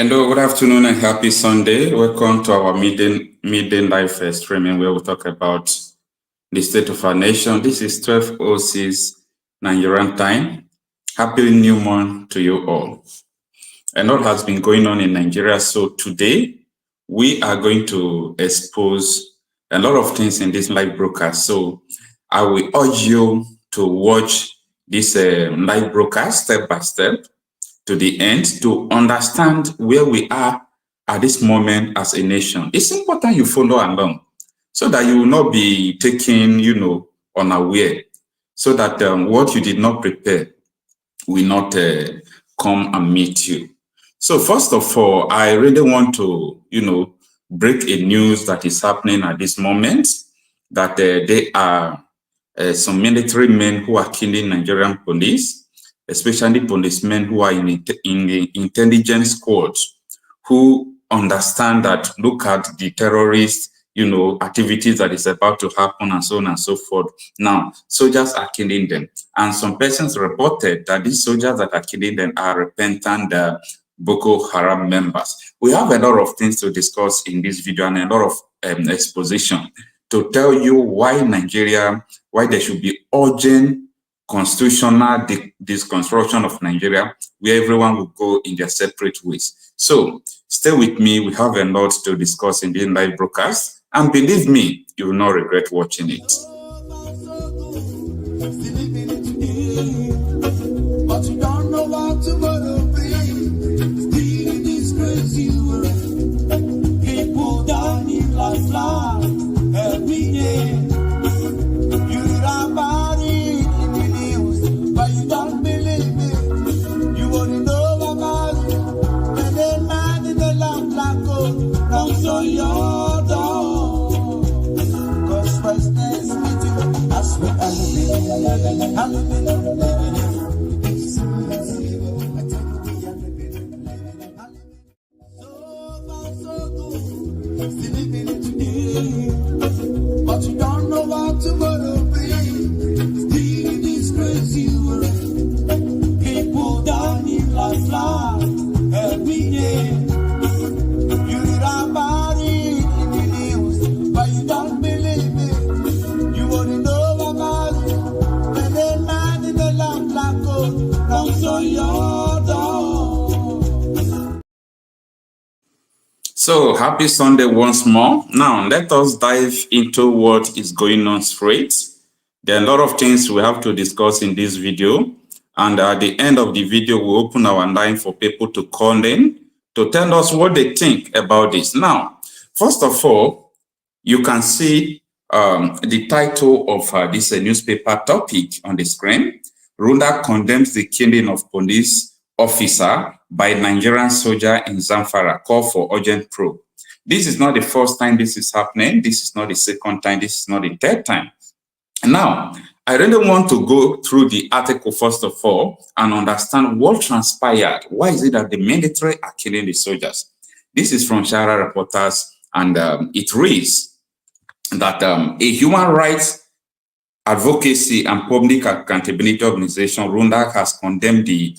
Hello, good afternoon and happy Sunday. Welcome to our midday live streaming where we talk about the state of our nation. This is 12:06 Nigerian time. Happy new month to you all. A lot has been going on in Nigeria, so today we are going to expose a lot of things in this live broadcast. So I will urge you to watch this live broadcast step by step to the end to understand where we are at this moment as a nation. It's important you follow along so that you will not be taken, unaware, so that what you did not prepare will not come and meet you. So first of all, I really want to, break a news that is happening at this moment, that there are some military men who are killing Nigerian police, especially policemen who are in the intelligence squads, who understand that, look at the terrorist, activities that is about to happen and so on and so forth. Now, soldiers are killing them. And some persons reported that these soldiers that are killing them are repentant Boko Haram members. We have a lot of things to discuss in this video and a lot of exposition to tell you why there should be urgent constitutional disconstruction of Nigeria, where everyone will go in their separate ways. So stay with me. We have a lot to discuss in this live broadcast, and believe me, you will not regret watching it. But you don't know what tomorrow brings. Still this crazy world. People dying like flies every day. You read about it in the news, but you don't believe it. You wouldn't know about it. And then man in the lamp like gold knocks on your door. Cause first dance meeting, I swear I live in. But you don't know what tomorrow brings. Still this crazy world. People dying like flies every day. You read about it in the news, but you don't believe it. You wouldn't know about it. And then man in the lamp like gold knocks on your door. So happy Sunday once more. Now let us dive into what is going on straight. There are a lot of things we have to discuss in this video. And at the end of the video, we'll open our line for people to call in to tell us what they think about this. Now, first of all, you can see the title of this newspaper topic on the screen. Rwanda condemns the killing of police officer by Nigerian soldier in Zamfara, call for urgent probe. This is not the first time this is happening. This is not the second time. This is not the third time. Now, I really want to go through the article first of all and understand what transpired. Why is it that the military are killing the soldiers? This is from Shara Reporters, and it reads that a human rights advocacy and public accountability organization, Rwanda, has condemned the,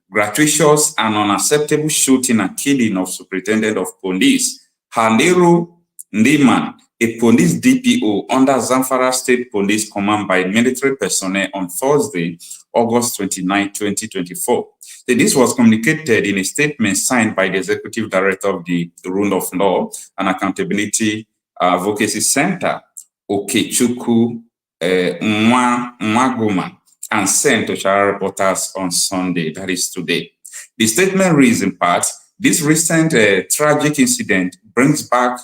gratuitous and unacceptable shooting and killing of Superintendent of Police Haliru Ndiman, a police DPO under Zamfara State Police Command by military personnel on Thursday, August 29, 2024. So this was communicated in a statement signed by the Executive Director of the Rule of Law and Accountability Advocacy Center, Okechukwu Nwagoma, and sent to Shara Reporters on Sunday, that is today. The statement reads in part, this recent tragic incident brings back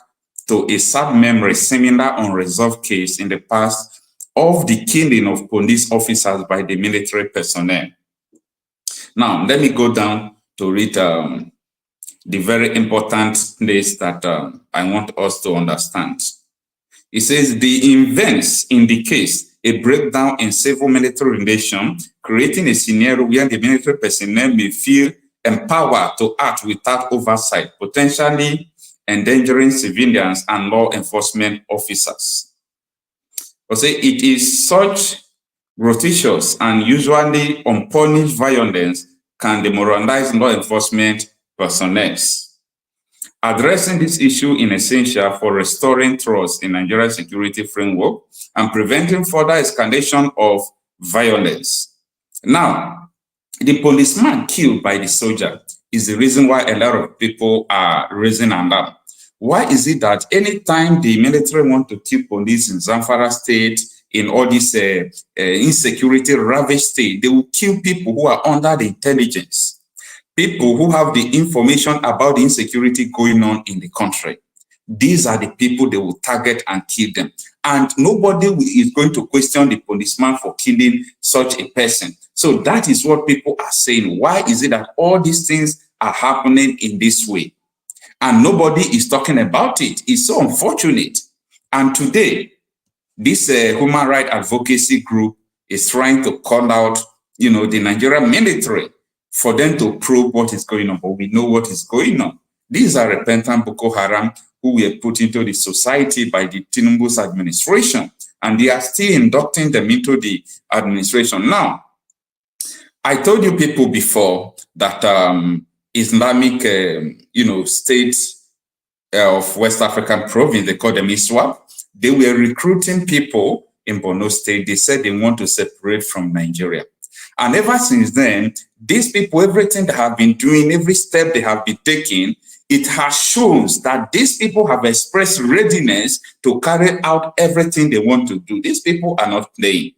to a sad memory similar unresolved case in the past of the killing of police officers by the military personnel. Now, let me go down to read the very important place that I want us to understand. It says, the events indicate a breakdown in civil-military relations, creating a scenario where the military personnel may feel empowered to act without oversight, potentially endangering civilians and law enforcement officers. It is such gratuitous and usually unpunished violence can demoralize law enforcement personnel. Addressing this issue is essential for restoring trust in Nigeria's security framework and preventing further escalation of violence. Now, the policeman killed by the soldier is the reason why a lot of people are raising alarm. Why is it that anytime the military want to kill police in Zamfara state, in all this insecurity ravaged state, they will kill people who are under the intelligence, people who have the information about the insecurity going on in the country. These are the people they will target and kill them. And nobody is going to question the policeman for killing such a person. So that is what people are saying. Why is it that all these things are happening in this way? And nobody is talking about it. It's so unfortunate. And today, this human rights advocacy group is trying to call out, the Nigerian military for them to probe what is going on. But we know what is going on. These are repentant Boko Haram who were put into the society by the Tinubu's administration, and they are still inducting them into the administration. Now, I told you people before that Islamic, states of West African province, they call them ISWAP, they were recruiting people in Borno State. They said they want to separate from Nigeria. And ever since then, these people, everything they have been doing, every step they have been taking, it has shown that these people have expressed readiness to carry out everything they want to do. These people are not playing.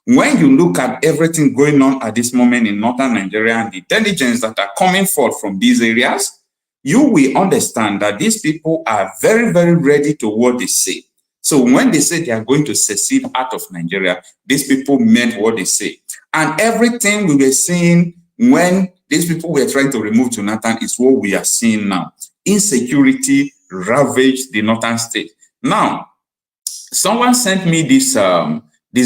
When you look at everything going on at this moment in northern Nigeria and the intelligence that are coming forth from these areas, you will understand that these people are very, very ready to what they say. So when they say they are going to secede out of Nigeria, these people meant what they say. And everything we were seeing when these people were trying to remove Jonathan is what we are seeing now. Insecurity ravaged the northern state. Now, someone sent me this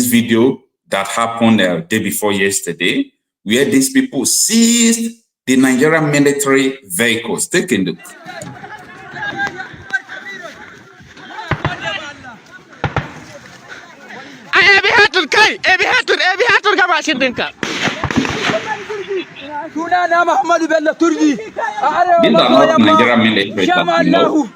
video that happened the day before yesterday, where these people seized the Nigerian military vehicles. Take a look. These are not Nigerian military that you know.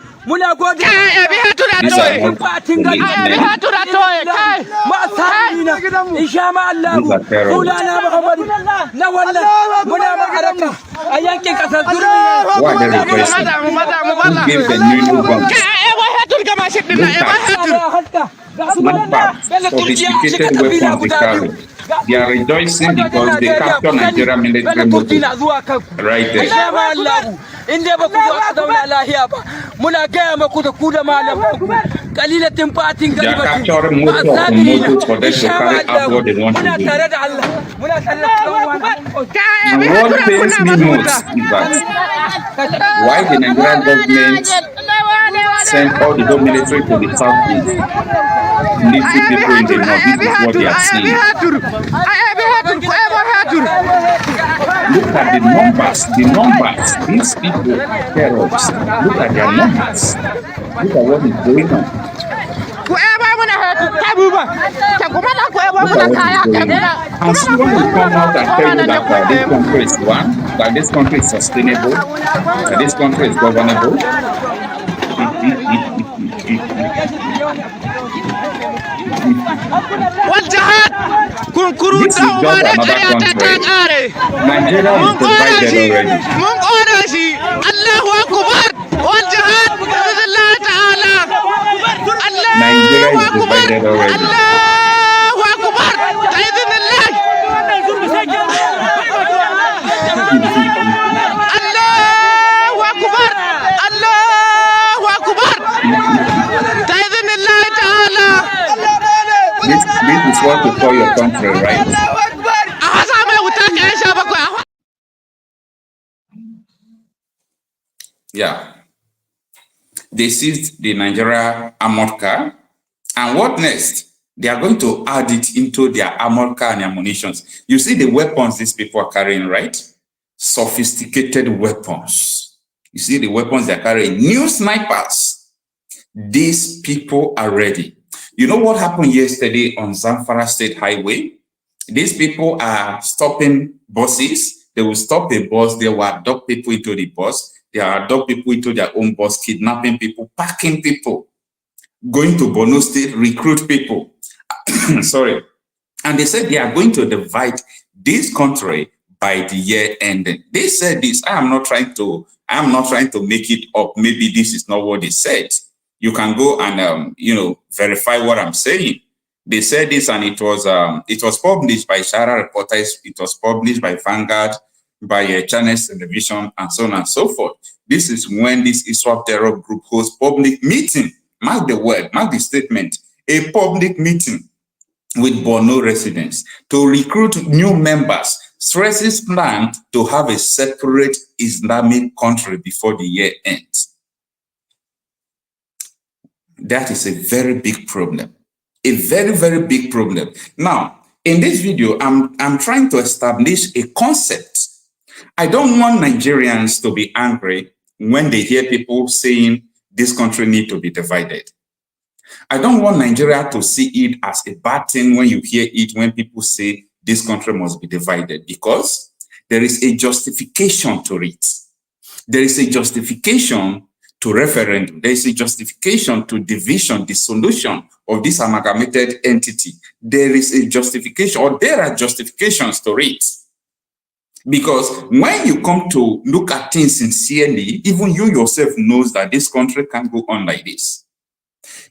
Sophisticated weapons they carry. They are rejoicing because they capture Nigerian military motive right there. They are capturing motives for them to carry out what they want to do. And what pains me most is that why the Nigerian government sent all the whole military to the southeast, little people in the north. This is what they are seeing. Look at the numbers. These people are terrorists. Look at their numbers. Look at what is going on. And someone will come out and tell you that this country is one, that this country is sustainable, that this country is governable. This is just another country. Nigeria is divided already. Nigeria is divided already. This is what you call your country, right? Yeah. They seized the Nigeria armored car. And what next? They are going to add it into their armored car and ammunitions. You see the weapons these people are carrying, right? Sophisticated weapons. You see the weapons they're carrying. New snipers. These people are ready. You know what happened yesterday on Zamfara State Highway? These people are stopping buses. They will stop a bus. They will adopt people into the bus. They will adopt people into their own bus, kidnapping people, packing people, going to Borno State, recruit people. Sorry. And they said they are going to divide this country by the year ending. They said this. I am not trying to make it up. Maybe this is not what they said. You can go and verify what I'm saying. They said this, and it was published by Shara Reporters. It was published by Vanguard, by Channels Television, and so on and so forth. This is when this ISWAP terror group hosts public meeting. Mark the word, mark the statement. A public meeting with Borno residents to recruit new members. Stresses plan to have a separate Islamic country before the year ends. That is a very big problem. A very, very big problem. Now, in this video, I'm trying to establish a concept. I don't want Nigerians to be angry when they hear people saying this country needs to be divided. I don't want Nigeria to see it as a bad thing when you hear it, when people say this country must be divided, because there is a justification to it. There is a justification to referendum. There is a justification to division, dissolution of this amalgamated entity. There is a justification, or there are justifications to it. Because when you come to look at things sincerely, even you yourself knows that this country can't go on like this.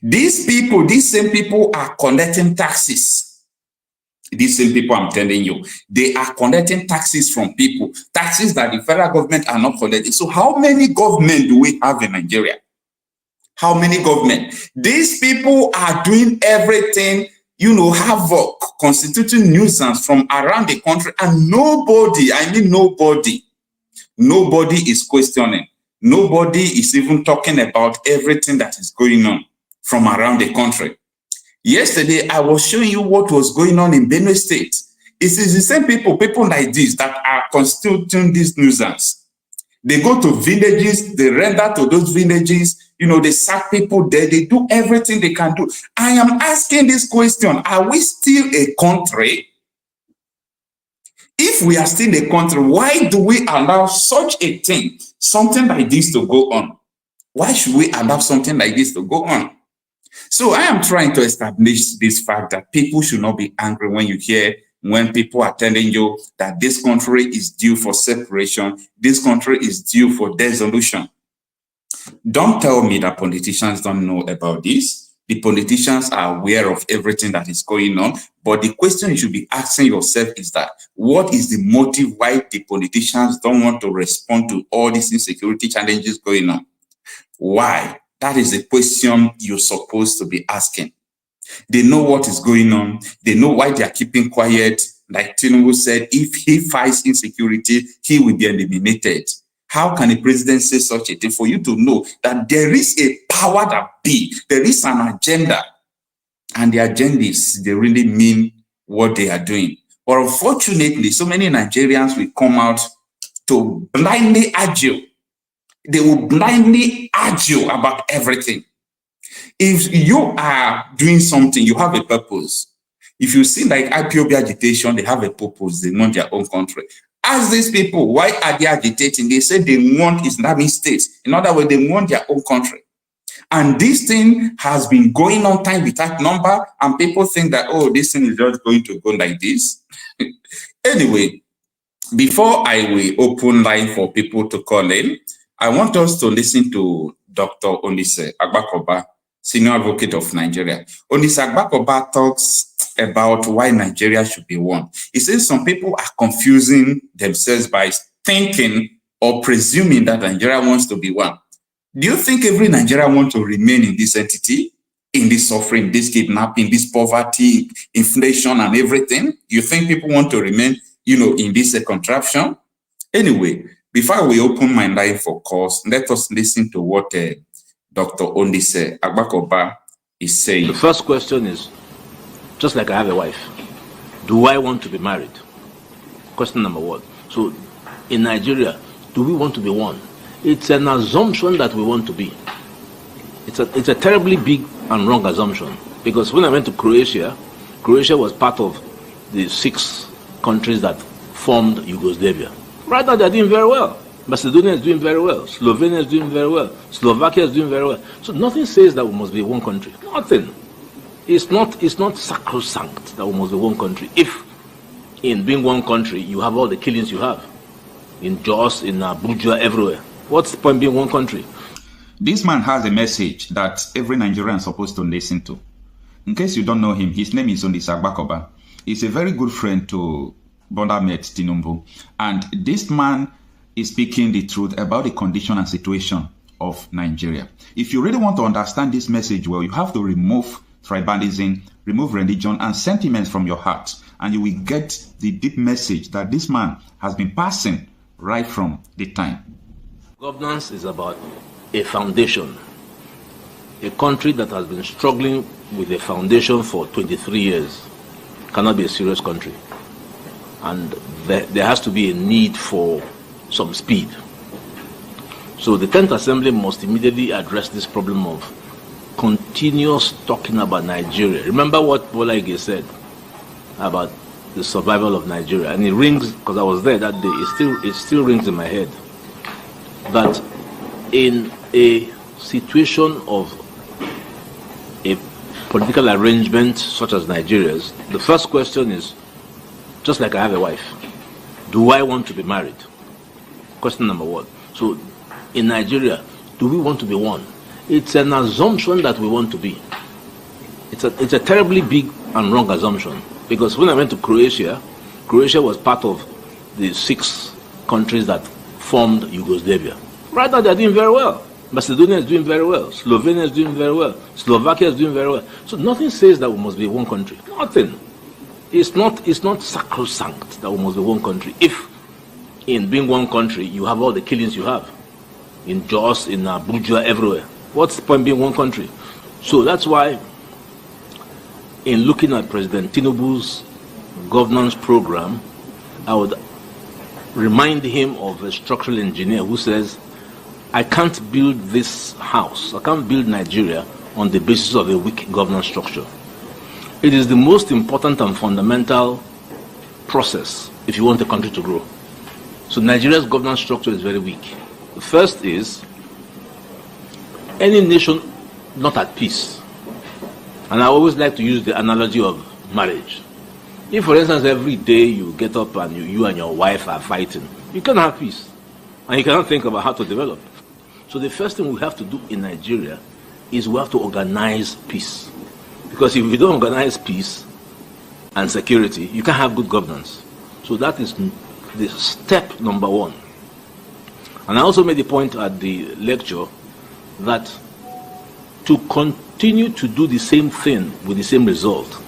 These people, these same people are collecting taxes. These same people, I'm telling you, they are collecting taxes from people, taxes that the federal government are not collecting. So how many government do we have in Nigeria? How many government? These people are doing everything, havoc, constituting nuisance from around the country, and nobody, I mean nobody is questioning. Nobody is even talking about everything that is going on from around the country. Yesterday, I was showing you what was going on in Benue State. It is the same people like this, that are constituting this nuisance. They go to villages, they render to those villages, they sack people there, they do everything they can do. I am asking this question, are we still a country? If we are still a country, why do we allow such a thing, something like this to go on? Why should we allow something like this to go on? So I am trying to establish this fact that people should not be angry when people are telling you that this country is due for separation, this country is due for dissolution. Don't tell me that politicians don't know about this. The politicians are aware of everything that is going on, but the question you should be asking yourself is that, what is the motive why the politicians don't want to respond to all these insecurity challenges going on? Why? That is the question you're supposed to be asking. They know what is going on. They know why they are keeping quiet. Like Tinubu said, if he fights insecurity, he will be eliminated. How can a president say such a thing? For you to know that there is a power that be, there is an agenda, and the agenda is, they really mean what they are doing. But unfortunately, so many Nigerians will come out to blindly argue. They will blindly argue about everything. If you are doing something, you have a purpose. If you see like IPOB agitation, they have a purpose. They want their own country. Ask these people, why are they agitating? They say they want Islamic states. In other words, they want their own country. And this thing has been going on time without number, and people think that, oh, this thing is just going to go like this. Anyway, before I will open line for people to call in, I want us to listen to Dr. Onise Agbakoba, Senior Advocate of Nigeria. Onise Agbakoba talks about why Nigeria should be one. He says some people are confusing themselves by thinking or presuming that Nigeria wants to be one. Do you think every Nigerian wants to remain in this entity, in this suffering, this kidnapping, this poverty, inflation, and everything? You think people want to remain, in this contraption? Anyway, before we open my line for calls, let us listen to what Dr. Onise Agbakoba is saying. The first question is, just like I have a wife, do I want to be married? Question number one. So, in Nigeria, do we want to be one? It's an assumption that we want to be. It's a terribly big and wrong assumption. Because when I went to Croatia, Croatia was part of the 6 countries that formed Yugoslavia. Right now they're doing very well. Macedonia is doing very well. Slovenia is doing very well. Slovakia is doing very well. So nothing says that we must be one country. Nothing. It's not sacrosanct that we must be one country. If in being one country you have all the killings you have in Jos, in Abuja, everywhere, what's the point being one country? This man has a message that every Nigerian is supposed to listen to. In case you don't know him, his name is Agbakoba. He's a very good friend to Bola Tinubu. And this man is speaking the truth about the condition and situation of Nigeria. If you really want to understand this message well, you have to remove tribalism, remove religion and sentiments from your heart. And you will get the deep message that this man has been passing right from the time. Governance is about a foundation. A country that has been struggling with a foundation for 23 years cannot be a serious country. And there has to be a need for some speed. So the 10th Assembly must immediately address this problem of continuous talking about Nigeria. Remember what Bola Ige said about the survival of Nigeria, and it rings, because I was there that day, it still rings in my head, that in a situation of a political arrangement such as Nigeria's, the first question is, just like I have a wife, do I want to be married? Question number one. So in Nigeria, do we want to be one? It's an assumption that we want to be. It's a terribly big and wrong assumption, because when I went to Croatia, Croatia was part of the 6 countries that formed Yugoslavia. Right now they're doing very well. Macedonia is doing very well. Slovenia is doing very well. Slovakia is doing very well. So nothing says that we must be one country. Nothing. It's not sacrosanct that we must be one country. If in being one country you have all the killings you have in Jos, in Abuja, everywhere, what's the point being one country? So that's why in looking at President Tinubu's governance program, I would remind him of a structural engineer who says, I can't build this house, I can't build Nigeria on the basis of a weak governance structure. It is the most important and fundamental process if you want a country to grow. So Nigeria's governance structure is very weak. The first is, any nation not at peace, and I always like to use the analogy of marriage. If, for instance, every day you get up and you and your wife are fighting, you cannot have peace, and you cannot think about how to develop. So the first thing we have to do in Nigeria is we have to organize peace. Because if we don't organize peace and security, you can't have good governance. So that is the step number one. And I also made the point at the lecture that to continue to do the same thing with the same result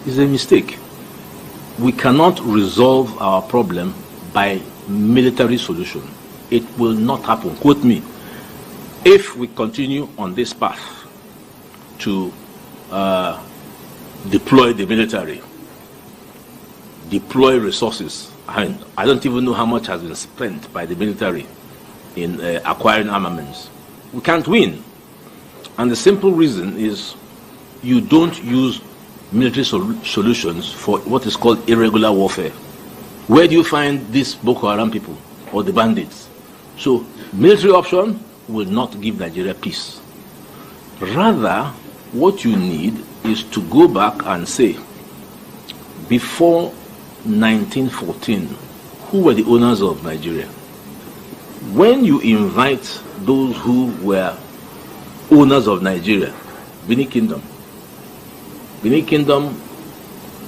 is a mistake. We cannot resolve our problem by military solution. It will not happen. Quote me. If we continue on this path to deploy the military, deploy resources, I don't even know how much has been spent by the military in acquiring armaments. We can't win. And the simple reason is you don't use military solutions for what is called irregular warfare. Where do you find these Boko Haram people or the bandits? So military option will not give Nigeria peace. Rather, what you need is to go back and say, before 1914, who were the owners of Nigeria? When you invite those who were owners of Nigeria, Benin Kingdom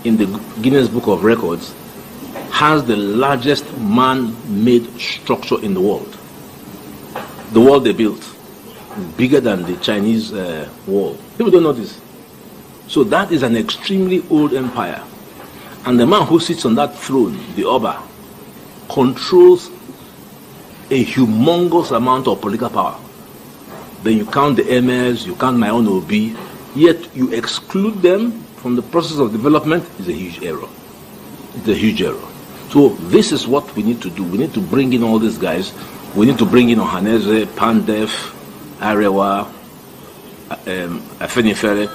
in the Guinness Book of Records has the largest man-made structure in the world. The wall they built is bigger than the Chinese wall. People don't know this. So that is an extremely old empire. And the man who sits on that throne, the Oba, controls a humongous amount of political power. Then you count the emirs, you count my own Obi, yet you exclude them from the process of development is a huge error. It's a huge error. So this is what we need to do. We need to bring in all these guys. We need to bring in Ohaneze, Pandef, Arewa, Afenifere.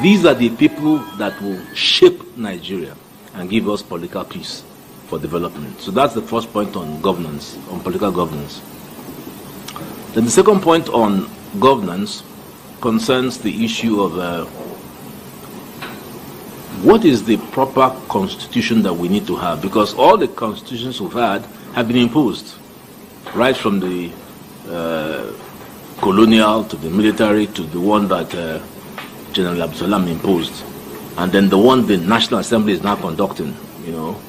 These are the people that will shape Nigeria and give us political peace for for development. So that's the first point on governance, on political governance. Then the second point on governance concerns the issue of what is the proper constitution that we need to have, because all the constitutions we've had have been imposed, right from the colonial to the military to the one that General Abdulsalam imposed, and then the one the National Assembly is now conducting, you know,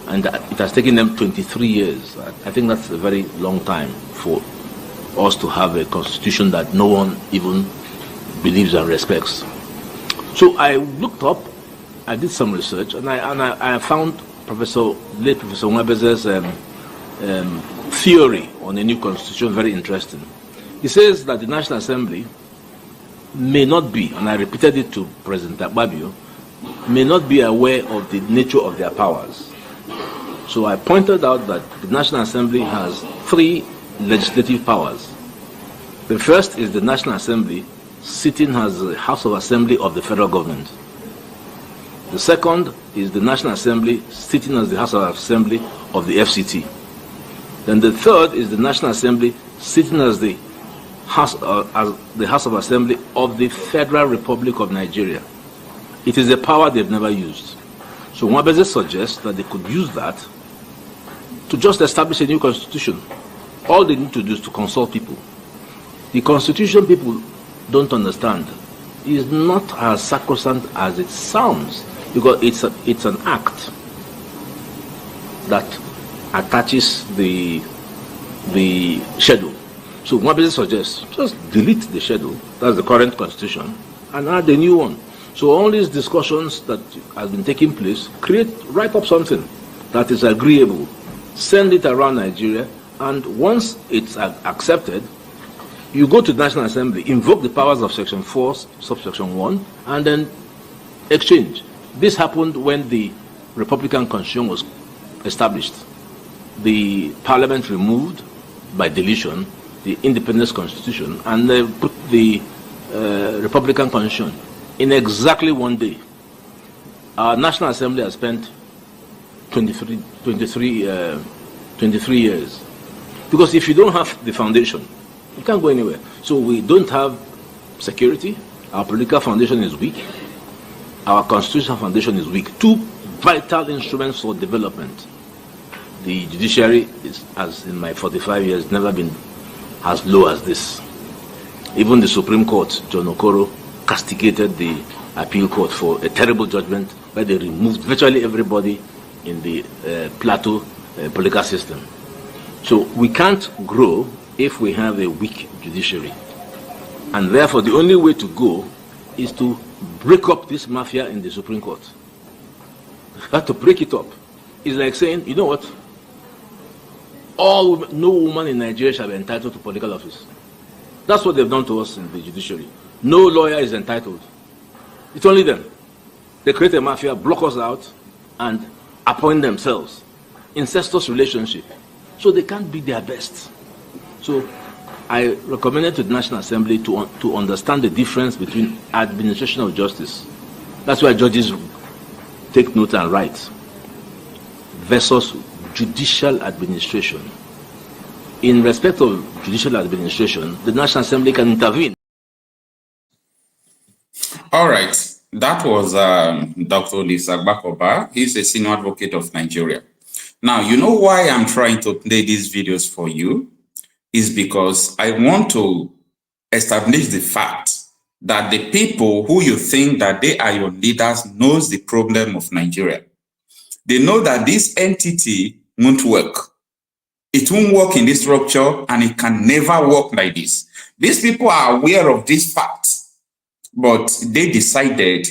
and it has taken them 23 years. I think that's a very long time for us to have a constitution that no one even believes and respects. So I looked up, I did some research, and I found late Professor Nwabeze's theory on a new constitution very interesting. He says that the National Assembly may not be, and I repeated it to President Akpabio, may not be aware of the nature of their powers. So I pointed out that the National Assembly has 3 legislative powers. The first is the National Assembly sitting as the House of Assembly of the federal government. The second is the National Assembly sitting as the House of Assembly of the FCT. Then the third is the National Assembly sitting as the House of Assembly of the Federal Republic of Nigeria. It is a power they've never used. So Nwabeze suggests that they could use that to just establish a new constitution. All they need to do is to consult people. The constitution people don't understand is not as sacrosanct as it sounds, because it's an act that attaches the schedule. So Nwabeze suggests just delete the schedule, that's the current constitution, and add a new one. So all these discussions that have been taking place, write up something that is agreeable, send it around Nigeria, and once it's accepted, you go to the National Assembly, invoke the powers of Section 4, subsection 1, and then exchange. This happened when the Republican Constitution was established. The Parliament removed, by deletion, the Independence Constitution, and they put the Republican Constitution in exactly 1 day. Our National Assembly has spent 23 years. Because if you don't have the foundation, you can't go anywhere. So we don't have security. Our political foundation is weak. Our constitutional foundation is weak. 2 vital instruments for development. The judiciary is, as in my 45 years, never been as low as this. Even the Supreme Court, John Okoro, castigated the appeal court for a terrible judgment where they removed virtually everybody in the plateau political system. So we can't grow if we have a weak judiciary. And therefore, the only way to go is to break up this mafia in the Supreme Court. You have to break it up. It's like saying, you know what? No woman in Nigeria shall be entitled to political office. That's what they've done to us in the judiciary. No lawyer is entitled. It's only them. They create a mafia, block us out, and appoint themselves. Incestuous relationship. So they can't be their best. So I recommended to the National Assembly to understand the difference between administration of justice. That's why judges take note and write. Versus judicial administration. In respect of judicial administration, the National Assembly can intervene. All right. That was Dr. Ebuka Obi. He's a senior advocate of Nigeria. Now, you know why I'm trying to play these videos for you? Is because I want to establish the fact that the people who you think that they are your leaders knows the problem of Nigeria. They know that this entity won't work. It won't work in this structure, and it can never work like this. These people are aware of this fact, but they decided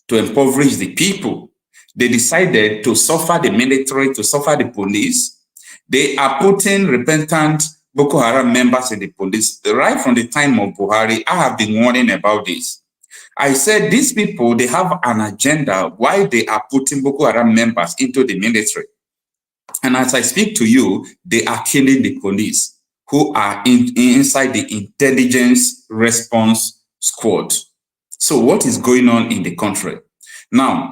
to impoverish the people. They decided to suffer the military, to suffer the police. They are putting repentant Boko Haram members in the police. Right from the time of Buhari, I have been warning about this. I said these people, they have an agenda why they are putting Boko Haram members into the military. And as I speak to you, they are killing the police who are inside the intelligence response squad. So what is going on in the country? Now,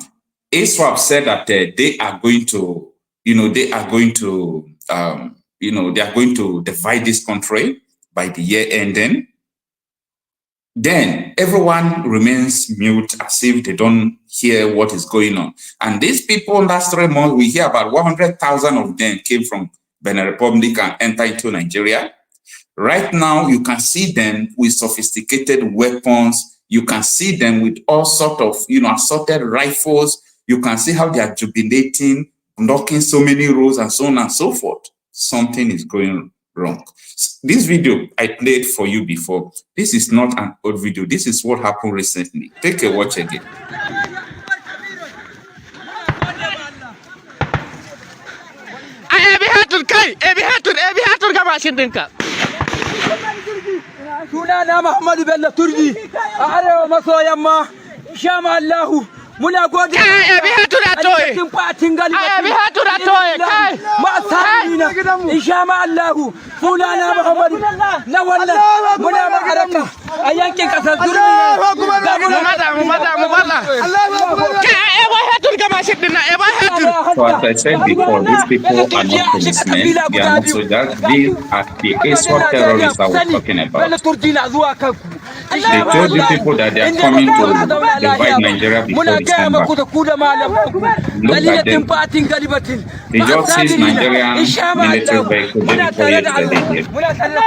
ISWAP said that they are going to they are going to, they are going to divide this country by the year ending. Then everyone remains mute as if they don't hear what is going on. And these people in last 3 months, we hear about 100,000 of them came from Benin Republic and enter into Nigeria. Right now, you can see them with sophisticated weapons. You can see them with all sorts of, assorted rifles. You can see how they are jubilating, knocking so many roads and so on and so forth. Something is going wrong. This video I played for you before. This is not an old video. This is what happened recently. Take a watch again. sunana Muhammadu Bello Turji a arewa maso yamma insha Allah muna gode bi hatura toye kin fatin gali bi hatura toye kai ma sanina insha Allah sunana Muhammadu na wannan muna makaraka a yankin kasar Turji So as I said before, these people are not policemen, they are not soldiers, these are the ASWAT terrorists I was talking about. They told you people that they are coming to divide Nigeria before December. Look at them. They just seized Nigerian military vehicles before yesterday.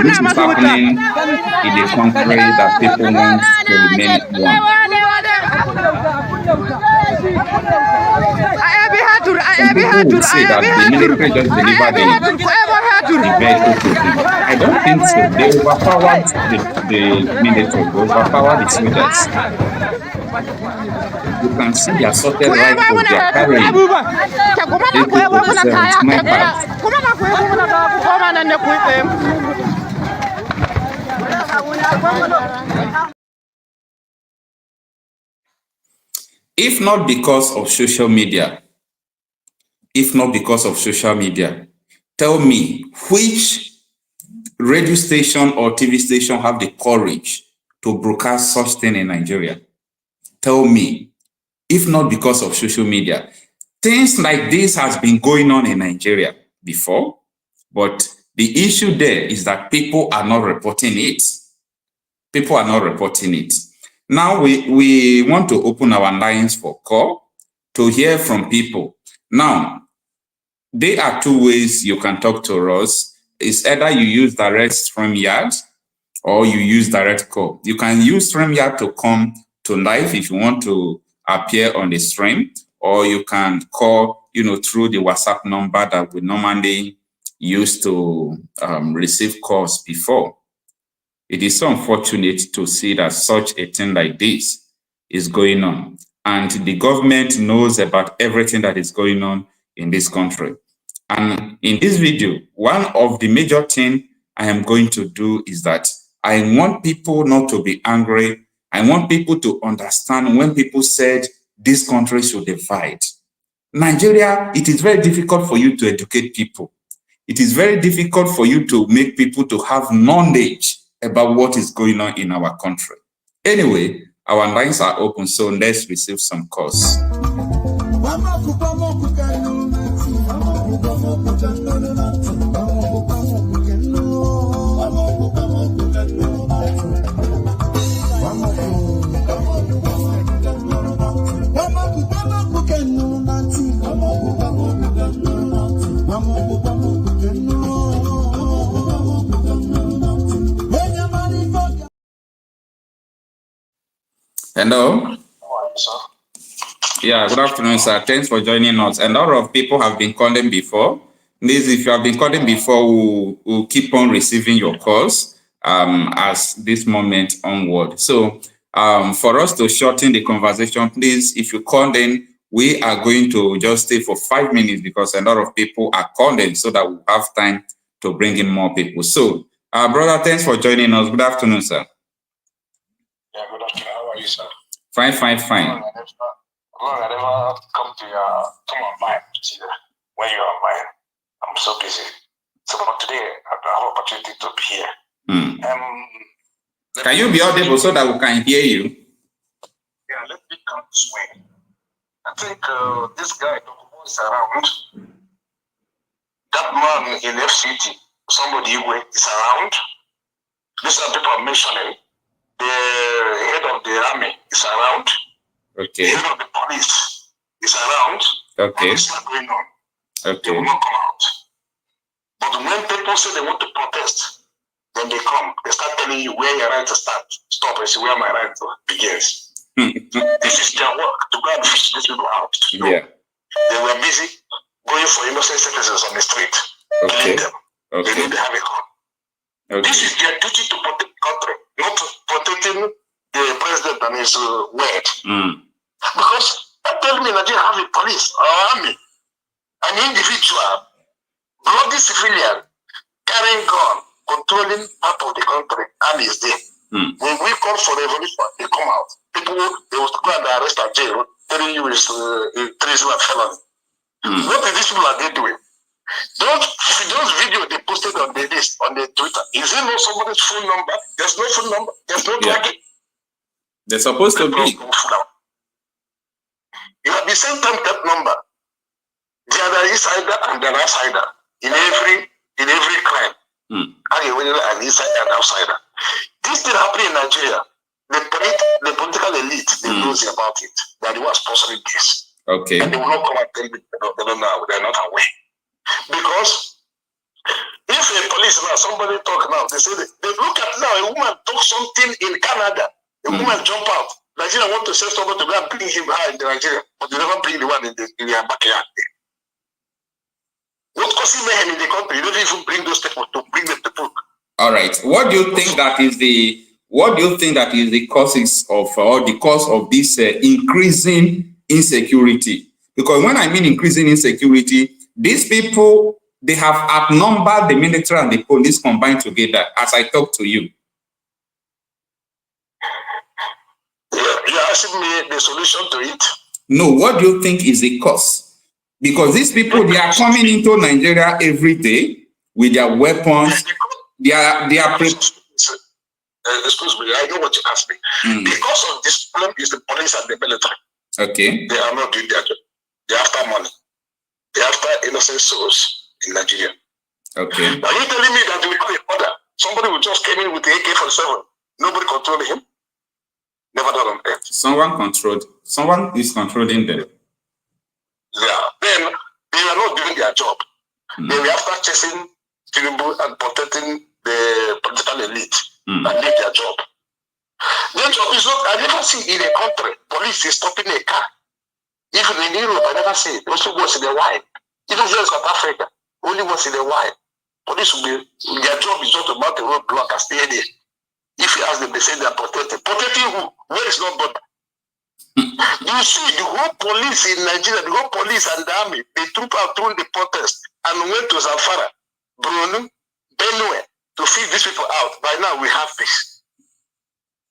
This is happening in a country that people want to remain one. People say that the military just delivered the vehicle to people. I don't think so. They overpowered the military, they overpowered the soldiers. You can see the assorted rifles they are carrying. If not because of social media, tell me which radio station or TV station have the courage to broadcast such thing in Nigeria? Tell me, if not because of social media. Things like this has been going on in Nigeria before, but the issue there is that people are not reporting it. People are not reporting it. Now we want to open our lines for call to hear from people. Now, there are two ways you can talk to us. It's either you use direct StreamYard or you use direct call. You can use StreamYard to come to live if you want to appear on the stream, or you can call, through the WhatsApp number that we normally use to receive calls before. It is so unfortunate to see that such a thing like this is going on. And the government knows about everything that is going on in this country. And in this video, one of the major things I am going to do is that I want people not to be angry. I want people to understand when people said this country should divide. Nigeria, it is very difficult for you to educate people. It is very difficult for you to make people to have knowledge about what is going on in our country. Anyway, our lines are open, so let's receive some calls. Hello. Yeah, good afternoon, sir. Thanks for joining us. A lot of people have been calling before. Please, if you have been calling before, we'll keep on receiving your calls as this moment onward. So for us to shorten the conversation, please, if you call in, we are going to just stay for 5 minutes because a lot of people are calling so that we'll have time to bring in more people. So, brother, thanks for joining us. Good afternoon, sir. Yeah, good afternoon. How are you, sir? Fine. I never come to my mind when you are mine. I'm so busy. So but today I have opportunity to be here. Can you be audible so that we can hear you? Yeah, let me come this way. I think this guy is around. That man in FCT, somebody is around. These are people I'm mentioning. The head of the army is around. Okay. The head of the police is around. Okay. What is going on? Okay. They will not come out. But when people say they want to protest, then they come. They start telling you where your right to stop and see where my right begins. This is their work to go and fish these people out. No. Yeah. They were busy going for innocent citizens on the street, killing them. Okay. They need to have a gun. Okay. This is their duty to protect the country, not protecting the president and his word. Because I tell me Nigeria have a police or army, an individual, bloody civilian, carrying gun, controlling part of the country, and is there. When we call for revolution, they come out. People, they will go and arrest and jail, telling you it's treason and felony. What are these people are they doing? Those videos they posted on the list, on the Twitter, is it not somebody's phone number? There's no phone number. There's no tracking. They're supposed to be. You have the same time that number. There are insider and an outsider in every crime. An insider and outsider. This thing happening in Nigeria. The political elite, they know about it. They're the ones sponsoring this. Okay. And they will not come and tell me they don't know. They're not aware. Because if a police now, somebody talk now, they say they look at now a woman talk something in Canada. A woman jump out. Nigeria want to send somebody to go and bring him out in Nigeria, but they never bring the one in their backyard. What causes mayhem in the country? You don't even bring those people to bring them to book. All right. What do you think that is the causes of or the cause of this increasing insecurity? Because when I mean increasing insecurity, these people, they have outnumbered the military and the police combined together, as I talk to you. You're asking me the solution to it? No, what do you think is the cause? Because these people, they are coming into Nigeria every day with their weapons. They are excuse me, I know what you asked me. The cause of this problem is the police and the military. Okay. They are not doing their job. They're after money. They're after innocent souls in Nigeria. Okay. Are you telling me that we call a order? Somebody will just came in with the AK-47. Nobody controlling him? Never done on earth. Someone is controlling them. Yeah. Then they are not doing their job. They were after chasing people and protecting the political elite and did their job. Their job is not, I never see in a country, police is stopping a car. Even in Europe, I never see it. Also once in a while. Even here in South Africa, only once in a while. Police will be, their job is not to mount a roadblock and stay there. If you ask them, they say they are protecting. Protecting who? Where is not border? You see, the whole police in Nigeria, the whole police and the army, they troop out through the protest and went to Zamfara, Brunei, Benue to feed these people out. By now, we have peace.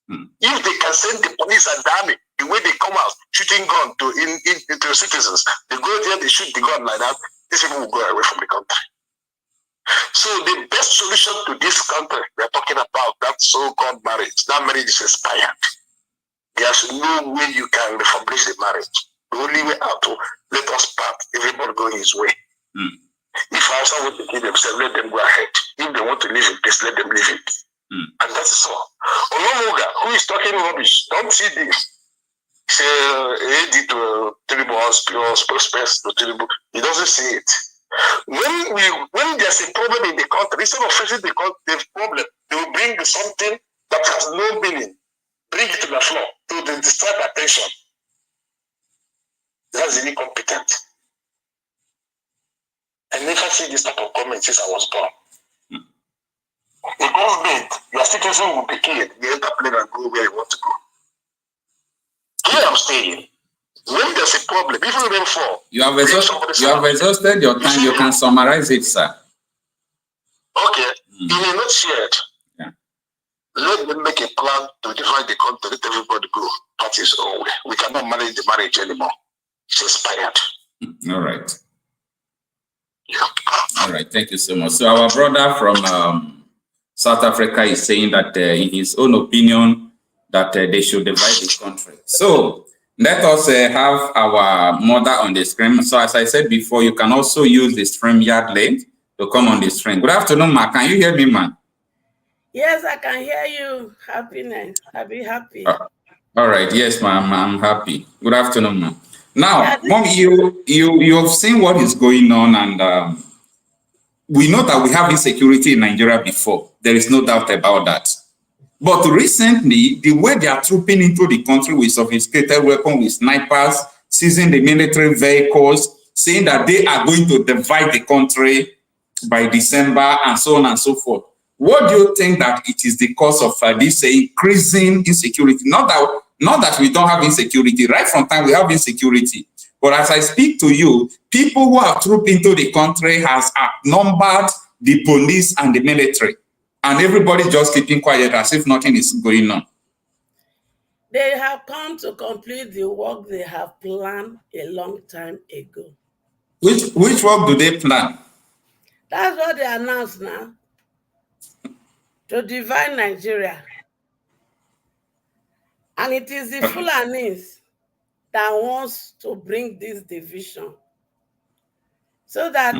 If they can send the police and the army, the way they come out, shooting gun into citizens, they go there, they shoot the gun like that, these people will go away from the country. So the best solution to this country, we're talking about that so-called marriage. That marriage is expired. There's no way you can establish the marriage. The only way out to let us part, everybody go his way. If I also want to kill themselves, let them go ahead. If they want to live in peace, let them live in peace. And that's all. Olomoga, who is talking rubbish, don't see this. Say, edit to Tinubu or spokesperson to Tinubu. He doesn't see it. When there's a problem in the country, instead of facing the problem, they will bring something that has no meaning, bring it to the floor to distract attention. That's incompetent. I never see this type of comment since I was born. The government, your citizen will be killed, the enter plane and go where you want to go. Here I'm staying. When there's a problem, even rainfall. You have exhausted your time. You can summarize it, sir. Okay. In a nutshell, let them make a plan to divide the country, let everybody go parties own way. We cannot manage the marriage anymore. It's expired. All right. Yeah. All right. Thank you so much. So our brother from South Africa is saying that in his own opinion that they should divide the country. So Let us have our mother on the screen. So as I said before, you can also use the StreamYard link to come on the screen. Good afternoon, ma. Can you hear me, man? Yes, I can hear you. Happiness. I'll be happy. All right. Yes, ma'am. I'm happy. Good afternoon, ma'am. Now, Mom, you have seen what is going on, and we know that we have insecurity in Nigeria before. There is no doubt about that. But recently, the way they are trooping into the country with sophisticated weapons, with snipers, seizing the military vehicles, saying that they are going to divide the country by December, and so on and so forth. What do you think that it is the cause of this increasing insecurity? Not that we don't have insecurity. Right from time we have insecurity. But as I speak to you, people who have trooped into the country has outnumbered the police and the military. And everybody just keeping quiet as if nothing is going on. They have come to complete the work they have planned a long time ago. Which work do they plan? That's what they announced now. To divide Nigeria. And it is the Fulanis that wants to bring this division. So that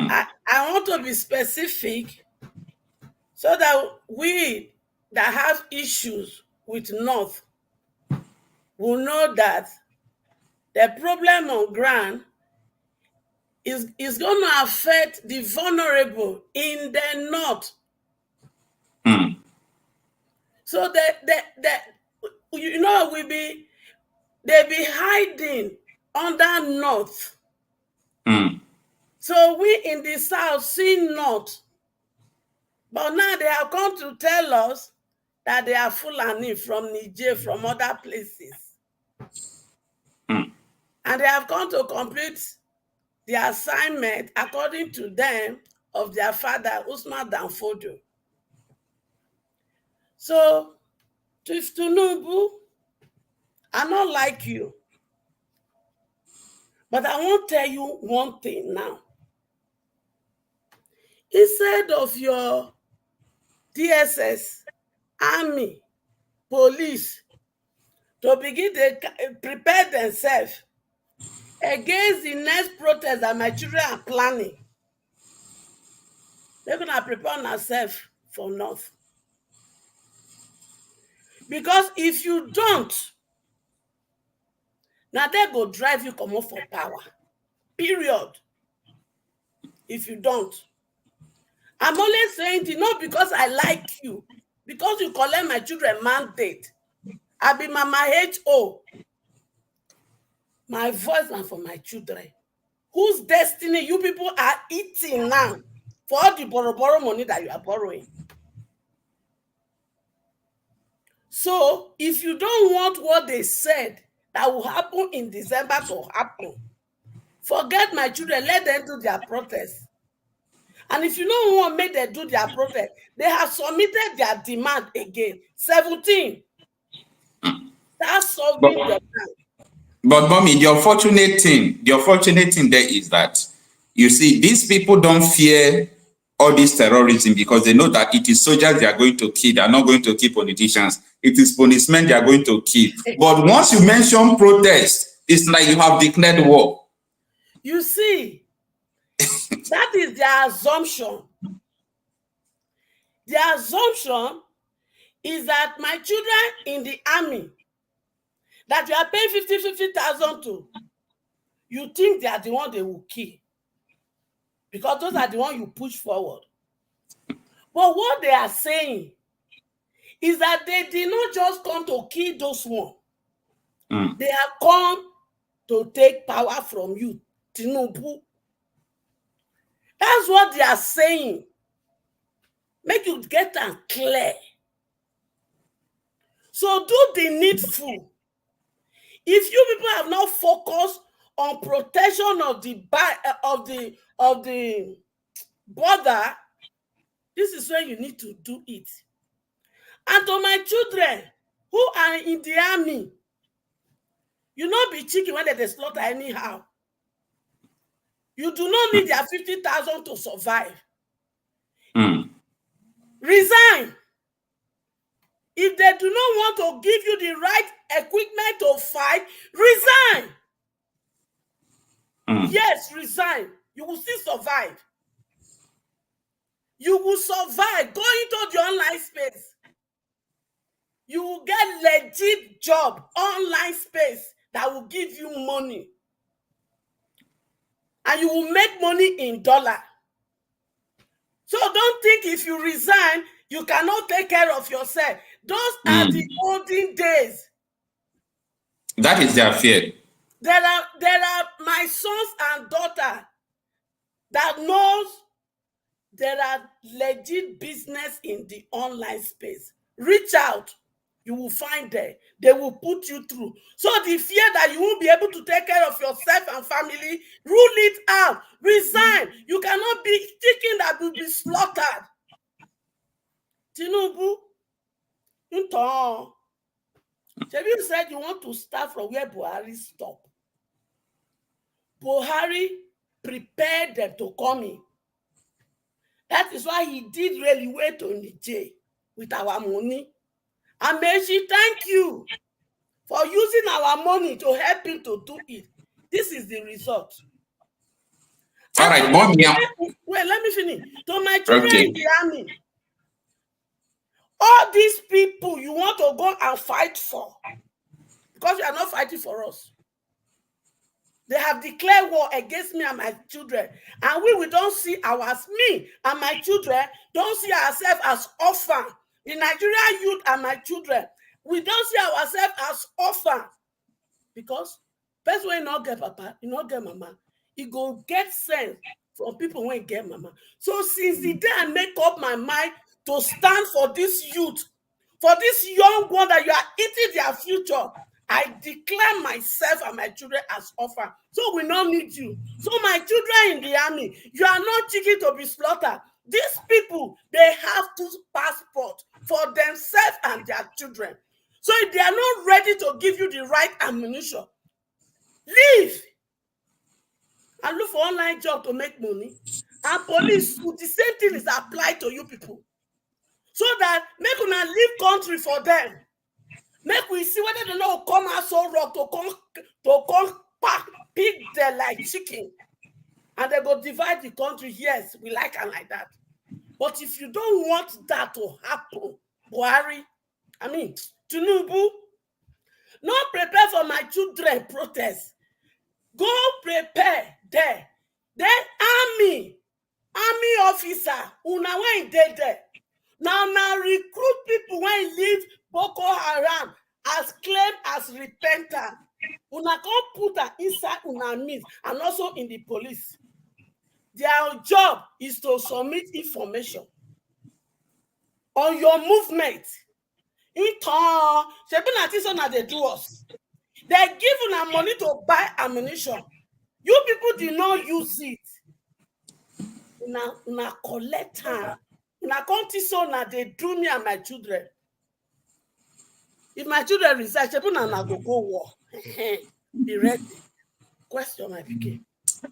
I want to be specific, so that we that have issues with North will know that the problem on ground is going to affect the vulnerable in the North. So they be hiding under North. So we in the South see North. But now they have come to tell us that they are Fulani from Niger, from other places. And they have come to complete the assignment, according to them, of their father, Usman Danfodio. So, Chief Tinubu, I not like you. But I won't tell you one thing now. Instead of your DSS, army, police, to begin to prepare themselves against the next protest that my children are planning, they're going to prepare themselves for North. Because if you don't, now they go drive you come up for power. Period. If you don't. I'm only saying it not because I like you, because you collect my children mandate. I be Mama H.O. My voice and for my children. Whose destiny you people are eating now for all the borrow money that you are borrowing. So, if you don't want what they said that will happen in December to happen, forget my children, let them do their protest. And if you don't want to make them do their protest, they have submitted their demand again. 17. That's solving the plan. But Mommy, the unfortunate thing there is that, you see, these people don't fear all this terrorism because they know that it is soldiers they are going to kill. They are not going to kill politicians. It is policemen they are going to kill. But once you mention protest, it's like you have declared war. You see, that is their assumption. Their assumption is that my children in the army, that you are paying 50,000 to, you think they are the one they will kill. Because those are the ones you push forward. But what they are saying is that they did not just come to kill those ones. They have come to take power from you, Tinubu. That's what they are saying. Make you get them clear. So do the needful. If you people have not focused on protection of the border, this is where you need to do it. And to my children who are in the army, you not be cheeky when they slaughter anyhow. You do not need their 50,000 to survive. Resign. If they do not want to give you the right equipment to fight, resign. Yes, resign. You will still survive. You will survive. Go into the online space. You will get legit job, online space that will give you money. And you will make money in dollar. So don't think if you resign, you cannot take care of yourself. Those are the olden days. That is their fear. There are my sons and daughters that knows there are legit business in the online space. Reach out. You will find them. They will put you through. So the fear that you won't be able to take care of yourself and family, rule it out. Resign. You cannot be chicken that will be slaughtered. Tinubu, you said you want to start from where Buhari stopped. Buhari prepared them to come in. That is why he did railway to Niger with our money. And Meji, thank you for using our money to help him to do it. This is the result. All right, Mommy. Wait, let me finish. To my children in the army, all these people you want to go and fight for, because you are not fighting for us. They have declared war against me and my children. And we don't see me and my children don't see ourselves as orphans. The Nigerian youth and my children, we don't see ourselves as orphans. Because best way not get papa, you not get mama. You go get sense from people who ain't get mama. So since the day I make up my mind to stand for this youth, for this young one that you are eating their future, I declare myself and my children as orphans. So we don't need you. So my children in the army, you are not chicken to be slaughtered. These people, they have to passport for themselves and their children. So if they are not ready to give you the right ammunition, leave and look for online job to make money. And police, the same thing is applied to you people. So that make una leave country for them. Make we see whether they know come out so rock to come pick them like chicken. And they go divide the country. Yes, we like and like that. But if you don't want that to happen, Buhari, Tinubu, not prepare for my children protest. Go prepare there. Then army officer, una when they there. Now recruit people when leave Boko Haram as claimed as repentant. Una come put that inside una midst and also in the police. Their job is to submit information on your movement. They do us. They give una money to buy ammunition. You people did not use it. Una collect time. Una country so now they do me and my children. If my children research, una go war. Be ready. Question my PK.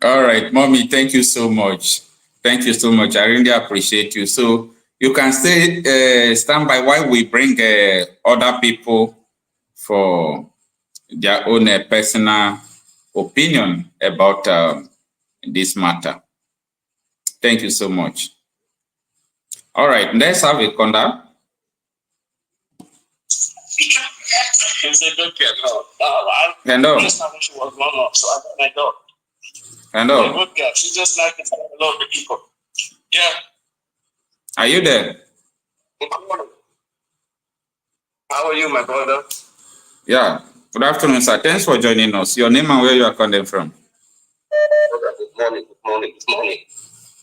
All right, Mommy, thank you so much. Thank you so much. I really appreciate you. So you can stay stand by while we bring other people for their own personal opinion about this matter. Thank you so much. All right, let's have a conda. Hello. Hello. She just like to a lot of people. Yeah. Are you there? How are you, my brother? Yeah. Good afternoon, sir. Thanks for joining us. Your name and where you are calling from? Good morning.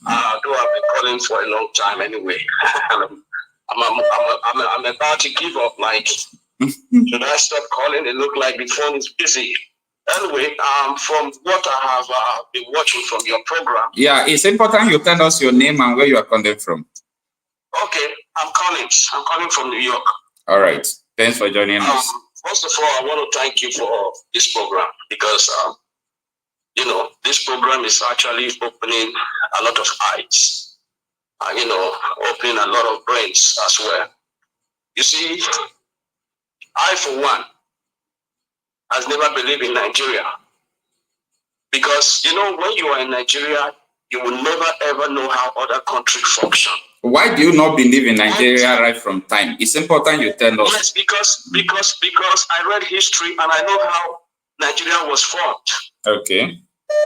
Though I've been calling for a long time anyway. I'm about to give up. Like, should I stop calling? It look like the phone is busy. Anyway, from what I have been watching from your program. Yeah, it's important you tell us your name and where you are calling from. Okay, I'm calling from New York. All right. Thanks for joining us. First of all, I want to thank you for this program because, this program is actually opening a lot of eyes and, opening a lot of brains as well. You see, I, for one, has never believed in Nigeria. Because, you know, when you are in Nigeria, you will never ever know how other countries function. Why do you not believe in Nigeria right from time? It's important you tell us. Yes, because I read history and I know how Nigeria was formed. Okay.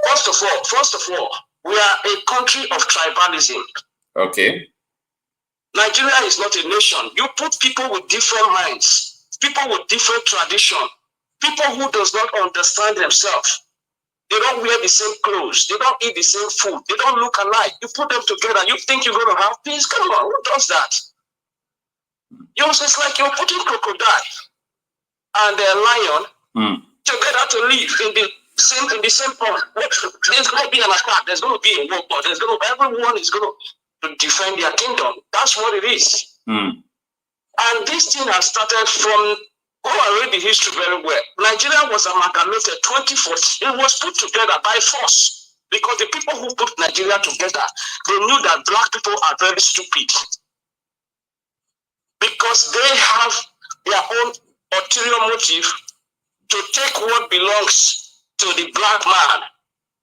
First of all, we are a country of tribalism. Okay. Nigeria is not a nation. You put people with different minds, people with different tradition, people who does not understand themselves. They don't wear the same clothes. They don't eat the same food. They don't look alike. You put them together. You think you're going to have peace? Come on, who does that? You know, it's like you're putting crocodile and a lion together to live in the same pond. There's going to be an attack. There's going to be a war. Everyone is going to defend their kingdom. That's what it is. And this thing has started from. Oh, I read the history very well. Nigeria was amalgamated 2014. It was put together by force because the people who put Nigeria together, they knew that black people are very stupid because they have their own ulterior motive to take what belongs to the black man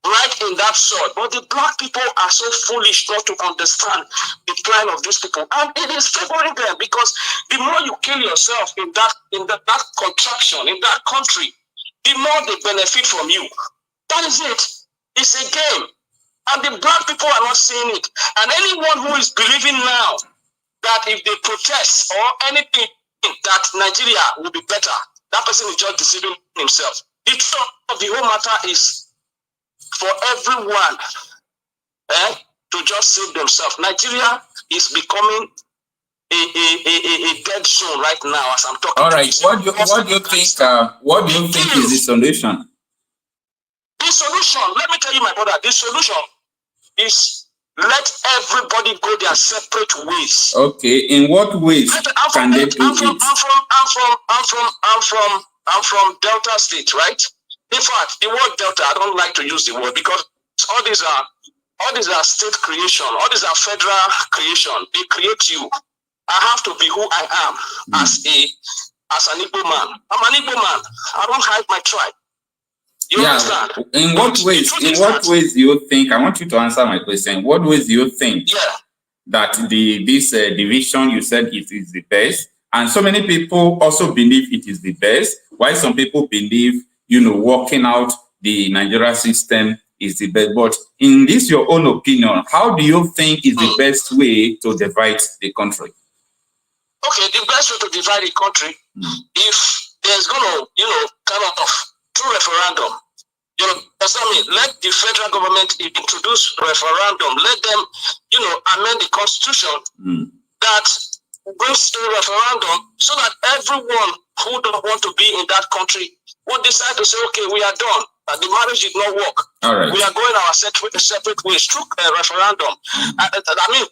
right in that sword. But the black people are so foolish not to understand the plan of these people. And it is favoring them because the more you kill yourself in that contraction, in that country, the more they benefit from you. That is it. It's a game. And the black people are not seeing it. And anyone who is believing now that if they protest or anything, that Nigeria will be better, that person is just deceiving himself. The truth of the whole matter is for everyone to just save themselves. Nigeria is becoming a dead zone right now as I'm talking. All right. What do you think is the solution? The solution, let me tell you, my brother, the solution is let everybody go their separate ways. Okay. In what ways can they do it? I'm from Delta State, right? In fact, the word Delta, I don't like to use the word because all these are state creation. All these are federal creation. They create you. I have to be who I am as an Igbo man. I'm an Igbo man. I don't hide my tribe. You understand? In what ways do you think? I want you to answer my question. In what ways do you think that this division you said it is the best, and so many people also believe it is the best? Why some people believe, working out the Nigeria system is the best? But in this, your own opinion, how do you think is the best way to divide the country? Okay, the best way to divide the country, if there's going to, kind of through referendum, understand me? Let the federal government introduce referendum. Let them, amend the constitution that brings to referendum so that everyone who don't want to be in that country will decide to say, okay, we are done. The marriage did not work. All right. We are going our separate ways through referendum.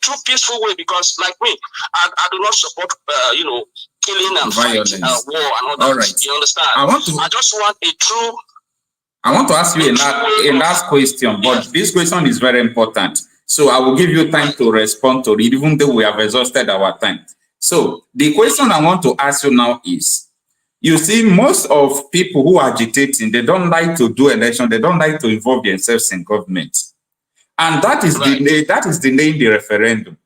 Through peaceful way, because like me, I do not support, killing and violence, war and all that. All right. You understand? I just want a true. I want to ask you a last question, but this question is very important. So I will give you time to respond to it, even though we have exhausted our time. So the question I want to ask you now is, you see, most of people who are agitating, they don't like to do election. They don't like to involve themselves in government. And that is delaying the referendum.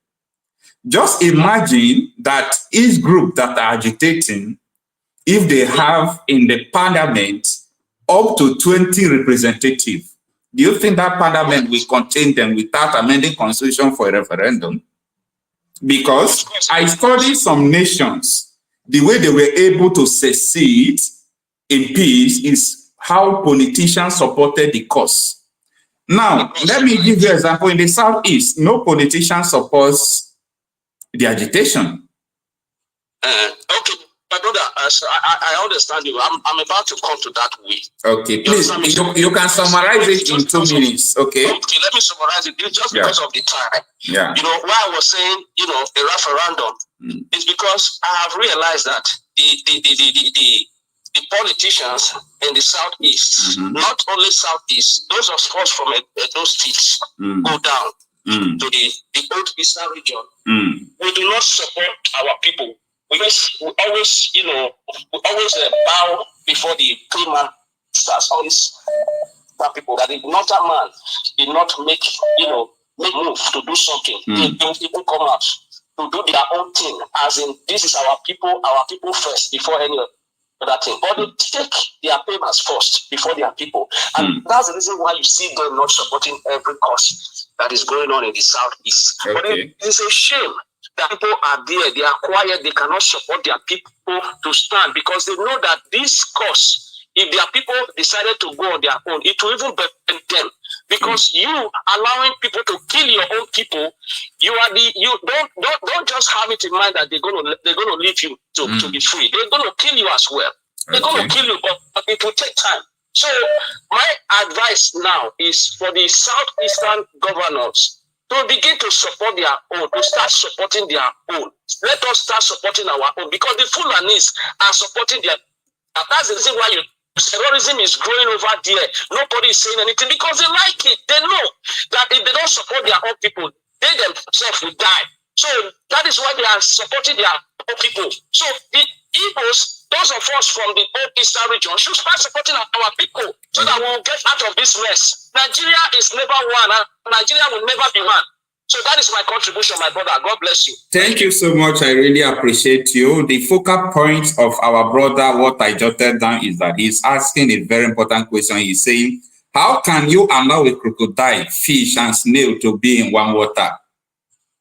Just imagine that each group that are agitating, if they have in the parliament up to 20 representatives, do you think that parliament will contain them without amending constitution for a referendum? Because I studied some nations, the way they were able to succeed in peace is how politicians supported the cause. Now, let me give you an example. In the Southeast, no politician supports the agitation. Okay, my brother, I understand you. I'm about to come to that way. Okay, please, you can summarize it in 2 minutes, okay? Okay, let me summarize it. It's just because of the time. Yeah. Why I was saying, a referendum is because I have realized that the politicians in the Southeast, not only Southeast, those of us from those states go down to the old Eastern region. We do not support our people. we always, bow before the prima stars. Always tell people that if not a man did not make move to do something, people come out to do their own thing, as in this is our people first before any other thing. But they take their payments first before their people. And that's the reason why you see them not supporting every cause that is going on in the Southeast. Okay. But it's a shame that people are there, they are quiet, they cannot support their people to stand, because they know that this cause, if their people decided to go on their own, it will even benefit them. Because you allowing people to kill your own people, you don't just have it in mind that they're gonna leave you to be free. They're gonna kill you as well. They're gonna kill you, but it will take time. So my advice now is for the southeastern governors to begin to support their own, to start supporting their own. Let us start supporting our own, because the Fulanis are supporting their. That's the reason why terrorism is growing over there. Nobody is saying anything because they like it. They know that if they don't support their own people, they themselves will die. So that is why they are supporting their own people. So the Igbos, those of us from the old eastern region, should start supporting our people so that we will get out of this mess. Nigeria is never one, and Nigeria will never be one. So that is my contribution, my brother. God bless you. Thank you so much. I really appreciate you. The focal point of our brother, what I jotted down, is that he's asking a very important question. He's saying, how can you allow a crocodile, fish, and snail to be in one water?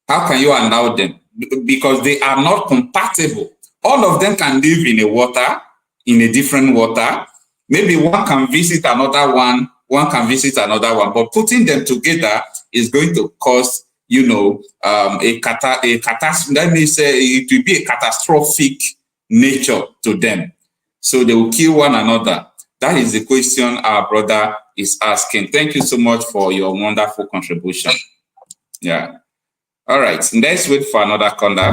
How can you allow them? Because they are not compatible. All of them can live in a water, in a different water. Maybe one can visit another one, one can visit another one, but putting them together is going to cause, a catastrophe. Let me say it will be a catastrophic nature to them. So they will kill one another. That is the question our brother is asking. Thank you so much for your wonderful contribution. Yeah. All right. Let's wait for another caller.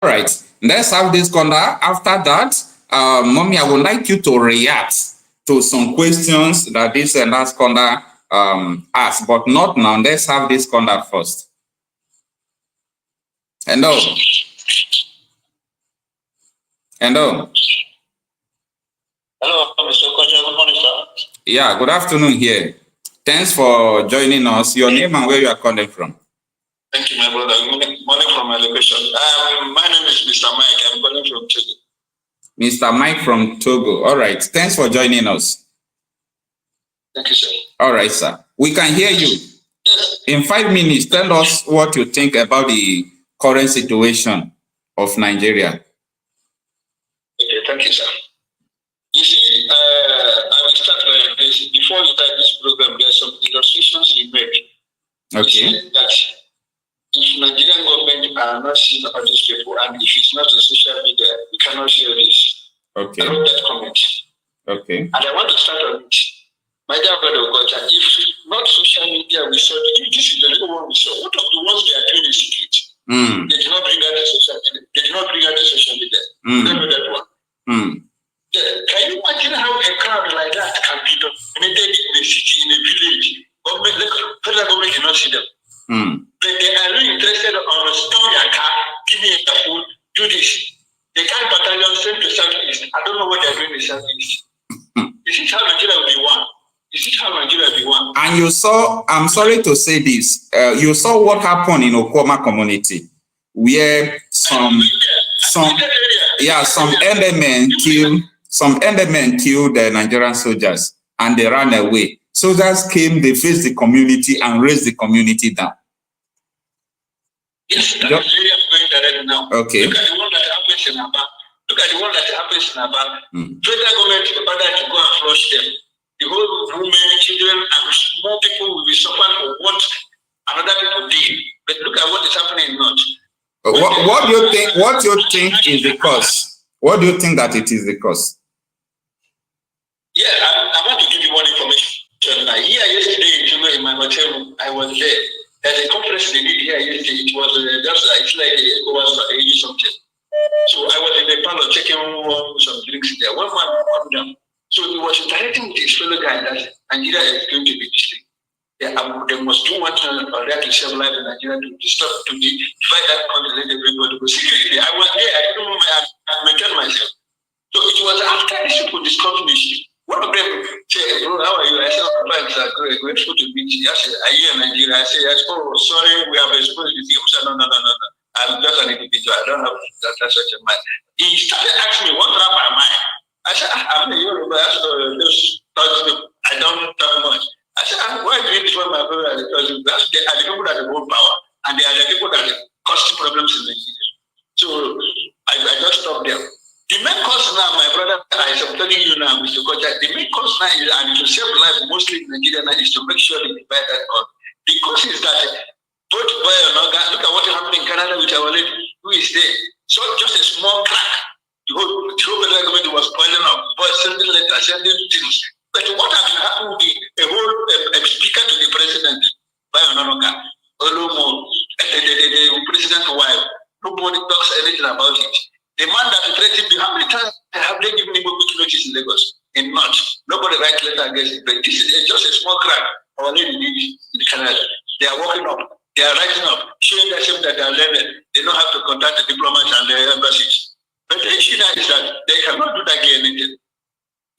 All right, let's have this corner. After that, Mommy, I would like you to react to some questions that this last corner asked, but not now. Let's have this corner first. Hello. Hello. Hello, Mr. Okocha. Good morning, sir. Yeah, good afternoon here. Thanks for joining us. Your name and where you are calling from? Thank you, my brother. Good morning from my location. My name is Mr. Mike. I'm calling from Togo. Mr. Mike from Togo. All right. Thanks for joining us. Thank you, sir. All right, sir. We can hear you. Yes. In 5 minutes, tell us what you think about the current situation of Nigeria. Okay, thank you, sir. You see, I will start like this. Before you start this program, there are some illustrations you make. Okay. You that if Nigerian government are not seeing all these people, and if it's not on social media, we cannot share this. Okay. I wrote that comment. Okay. And I want to start on it. My dear brother Okocha, if not social media, we saw this is the little one we saw. What of the ones they are doing in secret? They did not bring out to social media. They did not bring out to social media. You don't know that one. Can you imagine how a crowd like that can be dominated in a city, in a village? Federal government cannot see them. But they are really interested on stop their car, give me a food, do this. The kind battalion sent to Southeast. I don't know what they're doing in Southeast. Is it how Nigeria will be one? Is it how Nigeria will be one? And you saw, I'm sorry to say this, you saw what happened in Okoma community, where some element killed the Nigerian soldiers and they ran away. Soldiers came, they faced the community and raised the community down. Yes, that is very going direct now. Okay. Look at the one that happens in Aba. Look at the one that happens in Aba. Federal government ordered to go and flush them. The whole women, children, and small people will be suffering for what another people did. But look at what is happening in North. What do you think? What do you think is the cause? What do you think that it is the cause? Yeah, I want to give you one information. Here yesterday in my hotel, I was there. There's a conference they did here yesterday. It was it's like it was something. So I was in the parlor checking some drinks there. One man come down. So he was interacting with his fellow guy that Nigeria is going to be destroyed. They must do one thing or that to save life in Nigeria to stop to divide that country, let everybody go. Secretly, I was there. I don't know. I maintained myself. So it was after these people discussed the issue. One of them said, "Bro, how are you?" I said, "I'm fine, grateful to meet you." I said, "Are you in Nigeria?" I said, "Oh, sorry, we have exposed you." He said, "No. I'm just an individual. I don't have that such a mind." He started asking me, "What rap am I?" I said, "I'm a Yoruba. I don't talk much." I said, "Why do you destroy my brother?" Because they are the people that hold power, and they are the people that cause problems in Nigeria. So I just stopped there. The main cause now, my brother, as I'm telling you now, Mr. Okocha, the main cause now is, and to save life mostly in Nigeria now, is to make sure they divide that country. The cause is that both boy and Oga, look at what happened in Canada with our lady who is there. So just a small crack. The whole federal government was boiling up, but sending letters, sending things. But what has happened with a whole speaker to the president, by Ononoka, Olomo, the president's wife, nobody talks anything about it. The man that threatened me, how many times have they given me quick notice in Lagos? In March. Nobody writes letter against it. But this is just a small crack our lady did in Canada. They are walking up, they are writing up, showing themselves that they are learned. They don't have to contact the diplomats and the embassies. But the issue now is that they cannot do that again anything.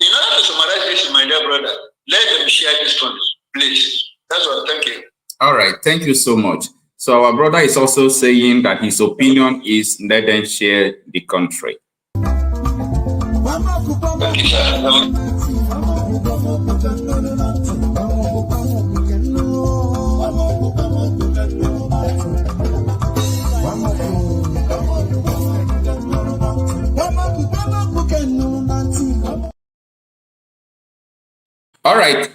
In order to summarize this, my dear brother, let them share this fund, please. That's all. Thank you. All right. Thank you so much. So our brother is also saying that his opinion is let them share the country. Thank you, sir. All right.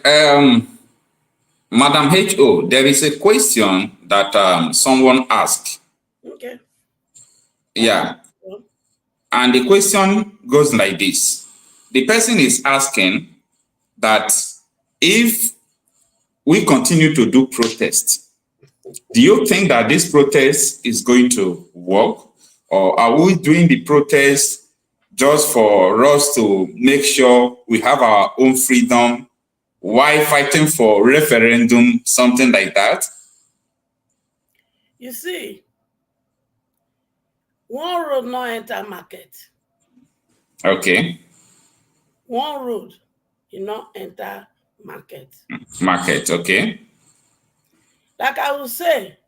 Madam H.O., there is a question that someone asked. Okay. Yeah. And the question goes like this. The person is asking that if we continue to do protests, do you think that this protest is going to work? Or are we doing the protest just for us to make sure we have our own freedom while fighting for referendum, something like that? You see, one road not enter market. Okay. One road, you not enter market. Market, okay. Like I will say,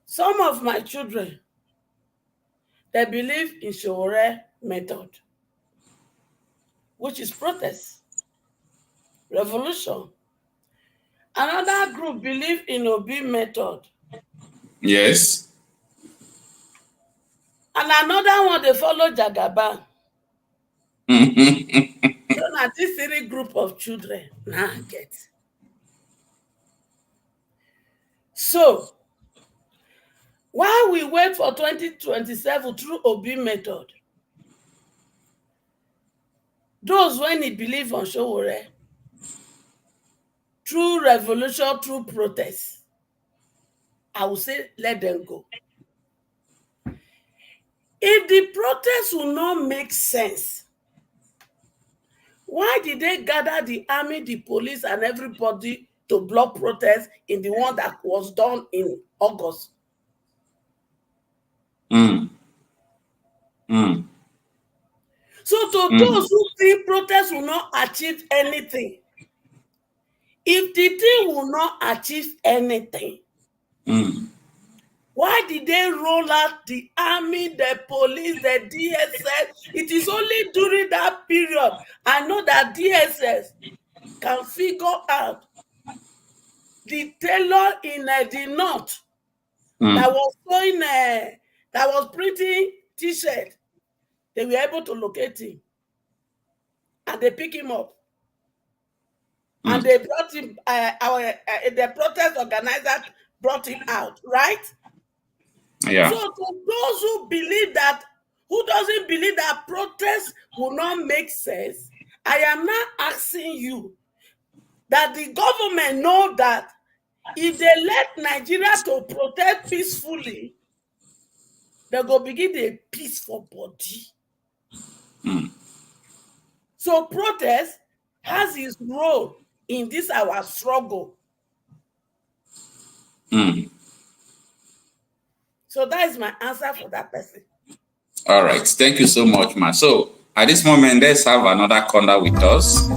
some of my children, they believe in Sowore method, which is protest, revolution. Another group believe in Obi method. Yes. And another one, they follow Jagaba. So now this three group of children now get. So while we wait for 2027 through Obi method, those when he believe on Sowore, through revolution, through protest, I will say let them go. If the protest will not make sense, why did they gather the army, the police, and everybody to block protest in the one that was done in August? So to those who think protest will not achieve anything, if the thing will not achieve anything, why did they roll out the army, the police, the DSS? It is only during that period I know that DSS can figure out the tailor in the north that was going, that was printing T-shirt They were able to locate him. And they pick him up. And they brought him, the protest organizers brought him out, right? Yeah. So to those who believe that, who doesn't believe that protest will not make sense, I am now asking you that the government know that if they let Nigeria to protest peacefully, they go begin a peace for body. So protest has its role in this our struggle. So that is my answer for that person. All right. Thank you so much, ma. So at this moment, let's have another caller with us.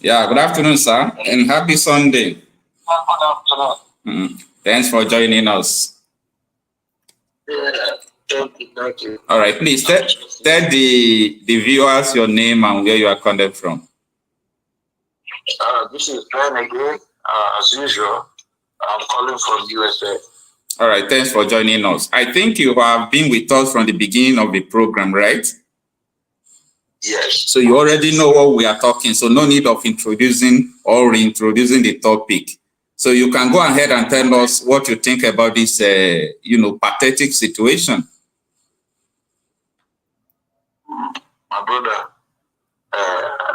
Yeah, good afternoon, sir, and happy Sunday. Good afternoon. Thanks for joining us. Yeah, thank you. All right, please tell the viewers your name and where you are calling from. This is Ben again. As usual, I'm calling from USA. All right, thanks for joining us. I think you have been with us from the beginning of the program, right? Yes. So you already know what we are talking, so no need of introducing or reintroducing the topic. So you can go ahead and tell us what you think about this, pathetic situation. My brother,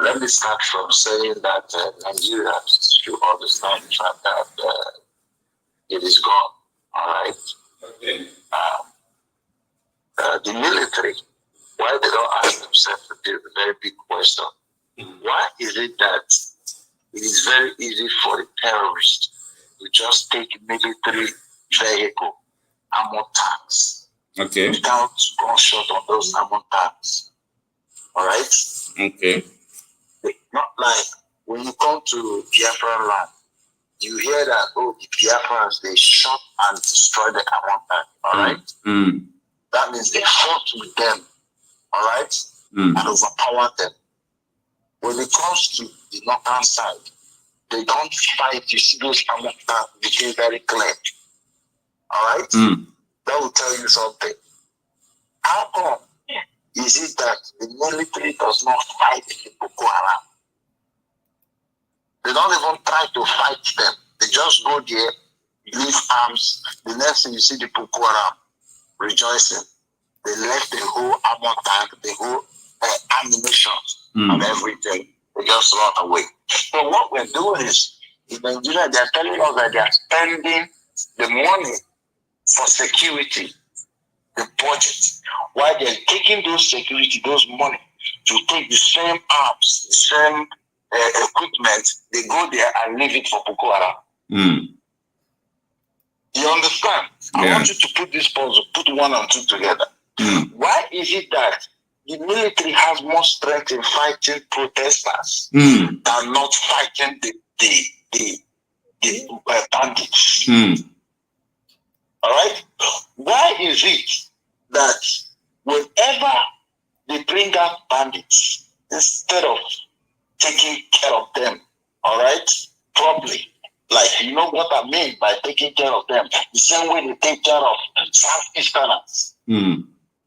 let me start from saying that Nigerians should understand the fact that it is gone. All right. Okay. The military, why they don't ask themselves a very big question? Why is it that it is very easy for the terrorists to just take military vehicle, armored tanks, without gunshot on those armored tanks? All right? Okay. Not like when you come to Biafran land, you hear that, the Biafrans, they shot and destroyed the armored tank. All right? That means they fought with them. All right? And overpowered them. When it comes to the northern side, they don't fight. You see those armored tanks became very clear. All right? That will tell you something. How come is it that the military does not fight the Boko Haram? They don't even try to fight them. They just go there, leave arms. The next thing you see the Boko Haram rejoicing. They left the whole armor tank, the whole ammunition and everything. They just run away. So what we're doing is, in Nigeria, they're telling us that they're spending the money for security, the budget, while they're taking those security, those money, to take the same arms, the same equipment, they go there and leave it for Boko Haram. You understand? I want you to put this puzzle, put one and two together. Why is it that the military has more strength in fighting protesters than not fighting the bandits? All right? Why is it that whenever they bring out bandits, instead of taking care of them, all right, properly, like, you know what I mean by taking care of them, the same way they take care of Southeasterners.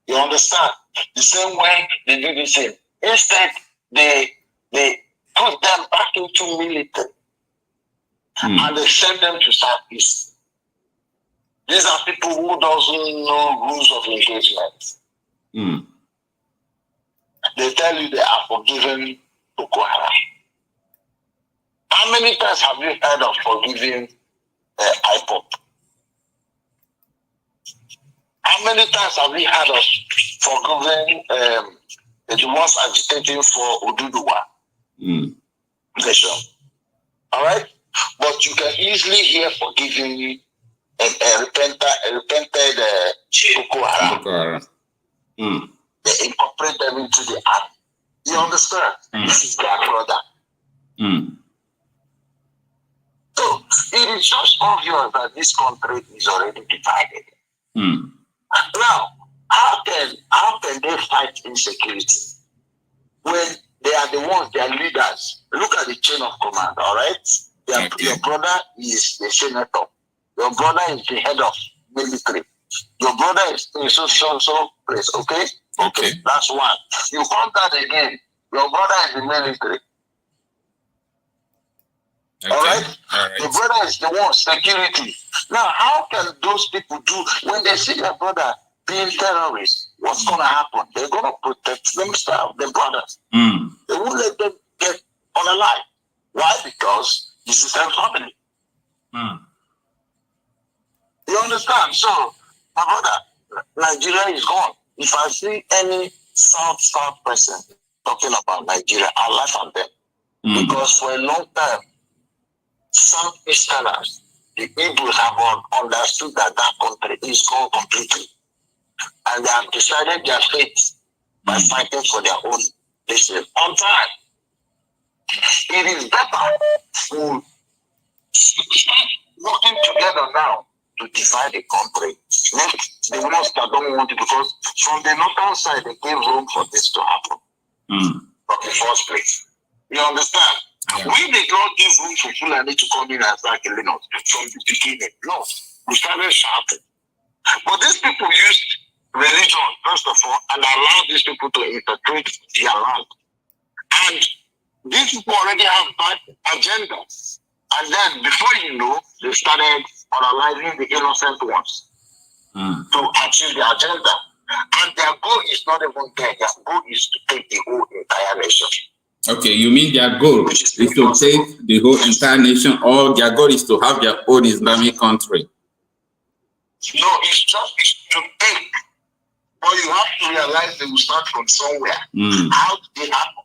You understand? The same way they do the same. Instead, they put them back into military and they send them to Southeast. These are people who doesn't know rules of engagement. They tell you they are forgiven Boko Haram. How many times have you heard of forgiving IPOP? How many times have we heard of forgiving the ones agitating for Oduduwa nation? All right? But you can easily hear forgiving a repented Boko Haram. They incorporate them into the army. You understand? This is their brother. So it is just obvious that this country is already divided. Now, how how can they fight insecurity when they are the ones, they are leaders? Look at the chain of command, all right? Your brother is the senator. Your brother is the head of military. Your brother is in so place, okay? Okay, that's one. You come that again. Your brother is the military. Okay. All right? Your brother is the one, security. Now, how can those people do when they see their brother being terrorists? What's going to happen? They're going to protect themselves, their brothers. They won't let them get unalive. Why? Because this is their family. You understand? So, my brother, Nigeria is gone. If I see any South person talking about Nigeria, I laugh at them. Because for a long time, Southeasterners, the Igbos have understood that that country is gone completely. And they have decided their fate by fighting for their own nation. On time, it is better to start working together now to divide the country. Not the ones that don't want it, because from the northern side, they gave room for this to happen. From the first place. You understand? Yeah. We did not give room for Fulani to come in and start killing us from the beginning. No, we started shouting. But these people used religion, first of all, and allowed these people to interpret their land. And these people already have bad agendas. And then, before you know, they started analyzing the innocent ones to achieve their agenda. And their goal is not even there. Their goal is to take the whole entire nation. Okay, you mean their goal is to take the whole entire nation, or their goal is to have their own Islamic country? No, it's just to take. But you have to realize they will start from somewhere. How did it happen?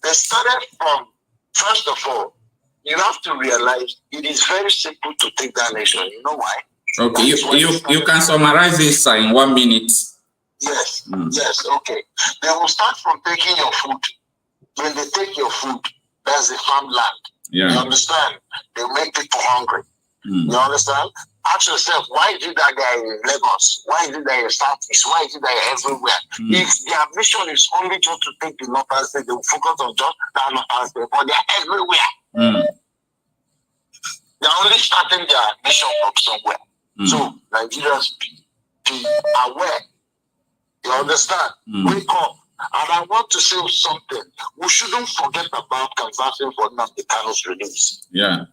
They started from, first of all, you have to realize it is very simple to take that nation. You know why? Okay, you can summarize this in 1 minute. Yes, yes, okay. They will start from taking your food. When they take your food, that's the farmland. Yeah. You understand? They make people hungry. You understand? Ask yourself, why is it that guy in Lagos? Why is it that in Southeast? Why is it that everywhere? If their mission is only just to take the northern state, they will focus on just that northern state, but they're everywhere. They're only starting their mission from somewhere. So Nigerians be aware. You understand? Wake up. And I want to say something. We shouldn't forget about canvassing for Nnamdi Kanu's release. Yeah.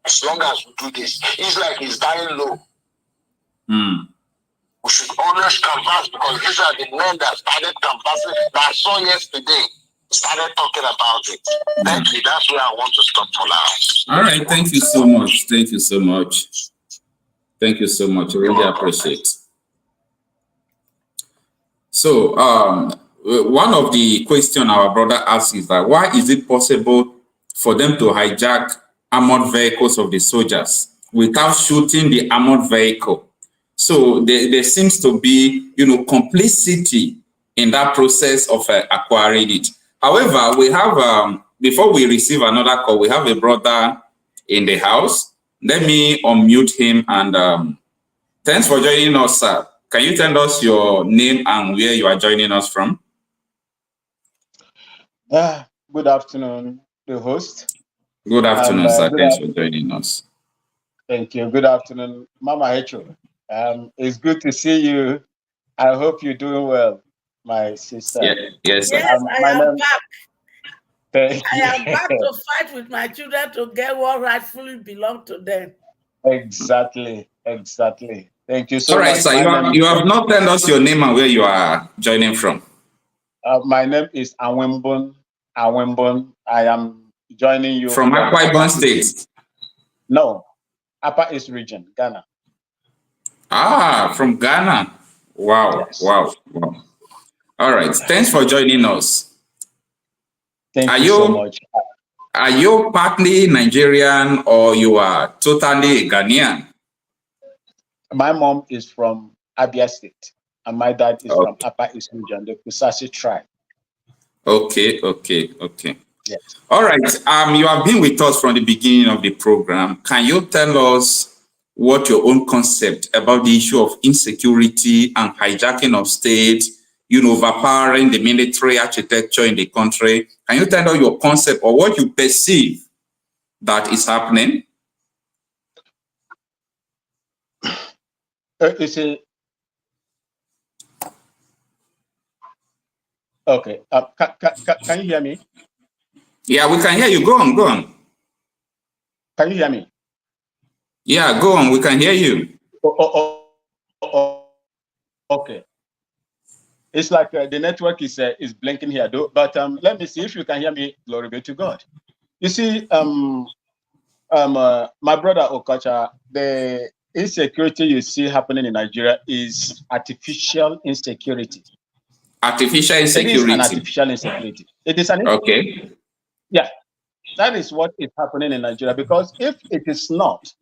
As long as we do this, it's like he's dying low. We should always canvass, because these are the men that started canvassing that I saw yesterday. Started talking about it. Thank you. That's where I want to stop for now. All right. Thank you so much. Thank you so much. Thank you so much. I really appreciate it. So, one of the questions our brother asks is that why is it possible for them to hijack armored vehicles of the soldiers without shooting the armored vehicle? So there seems to be, complicity in that process of acquiring it. However, we have, before we receive another call, we have a brother in the house. Let me unmute him, and thanks for joining us, sir. Can you tell us your name and where you are joining us from? Good afternoon, the host. Good afternoon, sir. Thanks for joining us. Thank you. Good afternoon, Mama Hecho. It's good to see you. I hope you're doing well, my sister. Yes, sir. Yes, I am back. I am back to fight with my children to get what rightfully belongs to them. Exactly. Thank you so much. All right, sir. You have not told us your name and where you are joining from. My name is Awembon. I am joining you from Akwa Ibom State. No, Upper East Region, Ghana. Ah, from Ghana. Wow, yes. Wow. All right. Thanks for joining us. Thank you so much. Are you partly Nigerian or you are totally Ghanaian? My mom is from Abia State and my dad is from Upper East Region, the Kusasi tribe. Okay. Yes. All right. You have been with us from the beginning of the program. Can you tell us what your own concept about the issue of insecurity and hijacking of state, you know, overpowering the military architecture in the country. Can you tell us your concept or what you perceive that is happening? You see, okay. Can you hear me? Yeah, we can hear you. Go on, go on. Can you hear me? Yeah, go on. We can hear you. Okay. It's like the network is blinking here, though. But let me see if you can hear me. Glory be to God. You see, my brother Okocha, the insecurity you see happening in Nigeria is artificial insecurity. Artificial insecurity. It is an artificial insecurity. It is an okay. Yeah, that is what is happening in Nigeria. Because if it is not,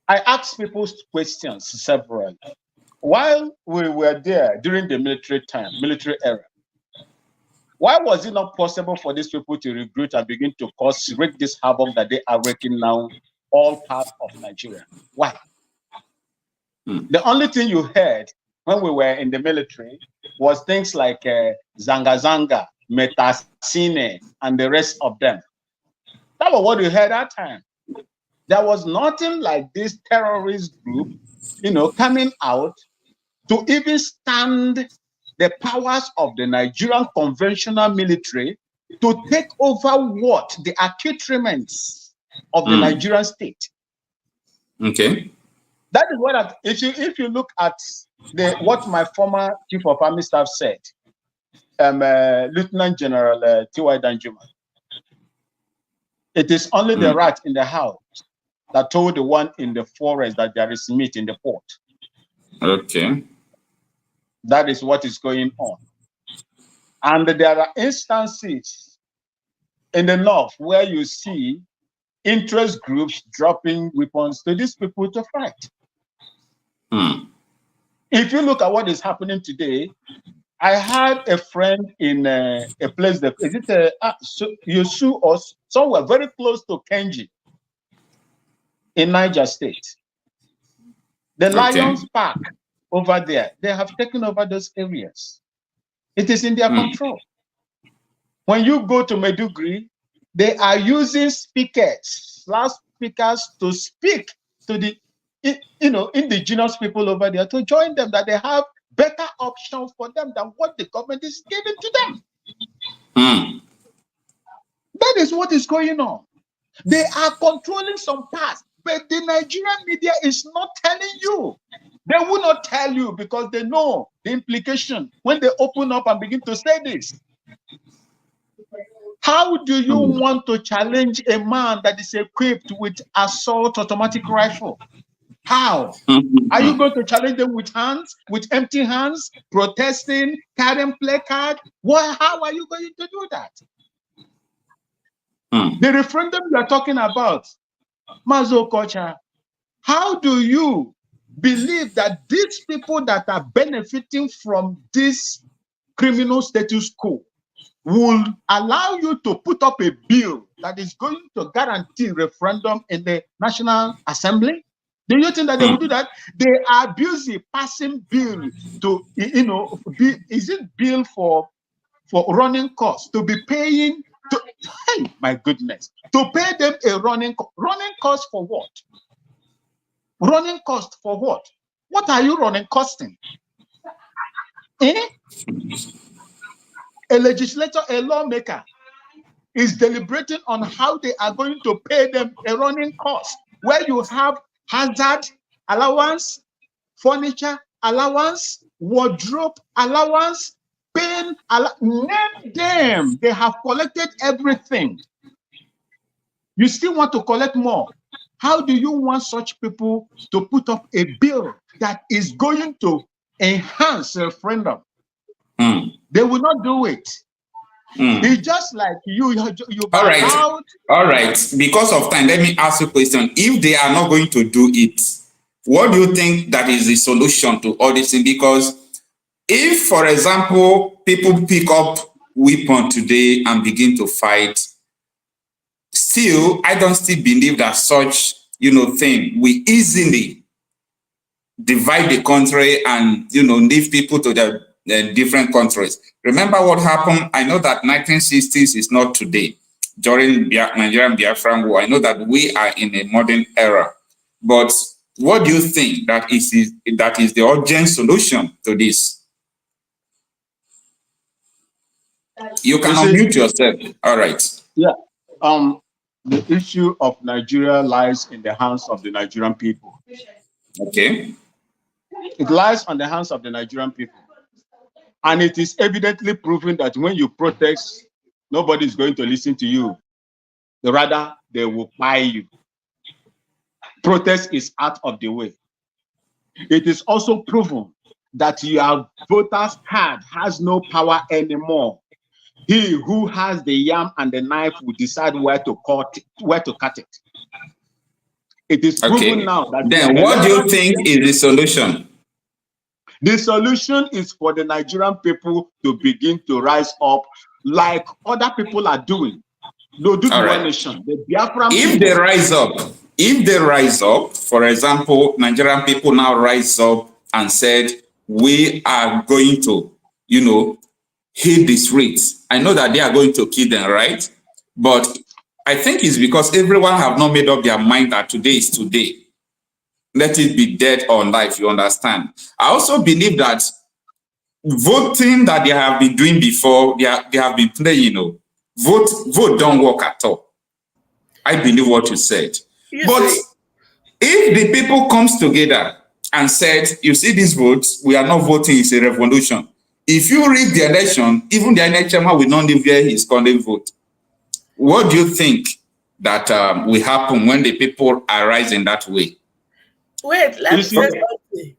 I ask people questions several. While we were there during the military era, why was it not possible for these people to recruit and begin to wreak this havoc that they are wreaking now all parts of Nigeria? Why? The only thing you heard when we were in the military was things like Zanga Zanga, Metasine, and the rest of them. That was what we heard at that time. There was nothing like this terrorist group, you know, coming out to even stand the powers of the Nigerian conventional military to take over what? The accoutrements of the Nigerian state. Okay. That is what, if you look at what my former chief of army staff said, Lieutenant General T.Y. Danjuma, it is only the rat in the house that told the one in the forest that there is meat in the pot. Okay. That is what is going on. And there are instances in the north where you see interest groups dropping weapons to these people to fight. If you look at what is happening today, I had a friend in a place that is it Yosu or somewhere very close to Kenji in Niger State. The Lions Park over there, they have taken over those areas. It is in their control. When you go to Maiduguri, they are using loudspeakers to speak to the indigenous people over there to join them, that they have better options for them than what the government is giving to them. That is what is going on. They are controlling some parts, but the Nigerian media is not telling you. They will not tell you because they know the implication when they open up and begin to say this. How do you want to challenge a man that is equipped with assault automatic rifle? How? Are you going to challenge them with hands, with empty hands, protesting, carrying placard? How are you going to do that? The referendum you are talking about, Okocha, how do you believe that these people that are benefiting from this criminal status quo will allow you to put up a bill that is going to guarantee referendum in the National Assembly? Do you think that they will do that? They are busy passing bill to, is it bill for running costs to be paying to, hey, my goodness, to pay them a running cost for what? Running cost for what? What are you running costing? A legislator, a lawmaker is deliberating on how they are going to pay them a running cost, where you have hazard allowance, furniture allowance, wardrobe allowance, pen name them. They have collected everything. You still want to collect more. How do you want such people to put up a bill that is going to enhance a referendum? They will not do it. It's just like you all right. Because of time, let me ask you a question. If they are not going to do it, what do you think that is the solution to all this thing? Because if, for example, people pick up weapon today and begin to fight, still, I don't still believe that such thing will easily divide the country and, leave people to the different countries. Remember what happened? I know that 1960s is not today. During Nigerian Biafran War, I know that we are in a modern era. But what do you think that is the urgent solution to this? You can unmute yourself. All right. Yeah. The issue of Nigeria lies in the hands of the Nigerian people. Okay. It lies on the hands of the Nigerian people. And it is evidently proven that when you protest, nobody is going to listen to you. Rather, they will buy you. Protest is out of the way. It is also proven that your voter's card has no power anymore. He who has the yam and the knife will decide where to cut it. It is proven now that. Then what do you think is the solution? The solution is for the Nigerian people to begin to rise up like other people are doing. No, do the one nation. The Biafran if they rise up, for example, Nigerian people now rise up and said, we are going to, hit the streets. I know that they are going to kill them, right? But I think it's because everyone have not made up their mind that today is today. Let it be dead or alive, you understand? I also believe that voting that they have been doing before, they have been playing, vote don't work at all. I believe what you said. But if the people comes together and said, you see these votes, we are not voting, it's a revolution. If you read the election, even the election will not live where he's calling vote. What do you think that will happen when the people arise in that way? Wait, let me say something.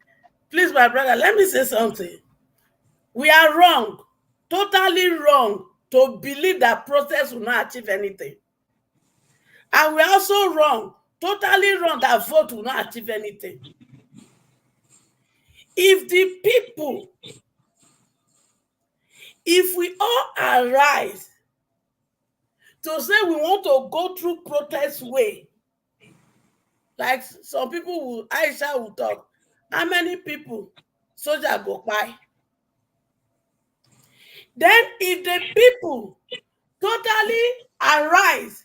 Please, my brother, let me say something. We are wrong, totally wrong, to believe that protest will not achieve anything. And we're also wrong, totally wrong, that vote will not achieve anything. If the people, if we all arise to say we want to go through protest way, like some people will, Aisha will talk, how many people soldiers go by? Then if the people totally arise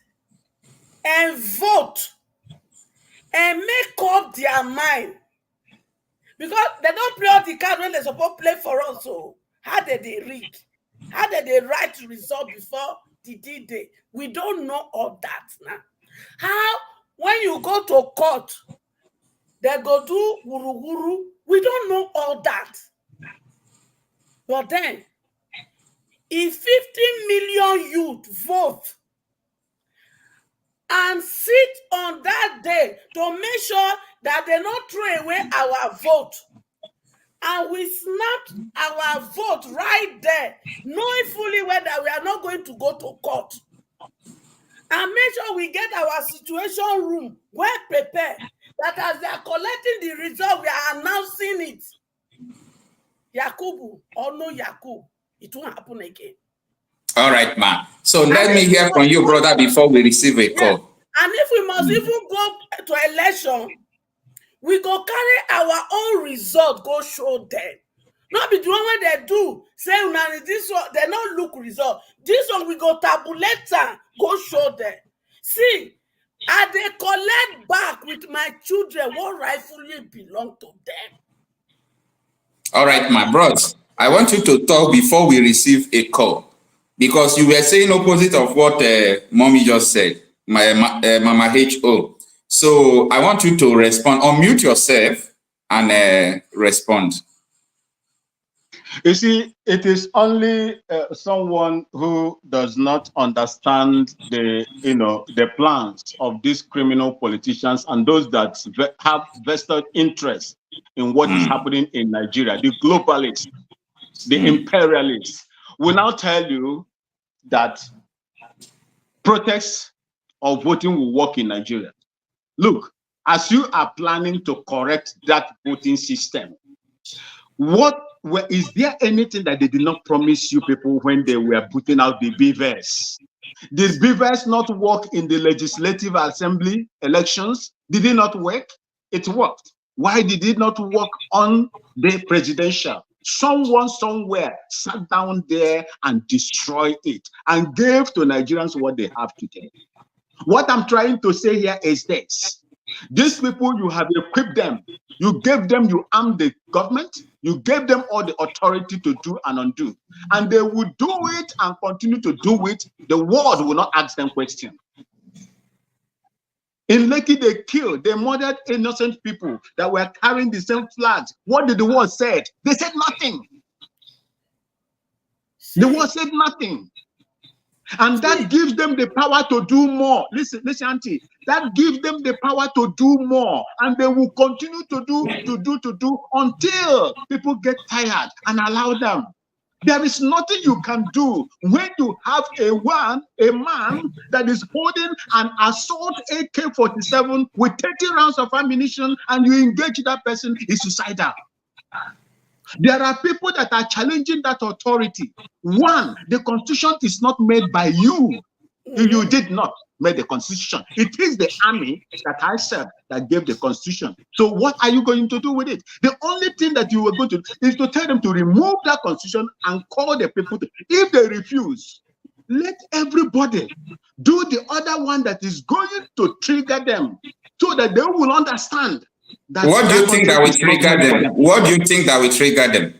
and vote and make up their mind, because they don't play all the cards when they're supposed to play for us, so how did they read? How did they write result before the D-Day? We don't know all that now. How, when you go to court, they go do wuru-wuru. We don't know all that. But then, if 50 million youth vote and sit on that day to make sure that they not throw away our vote, and we snapped our vote right there, knowing fully whether we are not going to go to court, and make sure we get our situation room well prepared, that as they are collecting the result, we are announcing it. Yakubu or no Yakub, it won't happen again. All right, ma. So let me hear from you, brother, before we receive a call. And if we must even go to election, we go carry our own result, go show them. Not be the one when they do, say, this one, they not look result. This one, we go tabulate and go show them. See, I they collect back with my children what rightfully belong to them. All right, my bros, I want you to talk before we receive a call, because you were saying opposite of what mommy just said, Mama H.O. So I want you to respond. Unmute yourself and respond. You see, it is only someone who does not understand the plans of these criminal politicians and those that have vested interest in what is happening in Nigeria, the globalists, the imperialists, will now tell you that protests or voting will work in Nigeria. Look, as you are planning to correct that voting system, is there anything that they did not promise you people when they were putting out the beavers? Did Beavers not work in the Legislative Assembly elections? Did it not work? It worked. Why did it not work on the presidential? Someone somewhere sat down there and destroyed it and gave to Nigerians what they have today. What I'm trying to say here is this. These people, you have equipped them. You gave them, you armed the government. You gave them all the authority to do and undo. And they will do it and continue to do it. The world will not ask them questions. In Lekki, they killed, they murdered innocent people that were carrying the same flags. What did the world say? They said nothing. The world said nothing. And that gives them the power to do more. Listen, Auntie. That gives them the power to do more. And they will continue to do until people get tired and allow them. There is nothing you can do when you have a man that is holding an assault AK-47 with 30 rounds of ammunition, and you engage that person, is suicidal. There are people that are challenging that authority. One, the constitution is not made by you. You did not make the constitution. It is the army that I serve that gave the constitution. So what are you going to do with it? The only thing that you were going to do is to tell them to remove that constitution and call the people to. If they refuse, let everybody do the other one that is going to trigger them so that they will understand. What do you think that will trigger them? What do you think that will trigger them?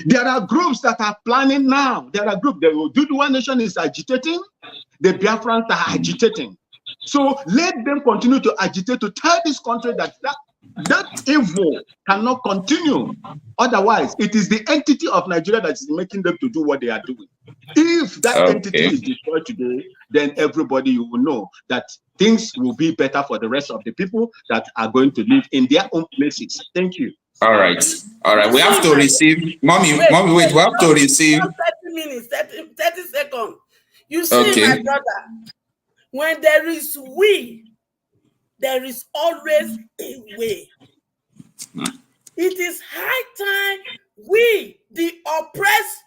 There are groups that are planning now. There are groups. The One Nation is agitating. The Biafrans are agitating. So let them continue to agitate to tell this country that evil cannot continue. Otherwise, it is the entity of Nigeria that is making them to do what they are doing. If that entity is destroyed today, then everybody will know that things will be better for the rest of the people that are going to live in their own places. Thank you. All right. We have to receive. Mommy, wait. We have to receive. 30 minutes, 30 seconds. You see, my brother, when there is we, there is always a way. It is high time we, the oppressed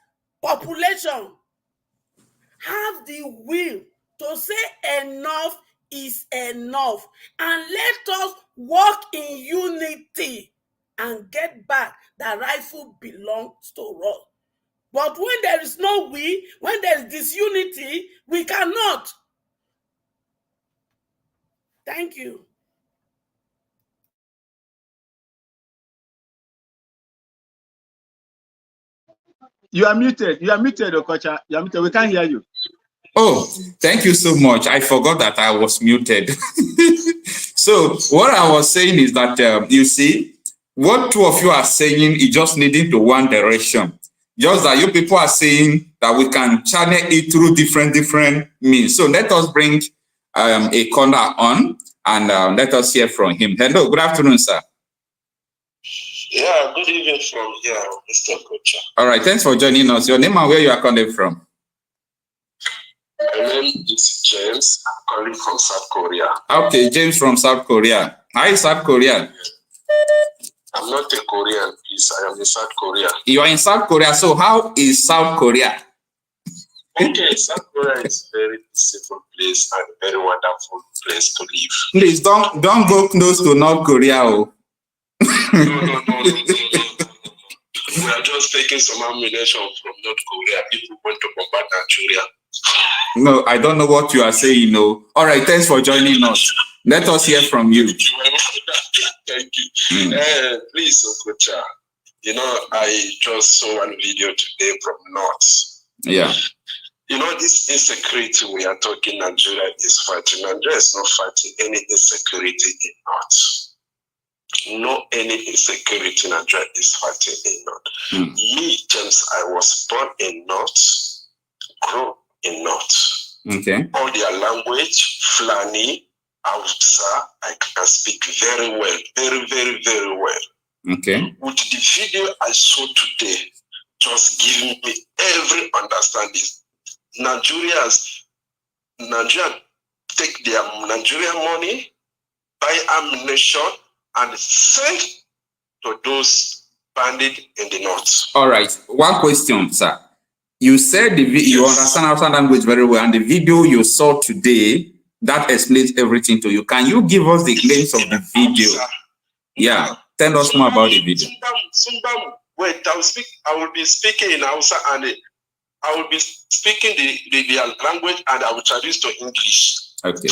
population, have the will to say enough is enough, and let us work in unity and get back the rightful belongs to us. But when there is no we, when there is disunity, we cannot. Thank you. You are muted. You are muted, Okocha. You are muted. We can't hear you. Oh, thank you so much. I forgot that I was muted. So what I was saying is that, you see, what two of you are saying is just needing to one direction. Just that you people are saying that we can channel it through different means. So let us bring a corner on and let us hear from him. Hello, good afternoon, sir. Yeah, good evening from here, Mr. Okocha. All right, thanks for joining us. Your name and where you are calling from? My name is James. I'm calling from South Korea. Okay, James from South Korea. Hi, South Korea. I'm not a Korean, please. I am in South Korea. You are in South Korea, so how is South Korea? Okay, South Korea is a very peaceful place and a very wonderful place to live. Please don't go close to North Korea. Oh. No. We are just taking some ammunition from North Korea. People want to bombard Nigeria. No, I don't know what you are saying. No. All right, thanks for joining us. Let us hear from you. Thank you. Please, Okocha, I just saw one video today from North. Yeah. This insecurity we are talking, Nigeria is fighting. Nigeria is not fighting any insecurity in North. No any insecurity Nigeria is fighting in North. Me, James, I was born in North, grew in North. Okay. All their language, Fulani, Hausa, I can speak very well, very, very, very well. Okay. With the video I saw today, just giving me every understanding. Nigeria take their Nigerian money, buy ammunition, and send to those bandits in the North. All right. One question, sir. You said you understand Hausa language very well, and the video you saw today that explains everything to you. Can you give us the glimpse of the video? Yeah, tell us more about the video. Wait, I will be speaking in Hausa, and I will be speaking their language, and I will traduce to English. Okay.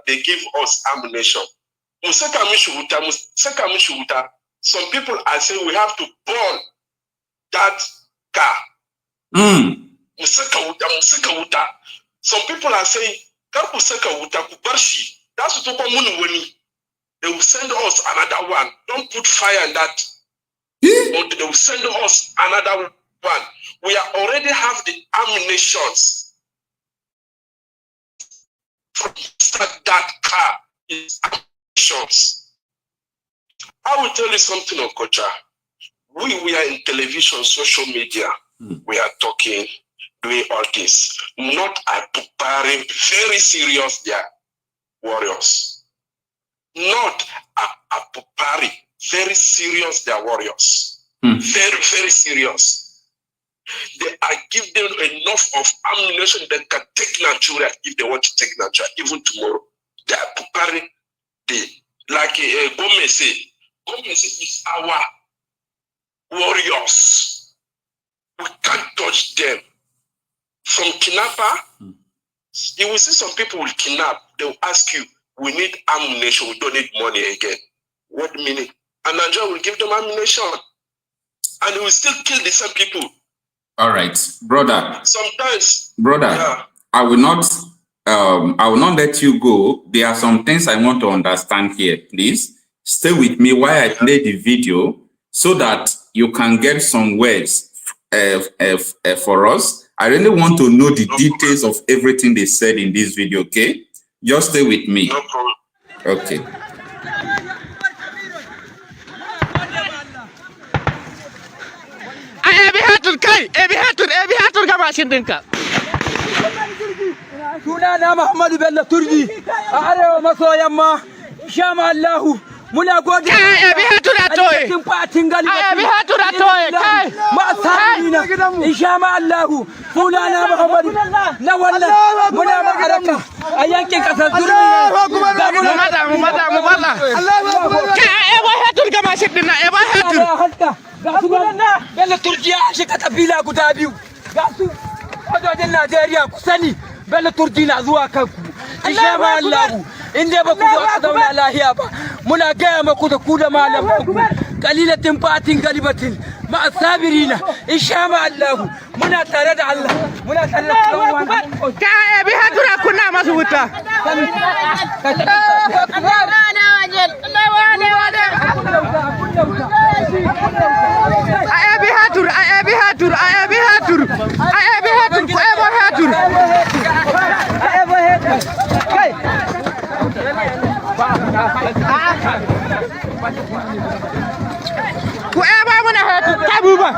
They give us ammunition. Some people are saying we have to burn that car. Some people are saying, that's what they will send us another one. Don't put fire in that. They will send us another one. We already have the ammunitions. That car is ammunitions. I will tell you something, Okocha. We are in television, social media. We are talking, doing all this. Not preparing very serious their warriors. Not preparing very serious their warriors. Very, very serious. They are giving them enough of ammunition that can take Nigeria if they want to take Nigeria, even tomorrow. They are preparing like Gomez said. Gomez is our warriors. We can't touch them. From kidnapper, you will see some people will kidnap. They will ask you, we need ammunition, we don't need money again. What meaning? And Nigeria will give them ammunition. And they will still kill the same people. All right, brother. Sometimes, brother, yeah. I will not let you go. There are some things I want to understand here. Please stay with me while I play the video so that you can get some words for us. I really want to know the details of everything they said in this video. Okay, just stay with me. No problem. Okay. Sunana Muhammadu Bello Turji a arewa maso yamma insha Allah muna gode cikin fatin galibatin kai masarina insha Allah sunana Muhammadu na wannan muna makaranta a yankin kasar Turmi ga Bello Turji a shi katafila guda biyu ga su wajen Najeriya ku sani Bello Turji na zuwa kanku insha Allah in dai ba ku zo ku zauna lahiya ba muna gaya maku da ku da malamanku kalilatin fatin galibatin ma asabirina insha Allah muna tare da Allah muna tare da Allah ka bi hadura kunna masu wuta ayabi hatur ko ebo hatur ku eba muna hatur tabuba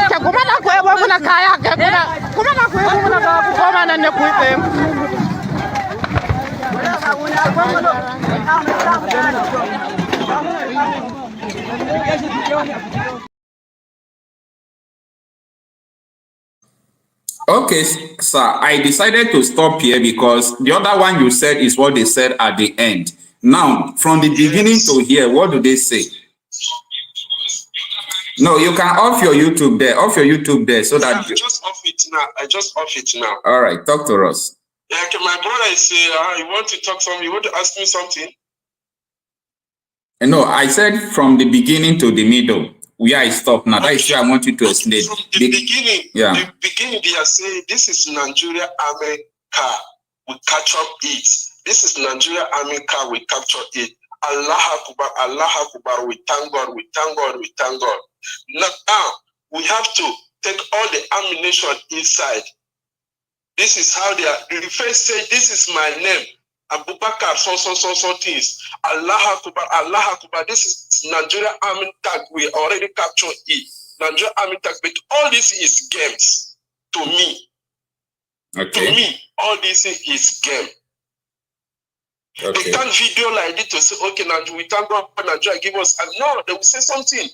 ta kuma na ku eba muna kaya kuma na ku eba muna ku koma nan ne ku yi Okay, sir, I decided to stop here because the other one you said is what they said at the end. Now, from the beginning to here, what do they say? No, you can off your YouTube there. Off your YouTube there so that... I just off it now. All right, talk to us. Yeah, my brother is saying, you want to talk something? You want to ask me something? No, I said from the beginning to the middle. Where I stop now. That is where I want you to explain. From the beginning, yeah. The beginning, they are saying this is Nigeria Army car. We catch up it. This is Nigeria Army car. We capture it. Allah Akbar, Allah Akbar. We thank God. We thank God. We thank God. Now we have to take all the ammunition inside. This is how they are. The first say, "This is my name." Abubakar, so things. Allah Akbar, Allah Akbar. This is Nigeria Army tag. We already captured it. Nigeria Army tag. But all this is games to me. Okay. To me, all this is game. Okay. They can't video like this to say, okay, now we thank God for Nigeria give us. And no, they will say something.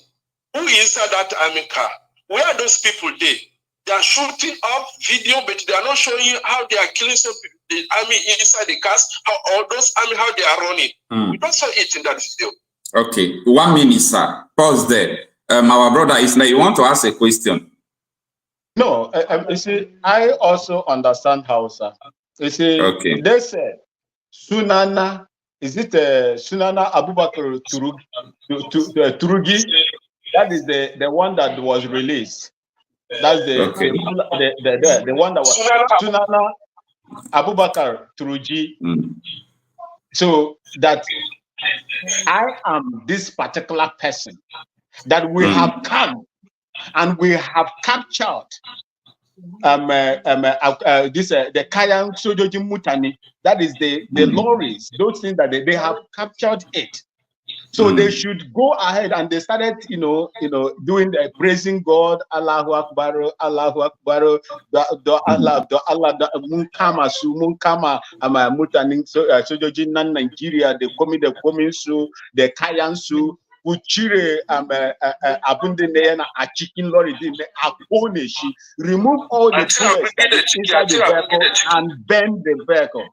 Who is that army car? Where are those people there? They are shooting up video, but they are not showing you how they are killing some people, the army inside the cars, how all those army, how they are running. We don't saw it in that video. Okay, 1 minute, sir. Pause there. Our brother Isla, you want to ask a question? No, you see, I also understand Hausa. You see, okay. They said, Sunana, is it Sunana Abubakar Turugi? That is the one that was released. That's the one that was Sunana Abubakar Turugi. So that I am this particular person that we have come and we have captured the Kayan Sojoji Mutani. That is the lorries, those things that they have captured it. So they should go ahead, and they started, doing the praising God, Allahu Akbar, Allahu Akbar, Allah, Munkama Su, Munkama, Mutani, Sojoji Nan Nigeria, the coming Su, the Kayan Su, Uchire, Abundene, a chicken lorry, Akoneshi, remove all the bullets inside the vehicle and bend the vehicle.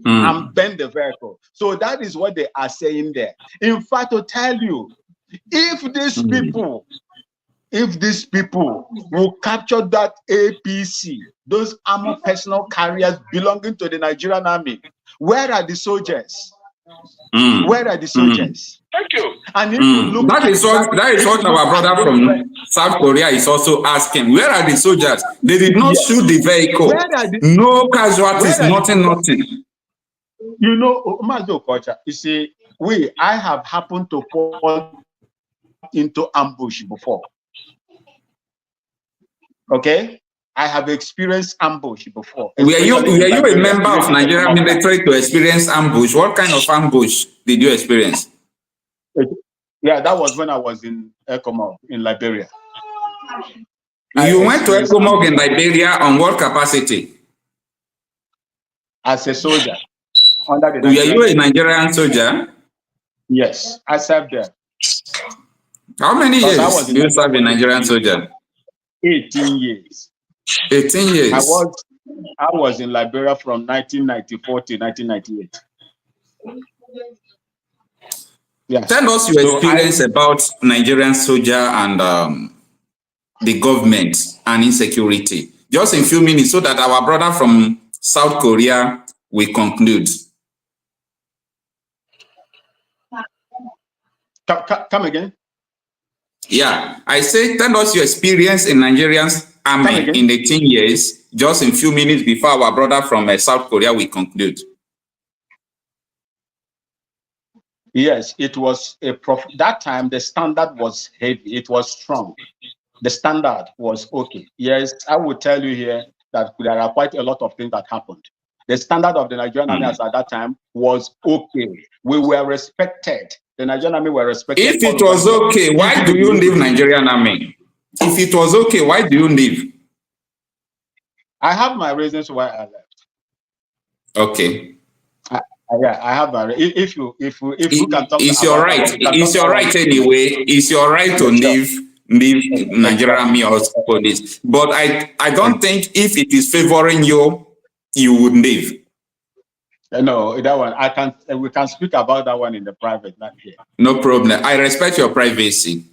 And bend the vehicle. So that is what they are saying there. In fact, to tell you, if these people will capture that APC, those armored personal carriers belonging to the Nigerian army, where are the soldiers? Where are the soldiers? Thank you. And if you look, that is what our brother from South Korea is also asking. Where are the soldiers? They did not shoot the vehicle. No casualties, nothing. You know, Okocha, you see, I have happened to fall into ambush before. Okay? I have experienced ambush before. Were you a member of Nigerian military to experience ambush? What kind of ambush did you experience? Yeah, that was when I was in Ekpa in Liberia. You went to Ekpa in Liberia on what capacity? As a soldier. Were you a Nigerian soldier? Yes, I served there. How many years did you serve a Nigerian soldier? 18 years. 18 years. I was in Liberia from 1994 to 1998. Yes. Tell us your experience about Nigerian soldier and the government and insecurity. Just in a few minutes so that our brother from South Korea will conclude. Come again? Yeah, I say tell us your experience in Nigerian army in 18 years, just in a few minutes before our brother from South Korea will conclude. Yes, it was that time the standard was heavy, it was strong. The standard was okay. Yes, I will tell you here that there are quite a lot of things that happened. The standard of the Nigerian army at that time was okay. We were respected. The Nigerian army were respected. If it was okay, why do you leave Nigerian army? If it was okay, why do you leave? I have my reasons why I left. Okay. Yeah, I have my. If you can talk. It's your right. It's your right anyway. It's your right to leave Nigerian army or police. But I don't think if it is favoring you, you would leave. No, that one I can't. We can speak about that one in the private, not here. No problem. I respect your privacy.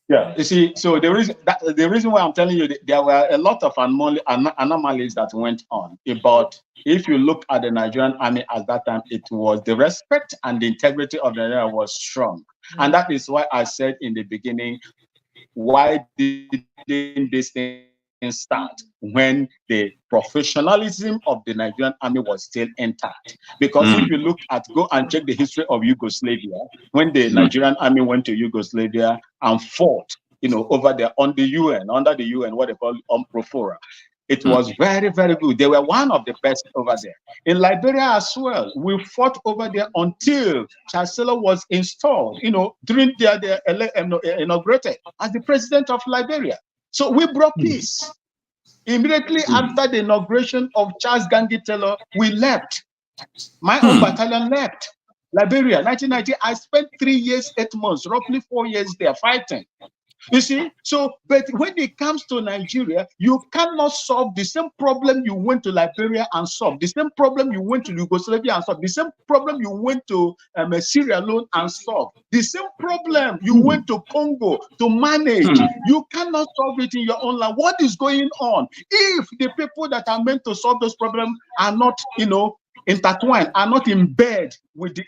Yeah, you see, so the reason why I'm telling you, there were a lot of anomalies that went on. But if you look at the Nigerian army at that time, it was the respect and the integrity of the Nigeria was strong, and that is why I said in the beginning, why didn't this thing start when the professionalism of the Nigerian army was still intact? Because if you look at, go and check the history of Yugoslavia, when the Nigerian army went to Yugoslavia and fought, over there under the UN, what they call Unprofora. It was very, very good. They were one of the best over there. In Liberia as well, we fought over there until Chancellor was installed, during their inaugurated as the president of Liberia. So we brought peace. Immediately after the inauguration of Charles Gangi Taylor, we left. My own battalion left Liberia, 1990. I spent 3 years, 8 months, roughly 4 years there fighting. You see, so, but when it comes to Nigeria, you cannot solve the same problem you went to Liberia and solve, the same problem you went to Yugoslavia and solve, the same problem you went to Sierra Leone and solve, the same problem you went to Congo to manage. You cannot solve it in your own land. What is going on? If the people that are meant to solve those problems are not, intertwined, are not in bed with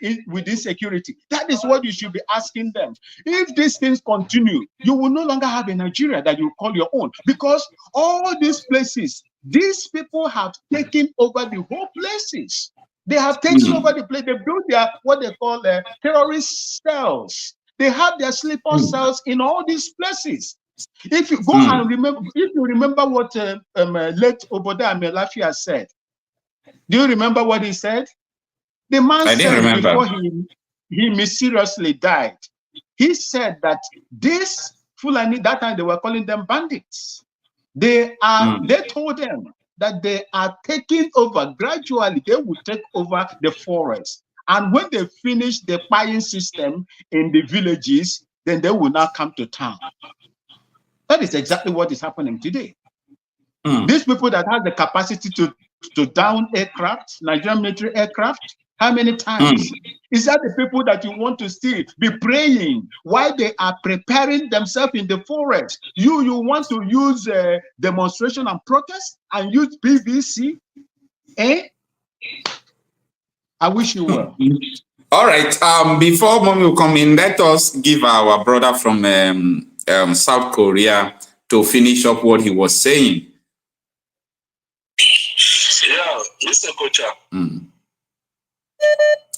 insecurity, that is what you should be asking them. If these things continue, you will no longer have a Nigeria that you call your own, because all these places, these people have taken over the whole places. They have taken over the place. They built their what they call terrorist cells. They have their sleeper cells in all these places. If you go and remember, if you remember what late Oboda Amelafia said, do you remember what he said? The man said before he mysteriously died, he said that this Fulani, that time they were calling them bandits. They told them that they are taking over gradually. They will take over the forest, and when they finish the buying system in the villages, then they will now come to town. That is exactly what is happening today. These people that have the capacity to down aircraft, Nigerian military aircraft, how many times? Is that the people that you want to still be praying while they are preparing themselves in the forest? You want to use demonstration and protest and use PVC? I wish you well. All right. Before Mommy will come in, let us give our brother from South Korea to finish up what he was saying. Yeah, Mr. Okocha.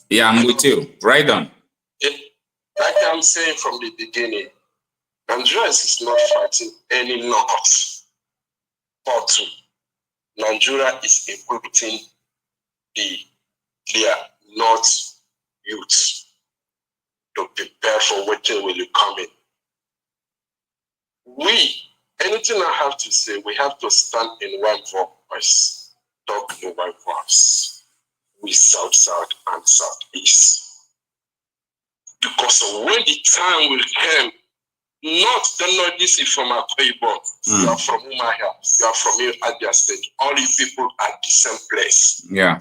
Yeah, I'm with you. Right on. Like I'm saying from the beginning, Nigeria is not fighting any north or two. Nigeria is equipping their north youth to prepare for what will be coming. Anything I have to say, we have to stand in one voice, talk in one voice. We South and Southeast. Because when the time will come, this is from Akwa Ibom, you are from Umahia, you are from Abia State, all you people are the same place. Yeah.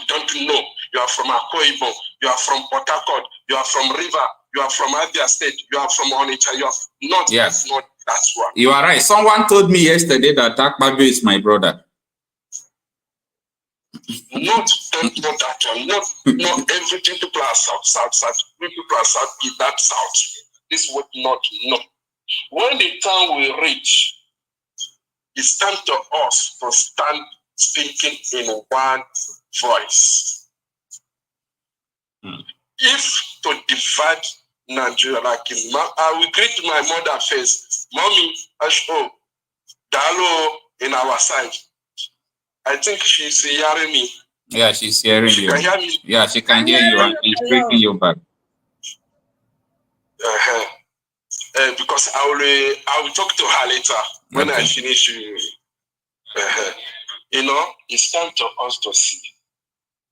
Don't know, you are from Akwa Ibom, you are from Port Harcourt, you are from River, you are from Abia State, you are from Onitsha, you are not, yes. Not that one. You are right. Someone told me yesterday that Akpabio is my brother. Don't know that one. Not everything people are south. People are south, is that south. This would not know. When the time will reach, it's time to us to stand speaking in one voice. If to divide Nigeria, like I will greet my mother first. Mommy, Asho, Dalo in our side. I think she's hearing me. Yeah, she's hearing you. Can hear me? Yeah, she can hear you, and she's breaking you back. Because I will talk to her later when I finish. It's time to us to see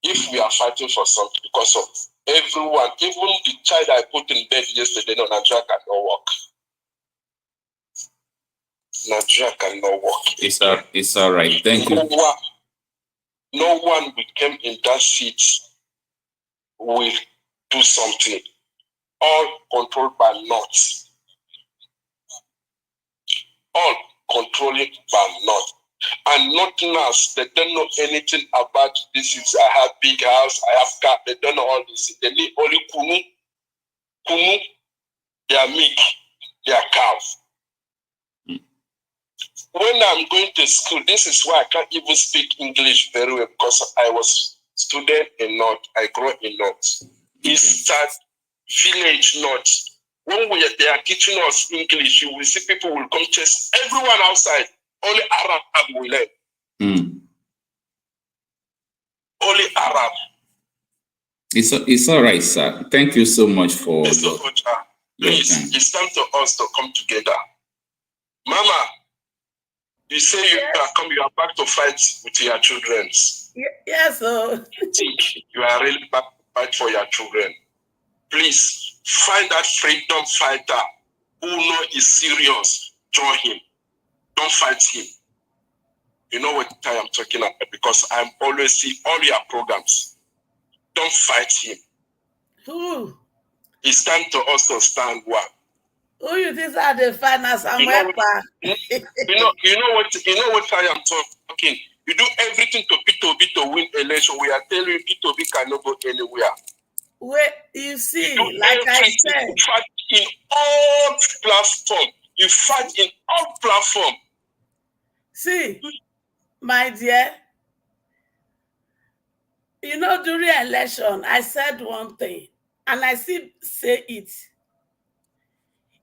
if we are fighting for something, because of everyone, even the child I put in bed yesterday, no, Nigeria cannot work. Nigeria cannot work. It's all right. Thank you. No one will come in that seat will do something. All controlled by North. All controlling by North. And nothing else. They don't know anything about this. I have big house, I have car. They don't know all this. They need only Kunu. Kunu, their milk, their cows. When I'm going to school, this is why I can't even speak English very well, because I was student in North. I grew in North. Eastern village North. When they are teaching us English, you will see people will come chase everyone outside. Only Arab will learn. Only Arab. It's all right, sir. Thank you so much for your time. Please, it's time to us to come together. Mama, you say you are back to fight with your children. Yes, sir. I think you are really back to fight for your children. Please find that freedom fighter who know is serious, join him. Don't fight him. You know what I am talking about, because I'm always see all your programs. Don't fight him. Who? It's time to also stand one. Who you think are the finance and Ekpa? You know what I am talking. You do everything to Peter Obi to win election. We are telling you Peter Obi cannot go anywhere. Wait, you see, like I said, you fight in all platforms. You fight in all platforms. See, my dear, you know, during election, I said one thing, and I still say it.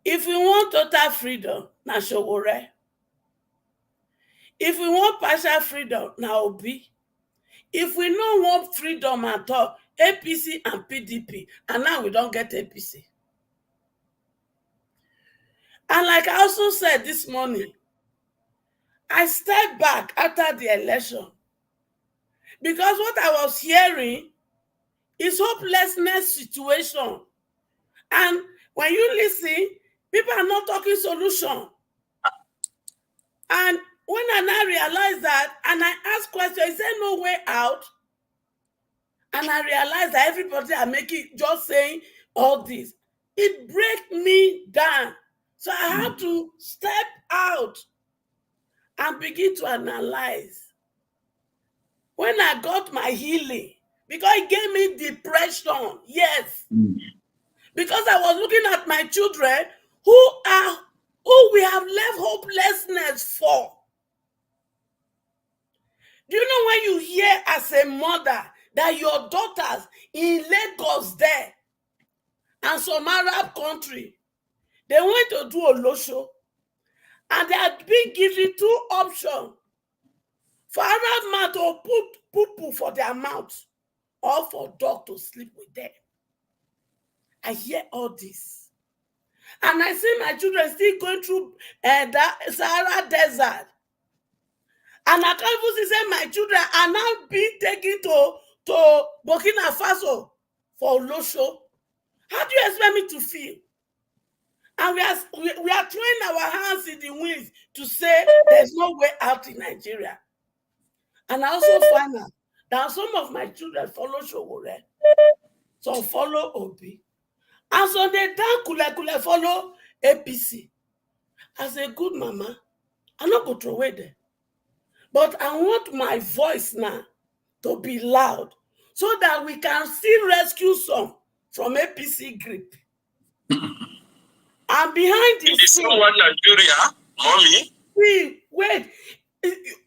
If we want total freedom, na Sowore. If we want partial freedom, na Obi. If we don't want freedom at all, APC and PDP, and now we don't get APC. And like I also said this morning, I stepped back after the election because what I was hearing is hopelessness situation. And when you listen, people are not talking solution. And when I now realized that, and I asked questions, is there no way out? And I realized that everybody are making, just saying all this. It breaks me down. So I had to step out and begin to analyze. When I got my healing, because it gave me depression, yes. Because I was looking at my children who we have left hopelessness for. Do you know when you hear as a mother that your daughters in Lagos there and some Arab country, they went to do a Olosho and they had been given 2 options for Arab man to put poo-poo for their mouth or for dog to sleep with them. I hear all this. And I see my children still going through that Sahara desert. And I can't even say my children are now being taken to Burkina Faso for Olosho. How do you expect me to feel? And we are throwing our hands in the winds to say there's no way out in Nigeria. And I also find out that some of my children follow Sowore, some follow Obi, and so they don't kule follow APC. As a good mama, I'm not going to throw away them. But I want my voice now to be loud so that we can still rescue some from APC grip. And behind the scene, Nigeria, mommy.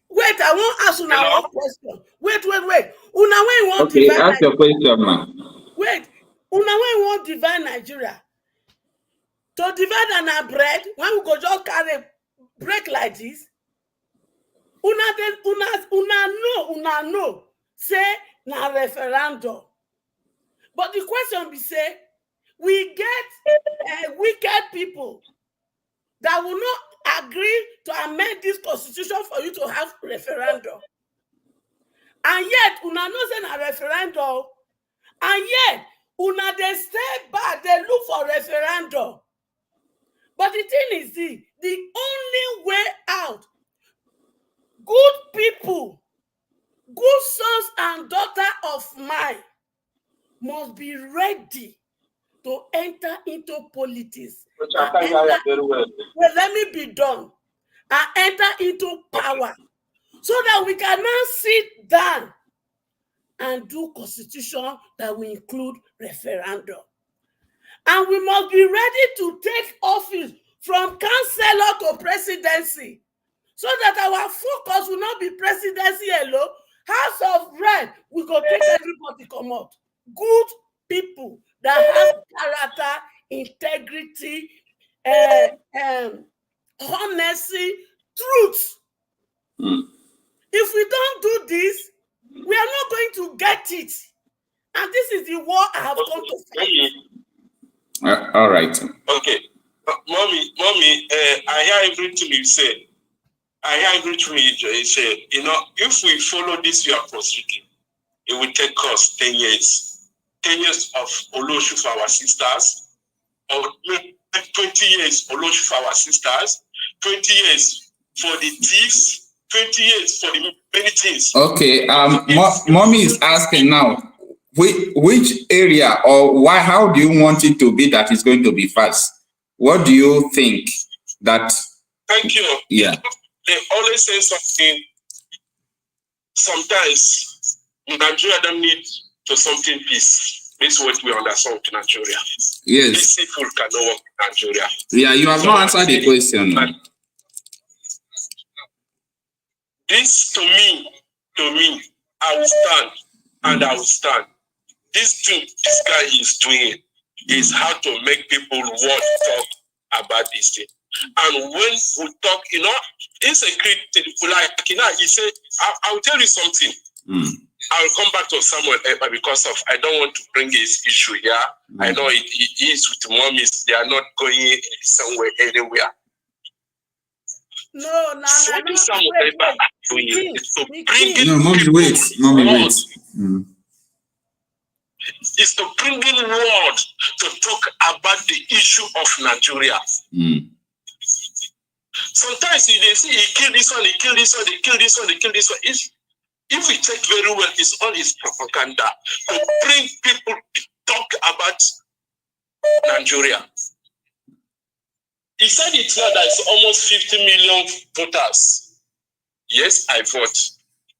Wait, I won't ask you now one question. Wait. Una when you want okay, ask your question, man. Wait, una when you want divide Nigeria. To divide an bread, when we go just carry break like this, una know, say na referendum. But the question be say, we get wicked people that will not agree to amend this constitution for you to have referendum. And yet, una know say na referendum. And yet, una they step back, they look for referendum. But the thing is, the only way out, good people, good sons and daughters of mine must be ready to enter into politics. Well, let me be done. And enter into power. So that we can now sit down and do constitution that will include referendum. And we must be ready to take office from councillor to presidency. So that our focus will not be presidency alone. House of Rep, we go take everybody come out. Good people that have character, integrity, honesty, truth. If we don't do this, we are not going to get it. And this is the war I have come to fight. All right. Okay. Mommy, I hear everything you say. I hear everything you say. You know, if we follow this your proceeding, it will take us 10 years. 10 years of Olosho for our sisters, or 20 20 years for our sisters, 20 years for the thieves, 20 years for the many things. Okay, mommy is asking now, which area or why? How do you want it to be that it's going to be fast? What do you think that? Thank you. Yeah. They always say something. Sometimes Nigeria don't need to something peace. This is what we understand in Nigeria. Yes. Peaceful cannot work in Nigeria. Yeah, you have not answered the question. This to me, I will stand and I will stand. This thing this guy is doing is how to make people want to talk about this thing. And when we talk, insecurity, like, he said, I will tell you something. I will come back to Samuel Ekpa because I don't want to bring his issue here. I know it is with mommies, they are not going somewhere, anywhere. No, What is Samuel Ekpa doing? To bring no, mommy, wait. Is to bring in word to talk about the issue of Nigeria. Sometimes they say he killed this one, he killed this one, he killed this one, he killed this one. If we check very well, it's all his propaganda to bring people to talk about Nigeria. He said it's now that it's almost 50 million voters. Yes, I vote,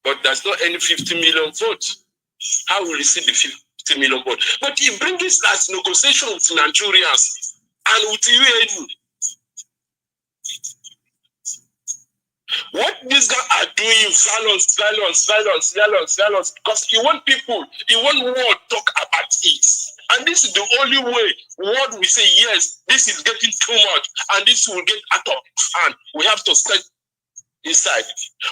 but there's not any 50 million votes. How will you see the 50 million votes? But he brings this as negotiation with Nigerians and with you. What these guys are doing, violence, because you want people, you want world to talk about it. And this is the only way world will say, yes, this is getting too much, and this will get out of hand. We have to stay inside.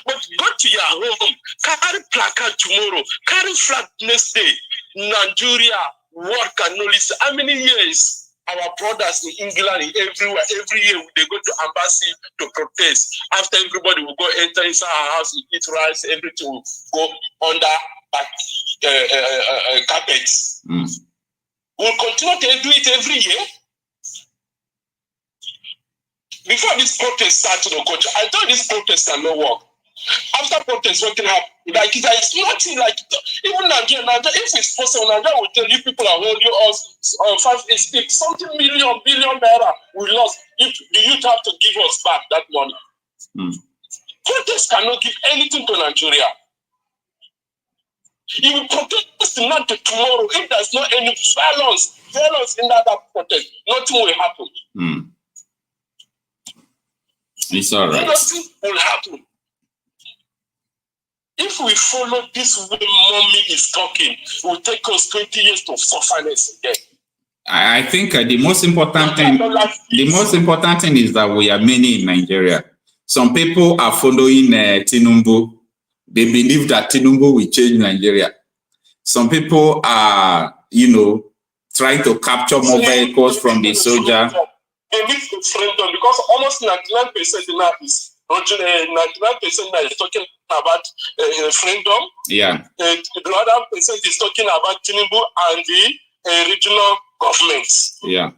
But go to your home, carry placard tomorrow, carry flag next day. Nigeria, world cannot listen. How many years? Our brothers in England, everywhere, every year they go to embassy to protest. After everybody will go enter inside our house, eat rice, everything will go under carpets. We'll continue to do it every year. Before this protest started, Okocha, I thought this protest cannot work. After protest, what can happen? Like there is nothing like even Nigeria. If it's possible, Nigeria will tell you people are holding us something billion naira we lost. If the youth have to give us back that money. Protest cannot give anything to Nigeria. If we protest not to tomorrow, if there's not any violence in that protest, nothing will happen. It's all right. Nothing will happen. If we follow this way mommy is talking, it will take us 20 years to sufferness again. I think the most important thing is that we are many in Nigeria. Some people are following Tinubu. They believe that Tinubu will change Nigeria. Some people are, trying to capture more vehicles from the soldier. They need referendum because almost 99% now is 99% now is talking about referendum. Yeah. The other percent is talking about Tinubu and the regional governments. Yeah.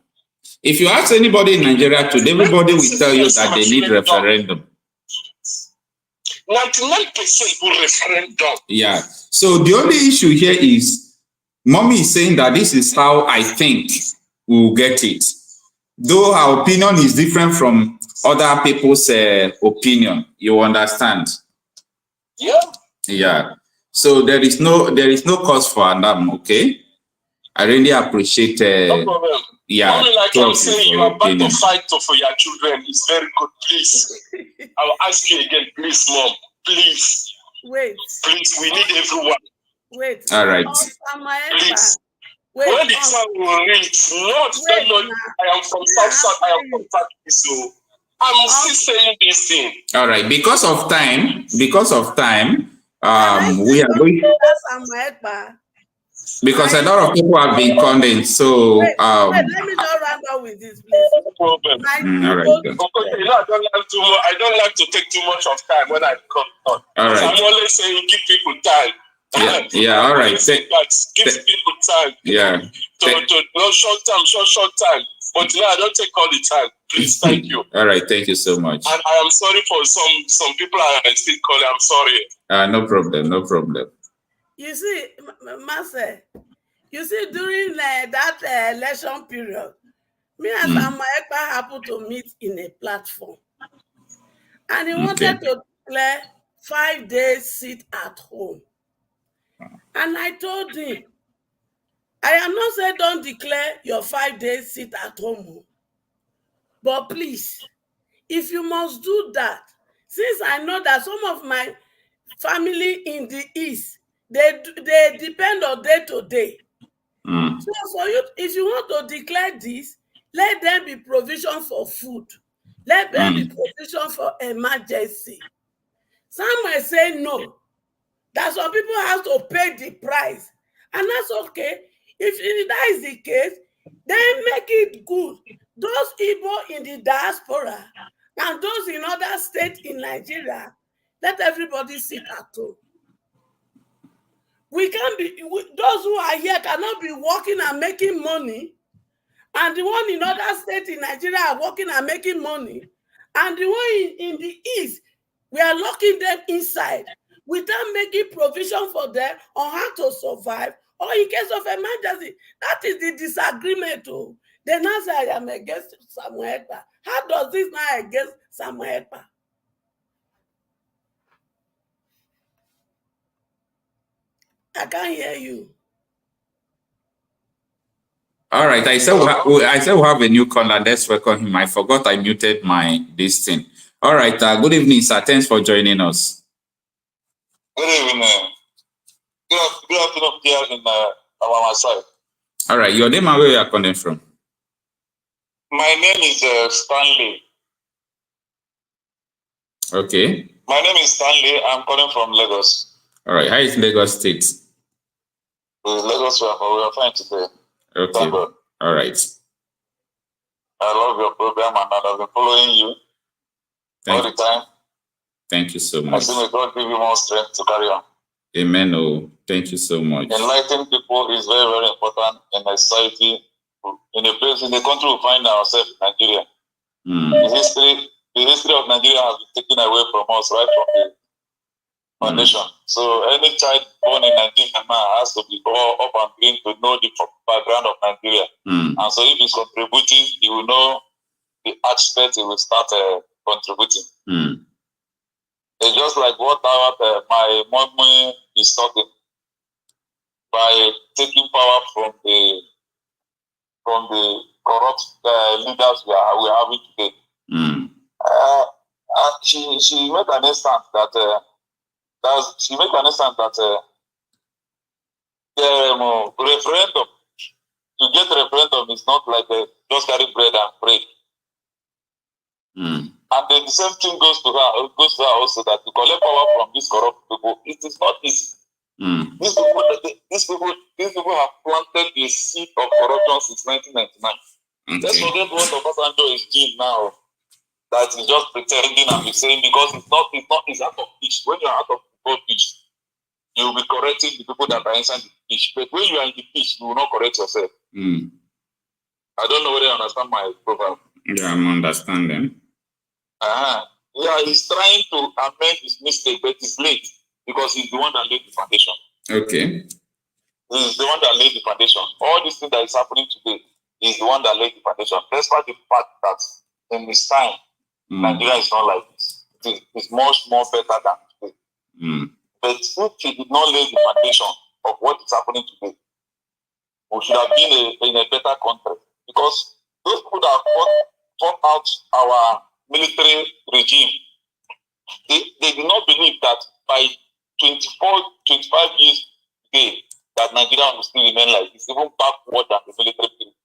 If you ask anybody in Nigeria today, everybody will tell you that they need referendum. 99% will referendum. Yeah. So the only issue here is, mommy is saying that this is how I think we'll get it. Though our opinion is different from other people's opinion, you understand? Yeah. Yeah. So there is no cause for alarm, okay? I really appreciate no problem. Yeah. Only like I'm saying, you are about to fight for your children. It's very good. Please. I will ask you again, please, mom. Please. Wait. Please, we need everyone. Wait. All right. Please. Wait, when the time will reach, I am from South, I am from South, so I'm still saying this thing. All right, because of time, we are going. Because a lot of people have been calling, so wait, let me just round up with this, please. No problem. All right. Okay, I don't like to take too much of time when I come on. All right. I'm always saying give people time. Yeah. All right. That gives people time. Yeah. To no short time. But now I don't take all the time. Please, thank you. All right. Thank you so much. And I am sorry for some people are still calling. I'm sorry. No problem. No problem. You see, Marcel, you see, during that election period, me and Ekpa happened to meet in a platform. And he wanted to declare 5 days sit at home. And I told him, I am not saying don't declare your 5 days sit at home. But please, if you must do that, since I know that some of my family in the East, they depend on day to day. So for you, if you want to declare this, let them be provision for food. Let them be provision for emergency. Some may say no, that some people have to pay the price. And that's okay. If that is the case, then make it good. Those Igbo in the diaspora and those in other states in Nigeria, let everybody sit at home. Those who are here cannot be working and making money, and the one in other states in Nigeria are working and making money, and the one in the East, we are locking them inside without making provision for them on how to survive or in case of emergency. That is the disagreement. They now say I am against Samuel Ekpa. How does this now against Samuel Ekpa? I can't hear you. All right, I said we'll have a new caller. Let's welcome him. I forgot I muted this thing. All right, good evening, sir. Thanks for joining us. Good evening. Good afternoon here in my side. All right, your name and where you are calling from? My name is Stanley. Okay. My name is Stanley. I'm calling from Lagos. All right, how is Lagos State? Lagos, we are fine today. Okay. All right. I love your program and I've been following you all the time. Thank you so much. I see may God give you more strength to carry on. Amen. Oh, thank you so much. Enlightening people is very, very important in a society, in the country we find ourselves, Nigeria. The history of Nigeria has been taken away from us right from the foundation. So any child born in Nigeria now has to be all up and green to know the background of Nigeria. And so if he's contributing, he will know the aspect he will start contributing. It's just like what my mommy is talking, by taking power from the corrupt leaders we are having today. She made an instance that referendum, to get referendum is not like just carry bread and pray. And then the same thing goes to her also, that to collect power from these corrupt people, it is not easy. These people have planted the seed of corruption since 1999. Let's forget what Okocha is doing now. That is just pretending and be saying, because it's out of pitch. When you are out of the pitch, you will be correcting the people that are inside the pitch. But when you are in the pitch, you will not correct yourself. I don't know whether you understand my profile. Yeah, I'm understanding. Yeah, he's trying to amend his mistake, but it's late because he's the one that laid the foundation. Okay. He's the one that laid the foundation. All this thing that is happening today is the one that laid the foundation. Despite the fact that in this time, Nigeria is not like this. It's much more better than today. But if he did not lay the foundation of what is happening today, we should have been in a better country. Because those people that fought out our military regime, they did not believe that by 25 years today, that Nigeria will still remain like this, even backward than the military period.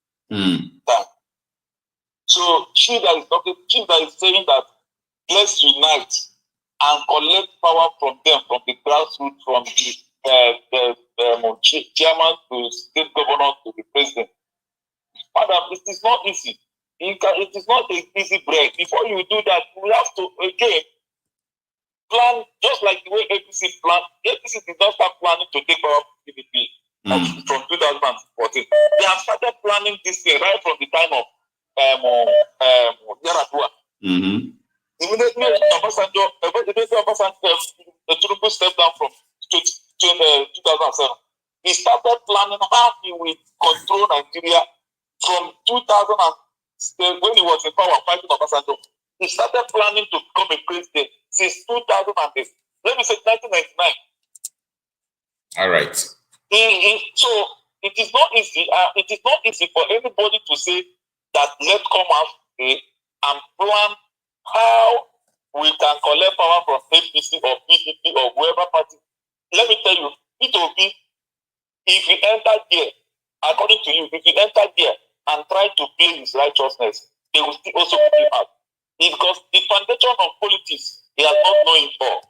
So she that is saying that let's unite and collect power from them, from the grassroots, from the chairman to state governor to the president. Madam, it is not easy. It is not an easy break. Before you do that, you have to, again, plan just like the way APC planned. APC did not start planning to take power PDP from 2014. They have started planning this thing right from the time of Yaradua. Immediately, Obasanjo, the Tinubu stepped down from 2007. He started planning how he will control Nigeria from 2000 when he was in power fighting Obasanjo. He started planning to become a president since 2008. Let me say 1999. All right. So it is not easy. It is not easy for anybody to say that let's come out and plan how we can collect power from APC or PDP or whoever party. Let me tell you, it will be if you enter there, according to you, if you enter there and try to play his righteousness, they will still also kick him out. Because the foundation of politics, they are not knowing all.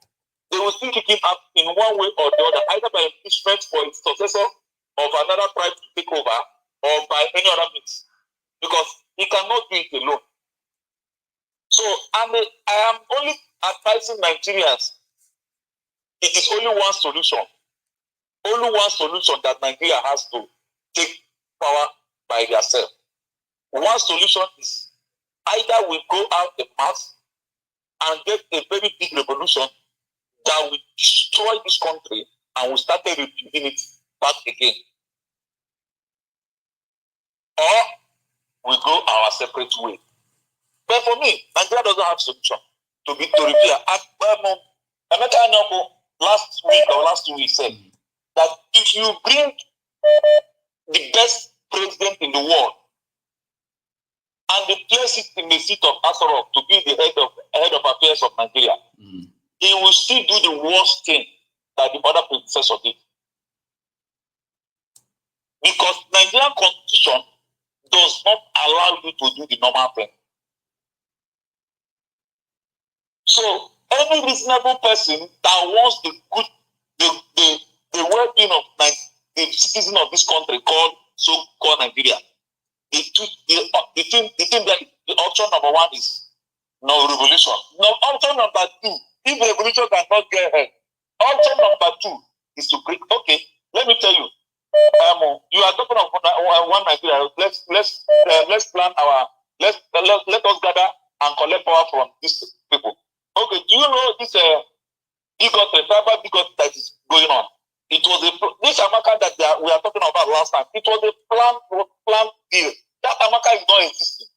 They will still kick him out in one way or the other, either by impeachment for his successor of another tribe to take over, or by any other means. Because he cannot do it alone. So I am only advising Nigerians, it is only one solution. Only one solution that Nigeria has to take power by themselves. One solution is either we go out the mass and get a very big revolution that will destroy this country and we start rebuilding it back again. Or we go our separate way. But for me, Nigeria doesn't have solution to repair. Emeka last week or last 2 weeks said that if you bring the best president in the world and they place it in the seat of Asarok to be the head of affairs of Nigeria, he will still do the worst thing that the other predecessor did. Because Nigerian constitution does not allow you to do the normal thing. So any reasonable person that wants the well-being of the citizen of this country called so-called Nigeria, the option number one is no revolution. No, option number two, if revolution cannot get ahead, option number two is to break. Okay, let me tell you. You are talking of one Nigeria. Let's plan our. Let us gather and collect power from these people. Okay, do you know this tribal bigotry that is going on? It was this Amaka that we are talking about last time. It was a planned deal. That Amaka is not existing.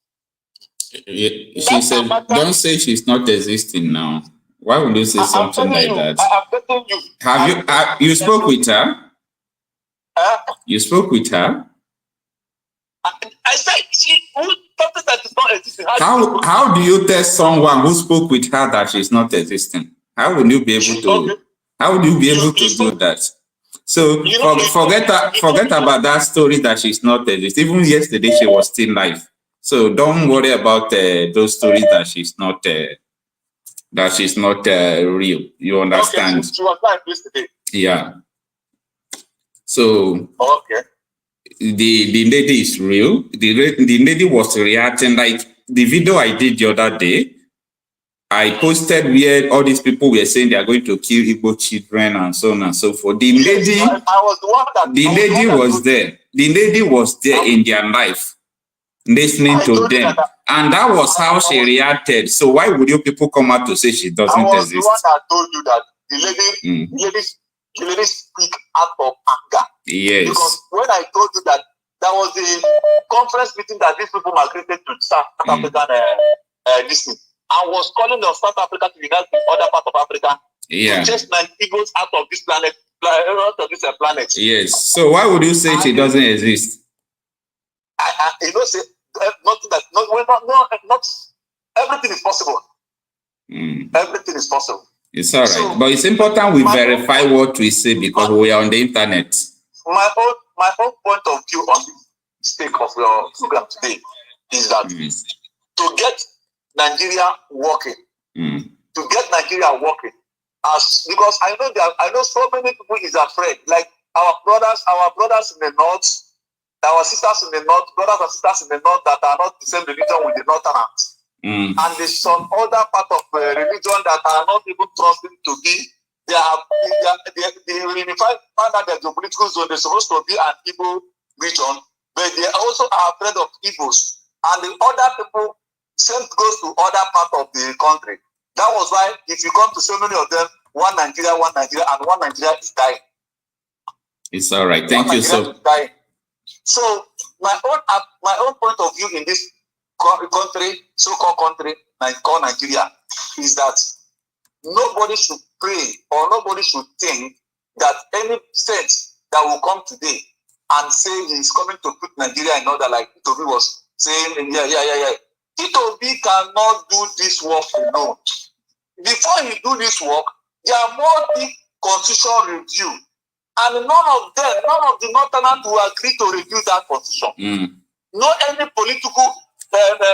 She said, don't say she's not existing now. Why would you say something like that? I am you spoke with her? You spoke with her? I said something that is not existing. How do you tell someone who spoke with her that she's not existing? How would you be able to? Okay. How would you be able to do that? So forget about that story that she's not existing. Even yesterday she was still live. So don't worry about those stories that she's not real. You understand? Okay, she was live yesterday. Yeah. So okay. The lady is real. The lady was reacting like the video I did the other day. I posted where all these people were saying they are going to kill Igbo children and so on and so forth. The lady, was there. The lady was there in their life, listening to them. And that was how she reacted. So why would you people come out to say she doesn't exist? I was the one that told you that the lady speak out of anger. Yes. Because when I told you that there was a conference meeting that these people migrated to South African I was calling on South Africa to unite with other parts of Africa to chase Igbos out of this planet, planet. Yes. So why would you say she doesn't exist? Say nothing that not everything is possible. Everything is possible. It's all right, so, but it's important we verify what we say because we are on the internet. My own point of view on the mistake of your program today is that to get Nigeria working, because I know so many people is afraid. Like our brothers in the north, our sisters in the north, brothers and sisters in the north that are not the same religion with the northerners. and there's some other part of religion that are not even trusting to be. They find out that the political zone is supposed to be an Igbo region, but they also are afraid of Igbos. And the other people, same goes to other part of the country. That was why if you come to so many of them, one Nigeria, and one Nigeria is dying. It's all right. Thank you. So my own point of view in this country, so-called country, called Nigeria, is that nobody should pray or nobody should think that any state that will come today and say he's coming to put Nigeria in order, like Toby was saying, Obi cannot do this work alone. Before he do this work, there are big constitution review. And none of the Northerners will agree to review that constitution. No any political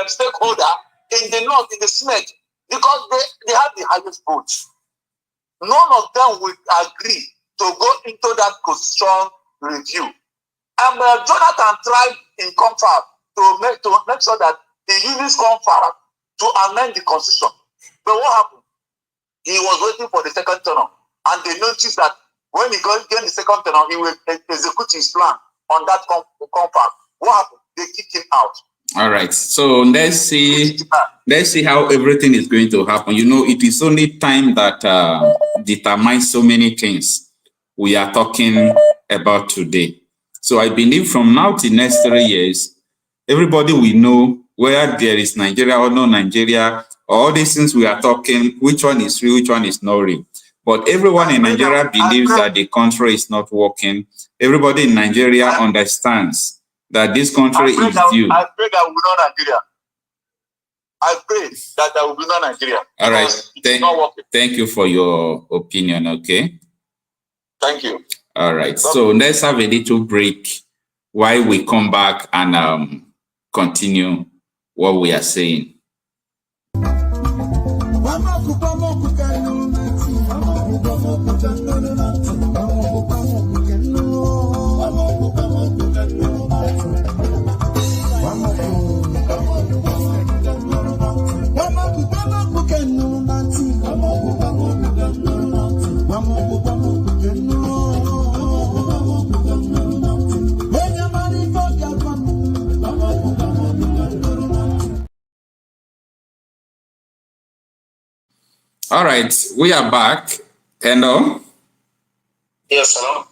stakeholder in the North, in the Senate, because they have the highest votes. None of them will agree to go into that constitution review. And Jonathan tried in comfort to make sure that he uses comfort to amend the constitution. But what happened? He was waiting for the second term, and they noticed that when he got the second term, he will execute his plan on that comfort. What happened? They kicked him out. All right. So let's see how everything is going to happen. You know, it is only time that determines so many things we are talking about today. So I believe from now to next 3 years, everybody will know whether there is Nigeria or no Nigeria. All these things we are talking, which one is real, which one is not real. But everyone in Nigeria believes that the country is not working. Everybody in Nigeria understands that this country is due. I pray that we will not Nigeria. I pray that there will be no Nigeria. All right. Thank you for your opinion, okay? Thank you. All right. So let's have a little break while we come back and continue what we are saying. All right, we are back. Hello. Yes, hello.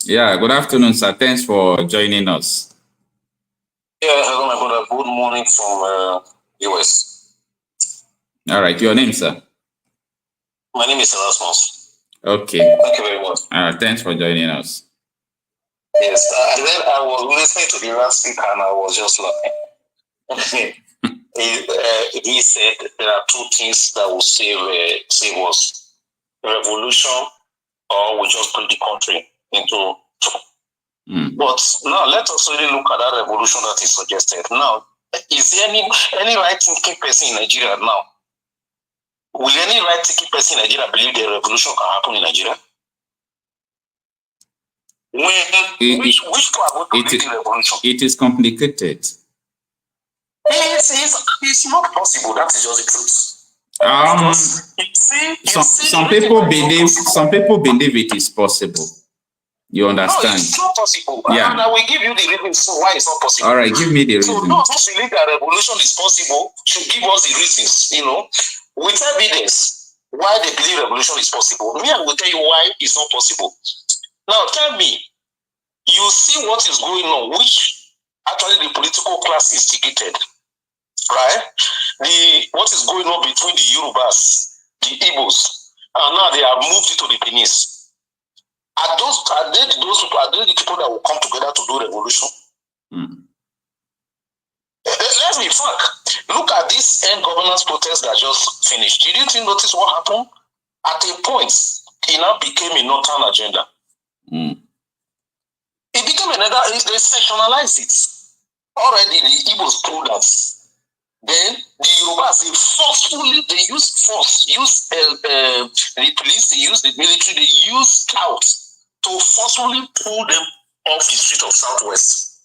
Yeah, good afternoon, sir. Thanks for joining us. Yeah, hello, my brother. Good morning from US. All right, your name, sir? My name is Erasmus. Okay. Thank you very much. Thanks for joining us. Yes, and then I was listening to the last speaker and I was just laughing. He said there are two things that will save us: revolution, or we just put the country into two. But now let us really look at that revolution that is suggested. Now, is there any right-thinking person in Nigeria now? Will any right-thinking person in Nigeria believe the revolution can happen in Nigeria? Which people are going to lead the revolution? It is complicated. It's not possible. That is just the truth. Some people believe it is possible. You understand? No, it's not possible. Yeah. And I will give you the reasons why it's not possible. All right, give me the reasons. So those who believe that revolution is possible should give us the reasons, with evidence why they believe revolution is possible. Me, I will tell you why it's not possible. Now, tell me, you see what is going on, which actually the political class instigated, right? What is going on between the Yorubas, the Igbos, and now they have moved it to the Benin. Are they the people that will come together to do revolution? Let's be frank. Look at this end governance protest that just finished. Did you notice what happened? At a point, it now became a northern agenda. It became another, they sectionalized it. Already the Igbos pulled us. Then the Yorubas, they use force, the police, they use the military, they use scouts to forcefully pull them off the street of Southwest.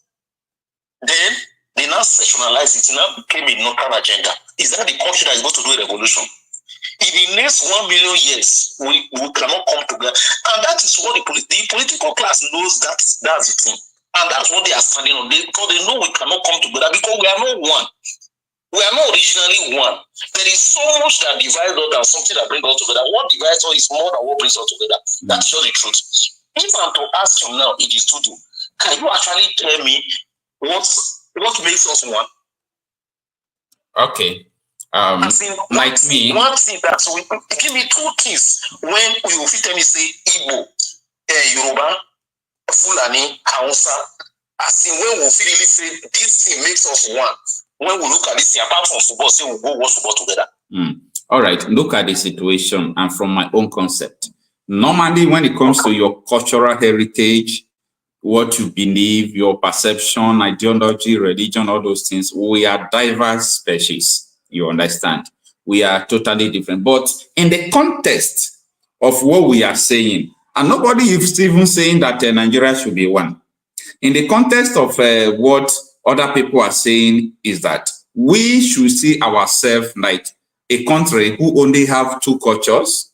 Then They now sectionalize it. It now became a northern agenda. Is that the country that is going to do a revolution? In the next 1 million years, we cannot come together. And that is what the political class knows that's the thing. And that's what they are standing on. Because they know we cannot come together because we are not one. We are not originally one. There is so much that divides us than something that brings us together. What divides us is more than what brings us together. That's just the truth. If I'm to ask you now in the studio, can you actually tell me what makes us one? Okay. Like me. One thing that so give me two things when you will tell me say Igbo, Yoruba, Fulani, Hausa. As in when we will really say this thing makes us one. When we look at this thing, apart from football, say we'll go watch football together. All right, look at the situation and from my own concept. Normally, when it comes to your cultural heritage, what you believe, your perception, ideology, religion, all those things, we are diverse species. You understand? We are totally different. But in the context of what we are saying, and nobody is even saying that Nigeria should be one. In the context of what other people are saying is that we should see ourselves like a country who only have 2 cultures,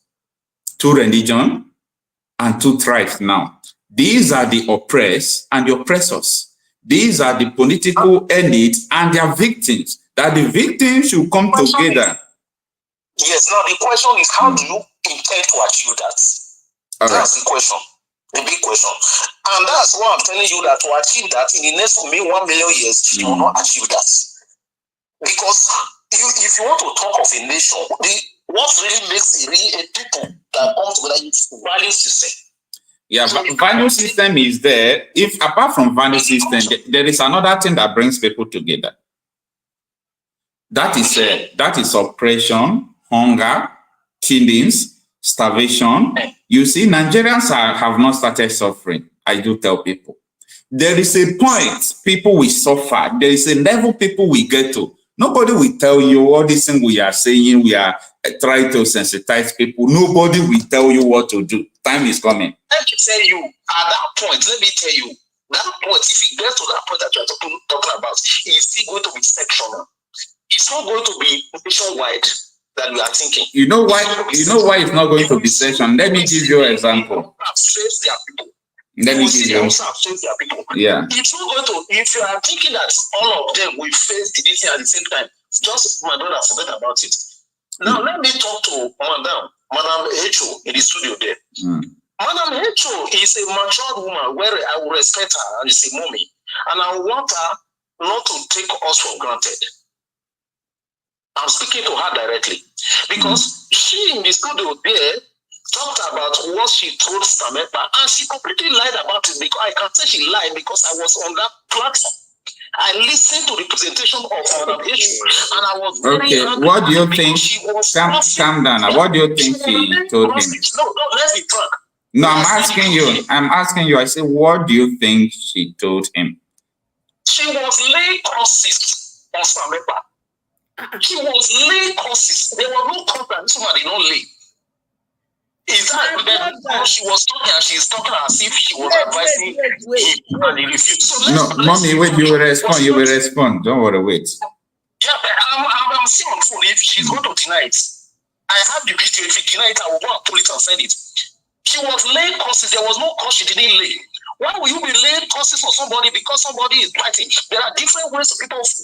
2 religions, and 2 tribes now. These are the oppressed and the oppressors. These are the political elite and their victims. That the victims should come together. Yes, now the question is how do you intend to achieve that? That's the question, the big question. And that's why I'm telling you that to achieve that in the next 1 million years, you will not achieve that. Because if you want to talk of a nation, what really makes a people that come together is value system. Yeah, but value system is there. If apart from value system, there is another thing that brings people together. That is oppression, hunger, killings, starvation. You see, Nigerians have not started suffering. I do tell people. There is a point people will suffer. There is a level people will get to. Nobody will tell you all these things we are saying. We are trying to sensitize people. Nobody will tell you what to do. Time is coming. Let me tell you, at that point, let me tell you, that point, if you get to that point that you're talking about, it's still going to be sectional. It's not going to be nationwide that we are thinking. You know why? You know why it's not going to be sectional? Let me give you an example. Let me give you. Yeah. It's not going to. If you are thinking that all of them will face the thing at the same time, just my brother, forget about it. Now let me talk to Madam H.O. in the studio there. Madam H.O. is a mature woman where I will respect her and she's a mommy, and I want her not to take us for granted. I'm speaking to her directly because she in the studio there talked about what she told Samepa and she completely lied about it because I can say she lied because I was on that platform. I listened to the presentation of Madam H and I was very angry. What do you think? Calm down. What do you think she told him? No, let me talk. No, I'm asking you. I say, what do you think she told him? She was laying crosses on Samepa. She was laying crosses. There were no contracts. This woman did not lay. Is that when she was talking and she's talking as if she was advising him and he refused? So mommy, wait, you will respond. You will respond. Don't worry, wait. Yeah, but I'm seeing on phone if she's going to deny it. I have the video. If she deny it, I will go and pull it and send it. She was laying crosses. There was no cross she didn't lay. Why will you be laying crosses for somebody because somebody is fighting? There are different ways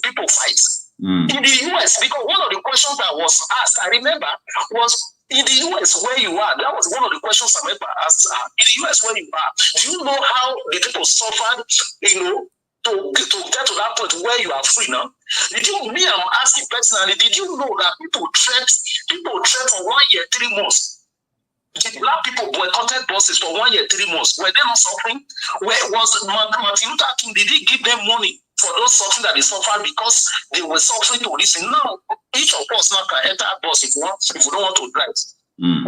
people fight. In the US, because one of the questions that was asked, I remember, was in the US where you are. That was one of the questions I remember asked. In the US where you are, do you know how the people suffered, to get to that point where you are free now? I'm asking personally, did you know that people trekked for 1 year, 3 months? The black people boycotted buses for 1 year, 3 months. Were they not suffering? Where was Martin Luther King? Did he give them money for those suffering that they suffered because they were suffering to listen? Now, each of us now can enter a bus if we don't want to drive.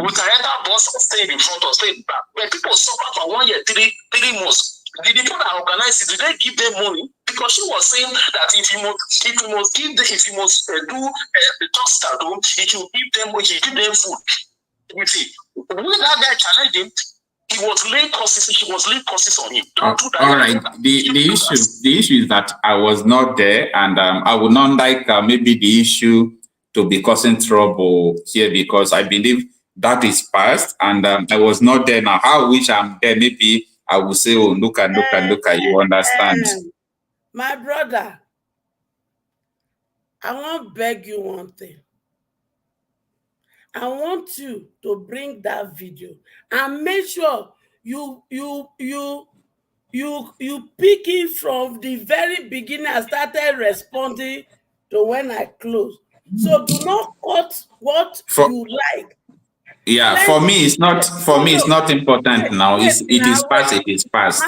We can enter a bus or stay in front or stay in back. When people suffer for 1 year, 3 months, the people that organized it, did they give them money? Because she was saying that if you must do the talk start, if you give them food. You see, when that guy challenged him, He was laying curses on him. Don't do that. All right. The issue is that I was not there, and I would not like maybe the issue to be causing trouble here, because I believe that is past, and I was not there. Now, how I wish I'm there, maybe I will say, oh, look at, you understand? My brother, I want to beg you one thing. I want you to bring that video and make sure you pick it from the very beginning. I started responding to when I closed. So do not cut what you like. Yeah, for me it's not. For me, it's not important now. It is past. It is past.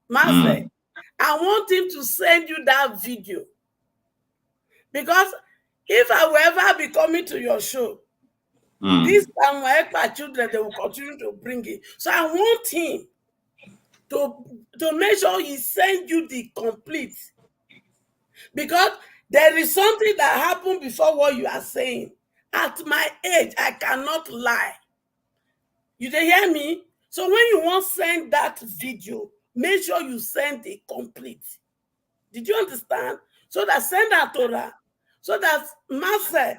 Marcel, I want him to send you that video, because if I will ever be coming to your show, this time my Ekpa children, they will continue to bring it. So I want him to make sure he sends you the complete, because there is something that happened before what you are saying. At my age, I cannot lie. You dey hear me? So when you want to send that video, make sure you send it complete. Did you understand? So that send that to her, so that Marcel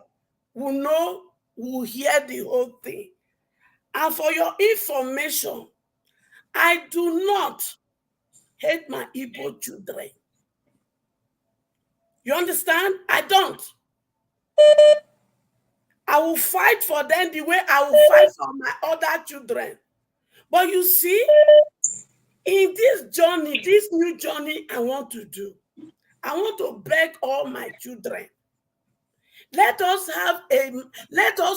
will know, will hear the whole thing. And for your information, I do not hate my Igbo children. You understand? I don't. I will fight for them the way I will fight for my other children. But you see, in this journey, this new journey I want to do, I want to beg all my children. Let us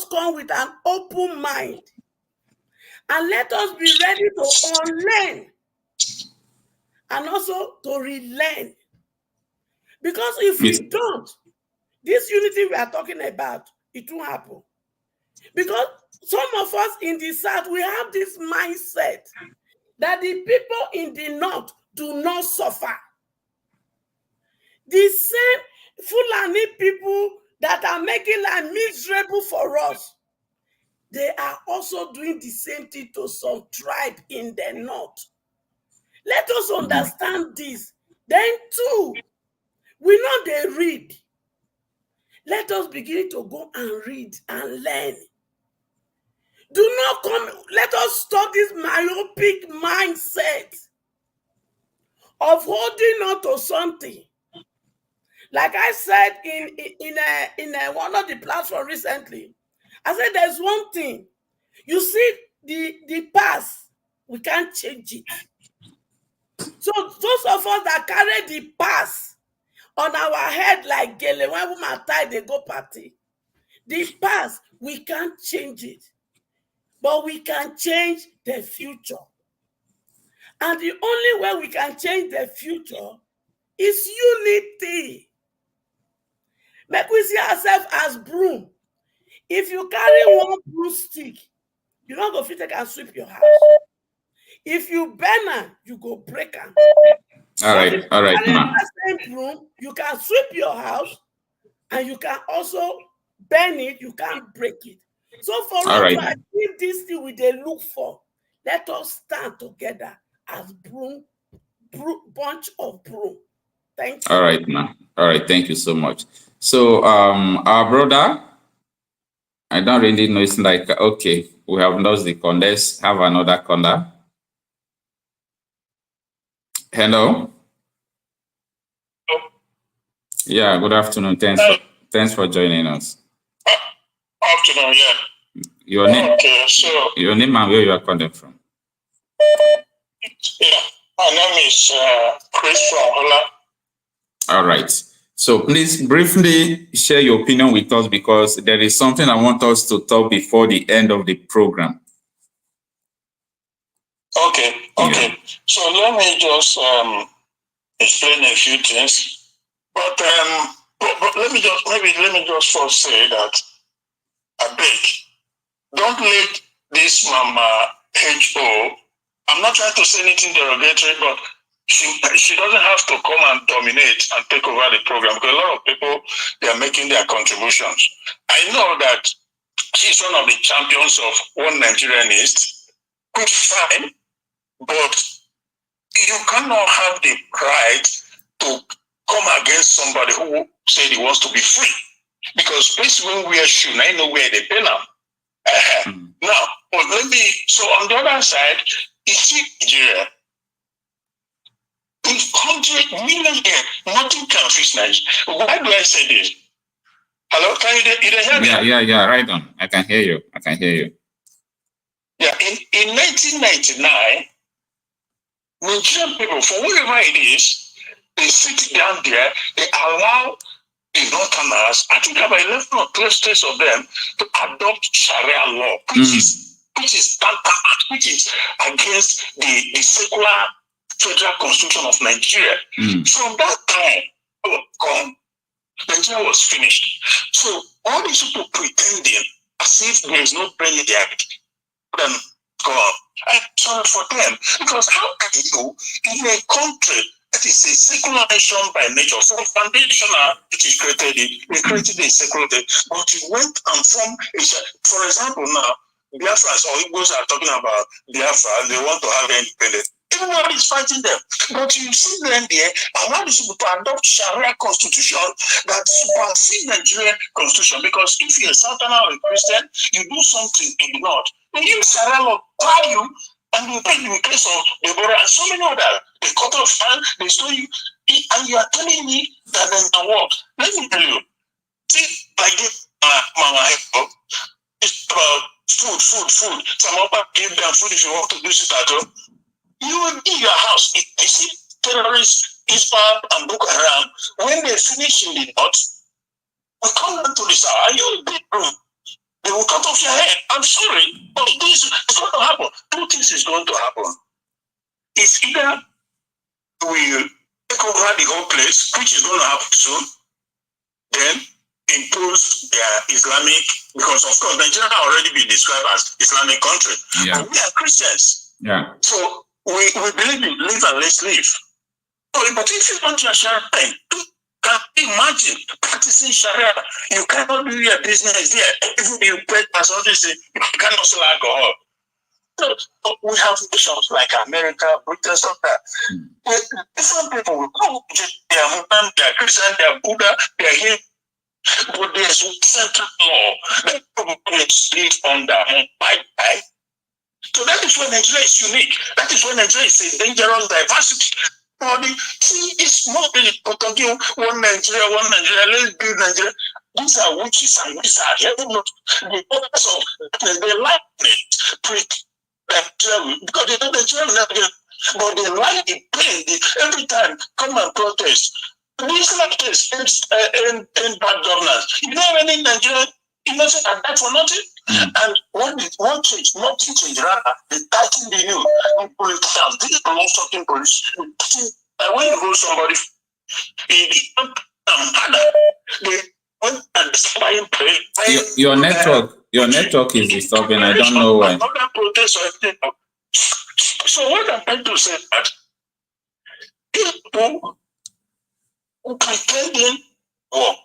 come with an open mind. And let us be ready to unlearn and also to relearn. Because if we don't, this unity we are talking about, it won't happen. Because some of us in the South, we have this mindset that the people in the North do not suffer. The same Fulani people that are making life miserable for us, they are also doing the same thing to some tribe in the North. Let us understand this. Then too, we know they read. Let us begin to go and read and learn. Do not come, let us stop this myopic mindset of holding on to something. Like I said in one of the platforms recently, I said there's one thing. You see, the past, we can't change it. So those of us that carry the past on our head like gele, when women tie, they go party. The past, we can't change it. But we can change the future. And the only way we can change the future is unity. Make we see ourselves as broom. If you carry one broomstick, you don't go fit take and sweep your house. If you burn them, you go break them. All right, ma. Same broom, you can sweep your house, and you can also burn it. You can't break it. So for us to achieve this thing we they look for, let us stand together as bunch of broom. Thank you. All right, ma. All right, thank you so much. So our brother, I don't really know. It's like, okay, we have lost the call. Let's have another caller. Hello. Yeah, good afternoon. Thanks for joining us. Afternoon, yeah. Your name? Okay, so your name and where you are calling from? Yeah, my name is Chris from Ola. All right. So please briefly share your opinion with us, because there is something I want us to talk before the end of the program. Okay. Yeah. So let me just explain a few things. But let me just first say that I beg, don't let this Mama H.O. I'm not trying to say anything derogatory, but she doesn't have to come and dominate and take over the program, because a lot of people, they are making their contributions. I know that she's one of the champions of One Nigerianist, which is fine, but you cannot have the right to come against somebody who said he wants to be free. Because basically when we are shooting, I know where they pay now. Now, but so on the other side, you see Nigeria, in 100 million years, nothing can fix Nigeria. Why do I say this? Hello, can you hear me? Yeah, right on. I can hear you. Yeah, in 1999, Nigerian people, for whatever it is, they sit down there, they allow the Northerners, I think about 11 or 12 states of them, to adopt Sharia law, which is tantamount, which is against the secular federal constitution of Nigeria. From that time, Nigeria was finished. So all these people pretending as if there is no brain in their head, then God, I'm sorry for them. Because how can you, in a country that is a secular nation by nature, so foundational, it is created, they created a secular day, but you went and formed, for example, now, Biafrans or Igbos are talking about Biafra, they want to have independence. Everybody is fighting them. But you see them there, allow these people to adopt Sharia constitution that supersedes Nigerian constitution. Because if you're a Southerner or a Christian, you do something in the north, they use Sharia law, try you, and you take the case of Deborah and so many others. They cut off hand, they stole you, and you are telling me that there's a war. Let me tell you, see, like this, Mama, it's about food. Some of us give them food if you want to do it at home. You will be in your house. If you see terrorists, Islam and Boko Haram, when they finish in the north, we come down to the south, and you will be room. They will cut off your head. I'm sorry, but this is going to happen. Two things is going to happen. It's either we take over the whole place, which is going to happen soon, then impose their Islamic, because of course Nigeria already been described as Islamic country. And we are Christians. Yeah. So we believe in live and let's live. But if you want your Sharia, you can imagine practicing Sharia. You cannot do your business there. Even if you pay as always, you cannot sell alcohol. So we have nations like America, Britain, stuff like that. Different people will come, they are Muslim, they are Christian, they are Buddha, they are Hindu. But there's central law that people live under and by. So that is why Nigeria is unique. That is why Nigeria is a dangerous diversity. It's more than one Nigeria, let's build Nigeria. These are witches and these are the others of they like it. Because they know Nigeria, but they like the pain. Every time come and protest. These like this in bad governance. You know any Nigerian innocent and that for nothing? And one change, nothing change, rather they tighten the new politicians. This is the most talking police. When you hold somebody, your network is disturbing. I don't know why. So what I'm trying to say is that people who pretending, well,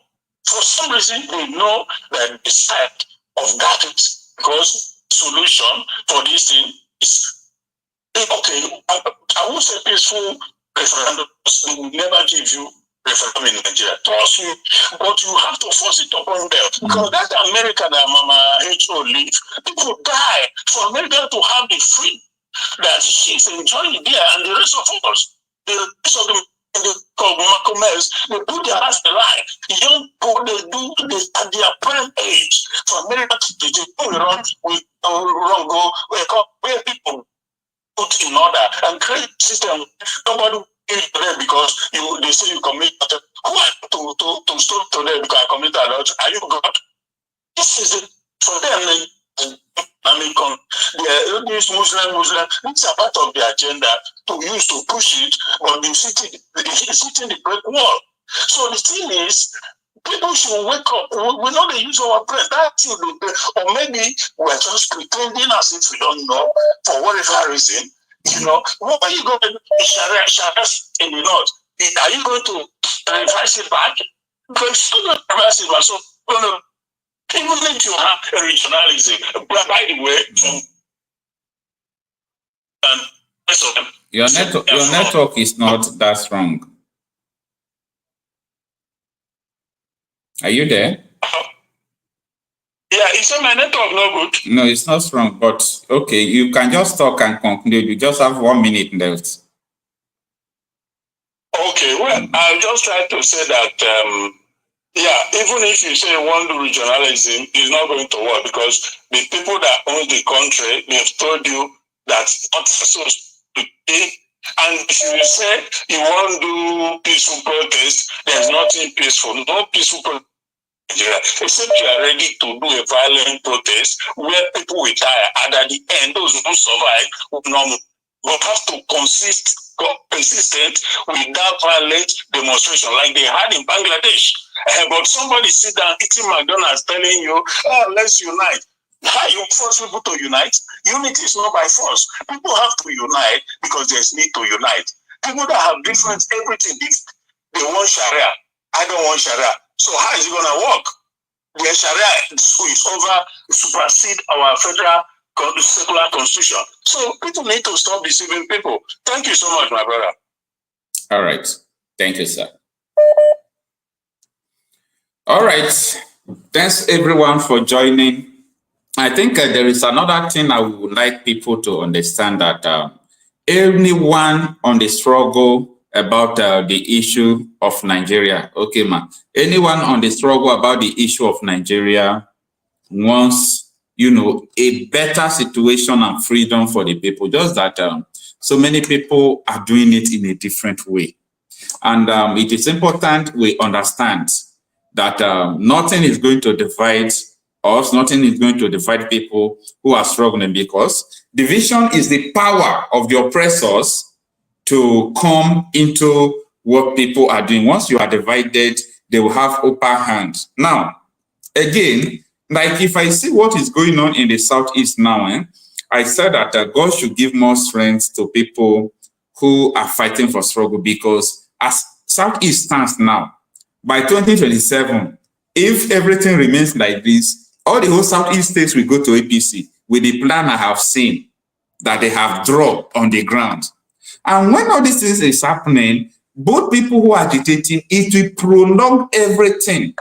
for some reason they know that the side of that is because solution for this thing is okay. I will say peaceful referendum. They will never give you referendum in Nigeria. Trust me, but you have to force it upon them because that America that Mama H.O. live, people die for America to have the free that she's enjoying there, and the rest of us, the rest of them. They put their lives in line. Young people, they at their prime age. For America to do wrong, we go where people put in order and create system. Nobody is there because they say you commit. Who are to stop to them because I commit adultery? Are you God? This is it for them. This Muslim, it's a part of the agenda to use to push it, but they're sitting the brick wall. So the thing is, people should wake up. We know they use our brain. That's it. Or maybe we're just pretending as if we don't know for whatever reason. You know, what are you going to do? Sharia in the north? Are you going to reverse it back? Because it's not reverse it back. So, even if you have a regionalism, by the way, And your network is not that strong. Are you there? Yeah, it's my network not good. No, it's not strong, but okay, you can just talk and conclude. You just have 1 minute left. Okay, well, I'll just try to say that, yeah, even if you say one do regionalism, it's not going to work because the people that own the country, they've told you that's not supposed to be. And if you say you want to do peaceful protest, there's nothing peaceful, no peaceful protest. Except you are ready to do a violent protest where people will die, and at the end, those who survive will have to persistent with that violent demonstration like they had in Bangladesh. But somebody sit down eating McDonald's telling you, oh, let's unite. How you force people to unite? Unity is not by force. People have to unite because there's need to unite. People that have different everything, if they want Sharia, I don't want Sharia. So how is it going to work? The Sharia is over, supersede our federal secular constitution. So people need to stop deceiving people. Thank you so much, my brother. All right. Thank you, sir. All right. Thanks, everyone, for joining. I think there is another thing I would like people to understand, that anyone on the struggle about the issue of Nigeria, okay, man, anyone on the struggle about the issue of Nigeria wants, you know, a better situation and freedom for the people, just that so many people are doing it in a different way. And it is important we understand that nothing is going to divide us, nothing is going to divide people who are struggling, because division is the power of the oppressors to come into what people are doing. Once you are divided, they will have upper hand. Now, again, like if I see what is going on in the Southeast now, I said that God should give more strength to people who are fighting for struggle, because as Southeast stands now, by 2027, if everything remains like this, all the whole Southeast states will go to APC with the plan I have seen that they have drawn on the ground. And when all these things is happening, both people who are agitating, it will prolong everything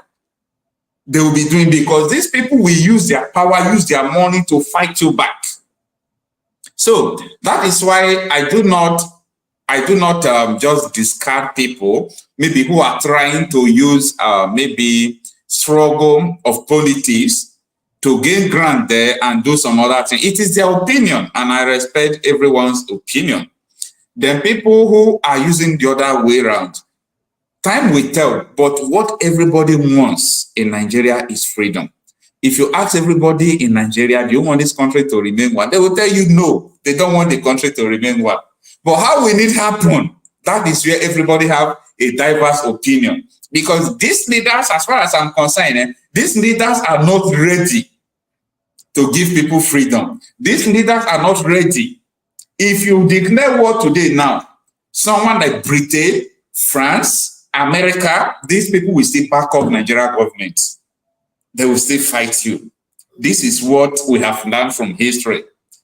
they will be doing, because these people will use their power, use their money to fight you back. So that is why I do not just discard people maybe who are trying to use maybe struggle of politics to gain ground there and do some other thing. It is their opinion, and I respect everyone's opinion. Then people who are using the other way around, time will tell, but what everybody wants in Nigeria is freedom. If you ask everybody in Nigeria, do you want this country to remain one? They will tell you no, they don't want the country to remain one. But how will it happen? That is where everybody have a diverse opinion. Because these leaders, as far as I'm concerned, these leaders are not ready to give people freedom. These leaders are not ready. If you declare war today now, someone like Britain, France, America, these people will still back up Nigerian government. They will still fight you. This is what we have learned from history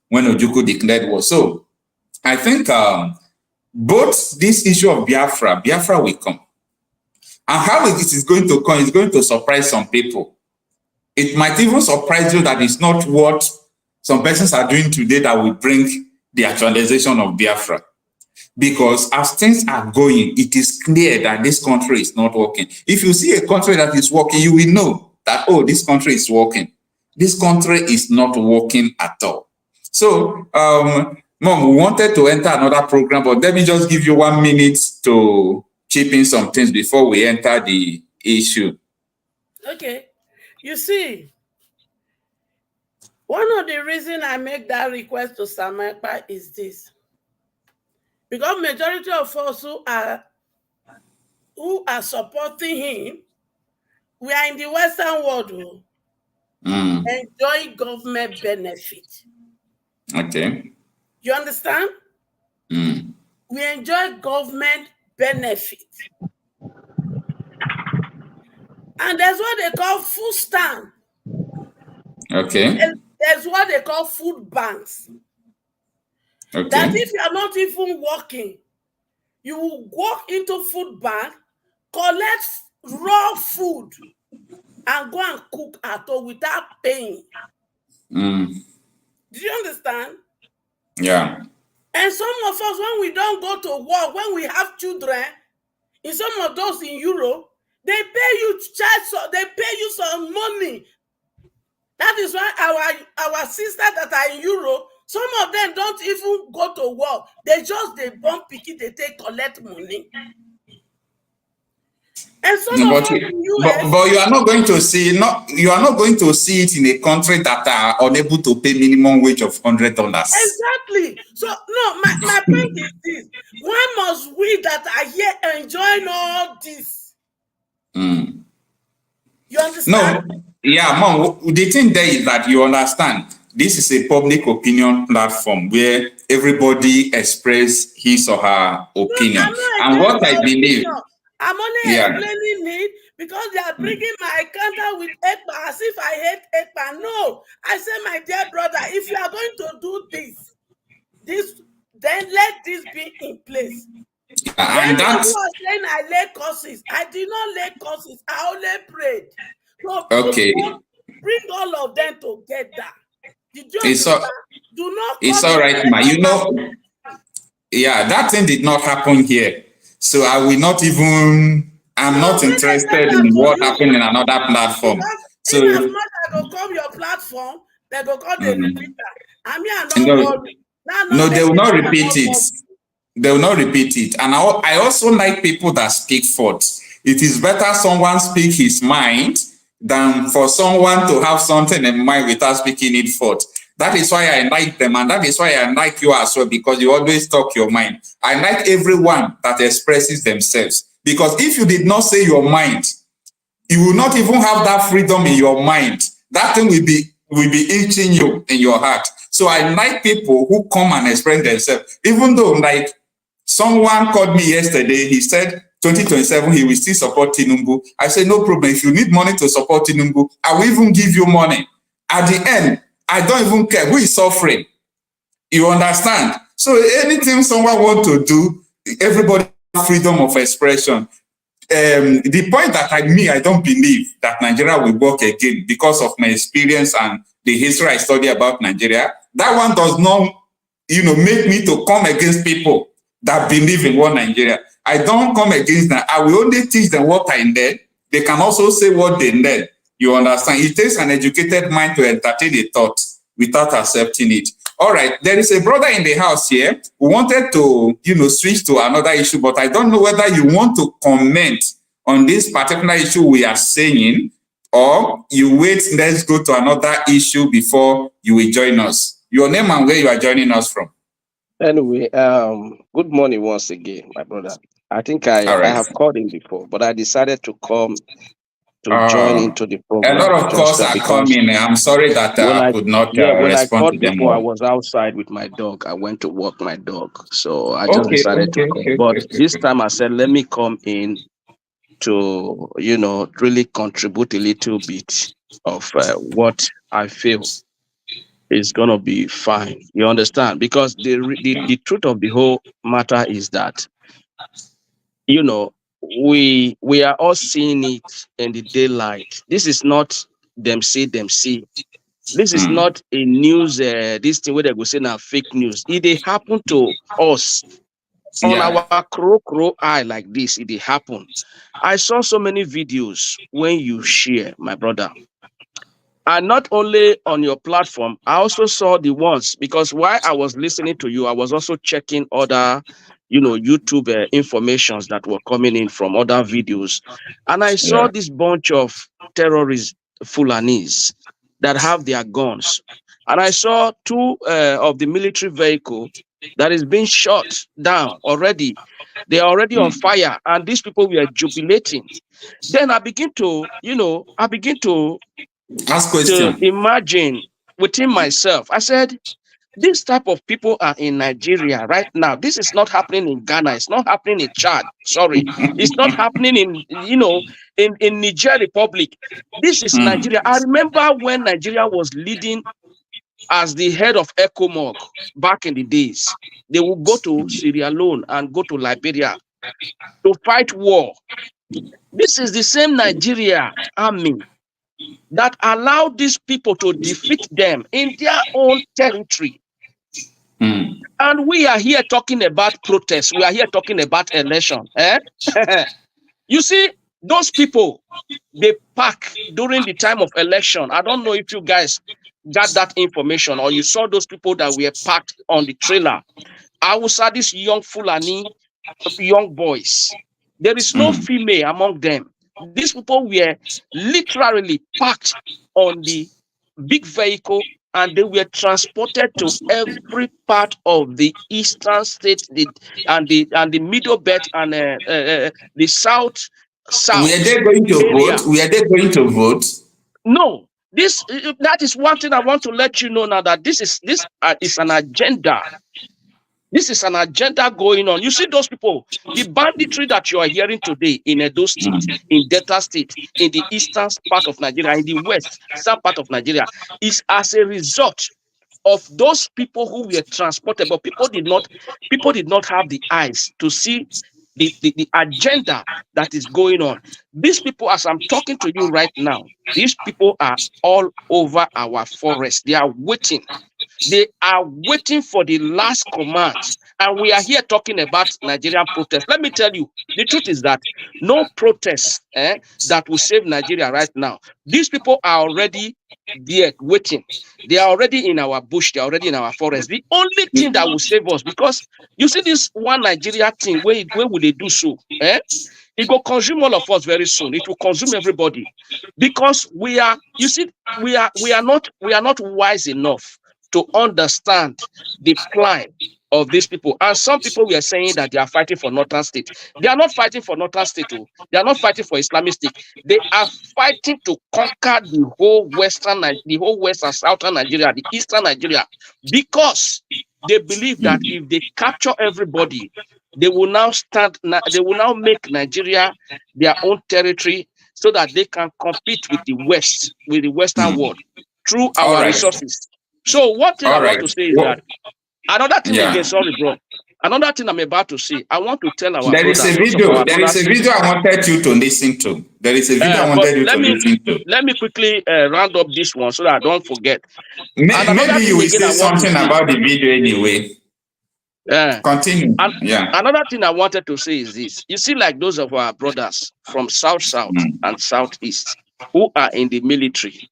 when Ojukwu declared war. So I think both this issue of Biafra will come. And how it is going to come is going to surprise some people. It might even surprise you that it's not what some persons are doing today that will bring the actualization of Biafra. Because as things are going, it is clear that this country is not working. If you see a country that is working, you will know that, oh, this country is working. This country is not working at all. So, Mom, we wanted to enter another program, but let me just give you 1 minute to chip in some things before we enter the issue. Okay. You see, one of the reasons I make that request to Ekpa is this. Because majority of us who are supporting him, we are in the Western world, enjoy government benefit. Okay. You understand? We enjoy government benefit. And there's what they call food stamp. Okay. And there's what they call food banks. Okay. That if you are not even working, you will walk into food bank, collect raw food, and go and cook at home without paying. Do you understand? Yeah. And some of us, when we don't go to work, when we have children, in some of those in Europe, they pay you they pay you some money. That is why our sisters that are in Europe, some of them don't even go to work. They born pikin, they take collect money. And some of us in US, but you are not going to see it in a country that are unable to pay minimum wage of $100. Exactly. So no, my point is this: why must we that are here enjoying all this? You understand? No, yeah, Mom. The thing there is that you understand. This is a public opinion platform where everybody express his or her opinion. No, and what I believe, I'm only explaining it because they are bringing my encounter with Ekpa as if I hate Ekpa. No, I say, my dear brother, if you are going to do this, then let this be in place. And that's people are saying I lay curses. I did not lay curses. I only prayed. So okay, bring all of them together. Did you it's understand? Do not. It's all right, ma. You know, yeah, that thing did not happen here. So I will not even. I'm not interested in what happened in another platform. So in as much as go come your platform, they go call the repeater. I mean, I don't no, they will not repeat it. They will not repeat it. And I also like people that speak forth. It is better someone speak his mind than for someone to have something in mind without speaking it forth. That is why I like them, and that is why I like you as well, because you always talk your mind. I like everyone that expresses themselves, because if you did not say your mind, you will not even have that freedom in your mind. That thing will be itching you in your heart. So I like people who come and express themselves, even though, like, someone called me yesterday. He said 2027 he will still support Tinubu. I said, no problem. If you need money to support Tinubu, I will even give you money. At the end, I don't even care who is suffering. You understand? So anything someone wants to do, everybody has freedom of expression. The point that I don't believe that Nigeria will work again because of my experience and the history I study about Nigeria. That one does not, make me to come against people that believe in one Nigeria. I don't come against them. I will only teach them what I learn. They can also say what they learn. You understand? It takes an educated mind to entertain a thought without accepting it. All right, there is a brother in the house here who wanted to, switch to another issue, but I don't know whether you want to comment on this particular issue we are saying, or you wait, let's go to another issue before you will join us. Your name and where you are joining us from. Anyway, good morning once again, my brother. I think I have called in before, but I decided to come to join into the program. A lot of calls are coming. I'm sorry that I could not respond to them. Before, I was outside with my dog. I went to walk my dog, so I just decided to come. But this time I said, let me come in to, really contribute a little bit of what I feel is going to be fine. You understand? Because the truth of the whole matter is that, we are all seeing it in the daylight. This is not them see. This is not a news, this thing where they go say now fake news. It happened to us on our crow eye like this. It happened. I saw so many videos when you share, my brother. And not only on your platform, I also saw the ones, because while I was listening to you, I was also checking other, YouTube informations that were coming in from other videos. And I saw this bunch of terrorist Fulanis that have their guns. And I saw two of the military vehicle that is being shot down already. They are already on fire, and these people were jubilating. Then I begin to, ask question. to imagine within myself. I said, this type of people are in Nigeria right now. This is not happening in Ghana. It's not happening in Chad. Sorry. It's not happening in Niger Republic. This is Nigeria. I remember when Nigeria was leading as the head of ECOMOG back in the days. They will go to Sierra Leone and go to Liberia to fight war. This is the same Nigeria army that allowed these people to defeat them in their own territory. And we are here talking about protests. We are here talking about election. You see, those people, they pack during the time of election. I don't know if you guys got that information or you saw those people that were packed on the trailer. I was at this young Fulani, young boys. There is no female among them. These people were literally packed on the big vehicle and they were transported to every part of the eastern state and the middle belt and the south. Were they going to vote? Were they going to vote? No. That is one thing I want to let you know now, that this is an agenda. This is an agenda going on. You see those people, the banditry that you are hearing today in Edo State, in Delta State, in the eastern part of Nigeria, in the western part of Nigeria, is as a result of those people who were transported, but people did not have the eyes to see the agenda that is going on. These people, as I'm talking to you right now, these people are all over our forest. They are waiting. They are waiting for the last command. And we are here talking about Nigerian protests. Let me tell you, the truth is that no protest that will save Nigeria right now. These people are already there waiting. They are already in our bush. They are already in our forest. The only thing that will save us, because you see this one Nigeria thing, where will they do so? It will consume all of us very soon. It will consume everybody, because we are not wise enough to understand the plan of these people. And some people were saying that they are fighting for Northern State. They are not fighting for Northern State. They are not fighting for Islamic State. They are fighting to conquer the whole west and southern Nigeria, the eastern Nigeria, because they believe that if they capture everybody, they will now make Nigeria their own territory, so that they can compete with the West, with the Western world, through our resources. So one thing I want to say is that another thing again, sorry, bro. Another thing I'm about to say, I want to tell our There is a video I wanted you to listen to. There is a video I wanted you to listen to. Let me quickly round up this one so that I don't forget. Maybe you will say something about the video anyway. Continue. Another thing I wanted to say is this. You see, like those of our brothers from South and Southeast who are in the military,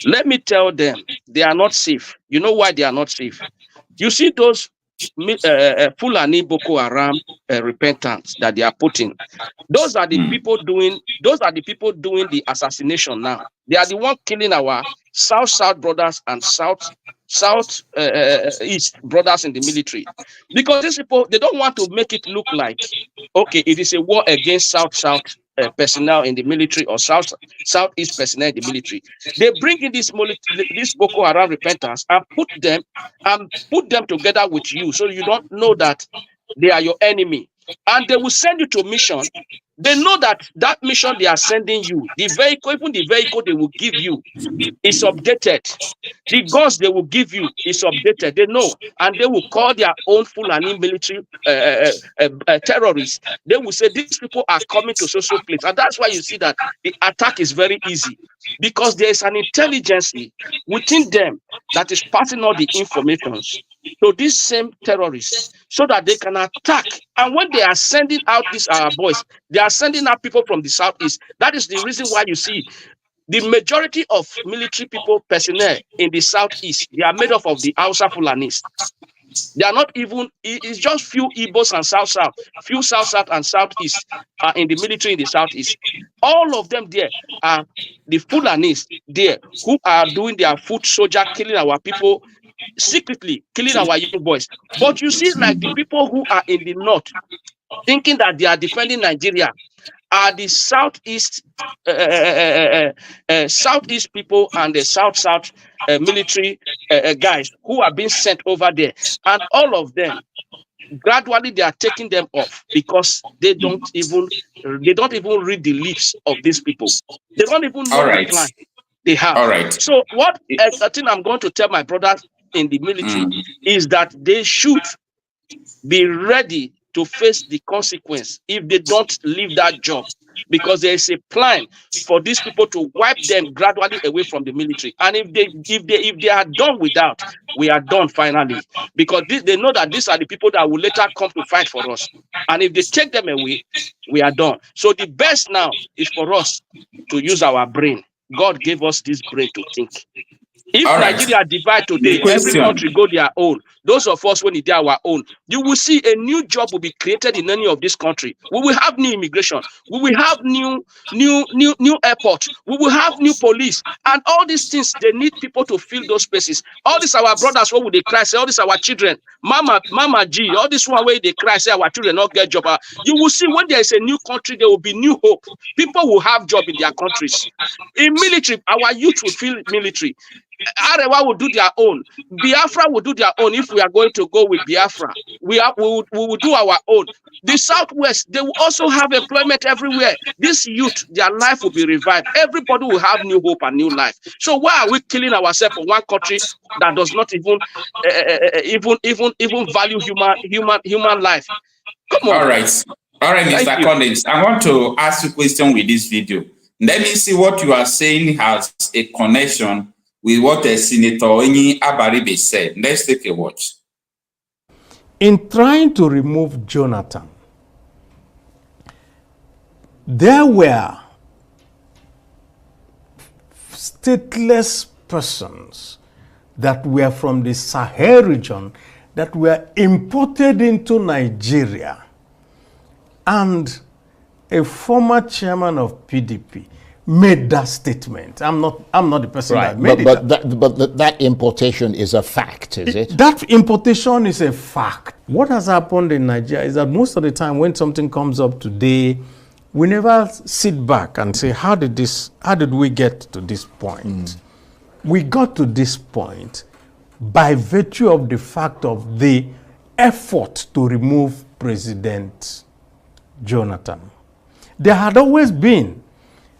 let me tell them, they are not safe. You know why they are not safe? You see those Fulani Boko Haram repentance that they are putting. Those are the people doing the assassination now. They are the one killing our South brothers and South East brothers in the military. Because these people, they don't want to make it look like, okay, it is a war against South personnel in the military or Southeast personnel in the military. They bring in this Boko Haram repentance and put them together with you, so you don't know that they are your enemy. And they will send you to a mission. They know that mission they are sending you, even the vehicle they will give you is updated. The guns they will give you is updated. They know, and they will call their own Fulani military terrorists. They will say these people are coming to social place, and that's why you see that the attack is very easy, because there is an intelligence within them that is passing all the informations to these same terrorists, so that they can attack. And when they are sending out these boys, they are sending out people from the Southeast. That is the reason why you see the majority of military personnel in the Southeast, they are made up of the Hausa Fulanis. They are not even, it's just few Igbos and few South and Southeast are in the military in the Southeast. All of them there are the Fulanis there who are doing their foot soldier, killing our people, secretly killing our young boys. But you see, like the people who are in the north, thinking that they are defending Nigeria, are the Southeast people and the South military guys who are being sent over there, and all of them gradually they are taking them off, because they don't even read the lips of these people. They don't even know the plan. They have. All right. So what I think I'm going to tell my brothers in the military is that they should be ready to face the consequence if they don't leave that job, because there is a plan for these people to wipe them gradually away from the military. And if they are done with that, we are done finally, because they know that these are the people that will later come to fight for us. And if they take them away, we are done. So the best now is for us to use our brain. God gave us this brain to think. If Nigeria divide today, every country go their own. Those of us when it do our own, you will see a new job will be created in any of this country. We will have new immigration. We will have new airports. We will have new police, and all these things. They need people to fill those spaces. All these our brothers, what would they cry? Say all these our children, Mama G, all this one way they cry. Say our children not get job. You will see when there is a new country, there will be new hope. People will have job in their countries. In military, our youth will feel military. Arewa will do their own. Biafra will do their own. If we are going to go with Biafra, we will do our own. The Southwest, they will also have employment everywhere. This youth, their life will be revived. Everybody will have new hope and new life. So why are we killing ourselves for one country that does not even value human life? Come on. All right, Mr. Collins. I want to ask you a question with this video. Let me see what you are saying has a connection with what Senator Enyi Abaribe said. Let's take a watch. In trying to remove Jonathan, there were stateless persons that were from the Sahel region that were imported into Nigeria, and a former chairman of PDP made that statement. I'm not the person that made it. But that importation is a fact, is it? That importation is a fact. What has happened in Nigeria is that most of the time when something comes up today, we never sit back and say, how did we get to this point? We got to this point by virtue of the fact of the effort to remove President Jonathan. There had always been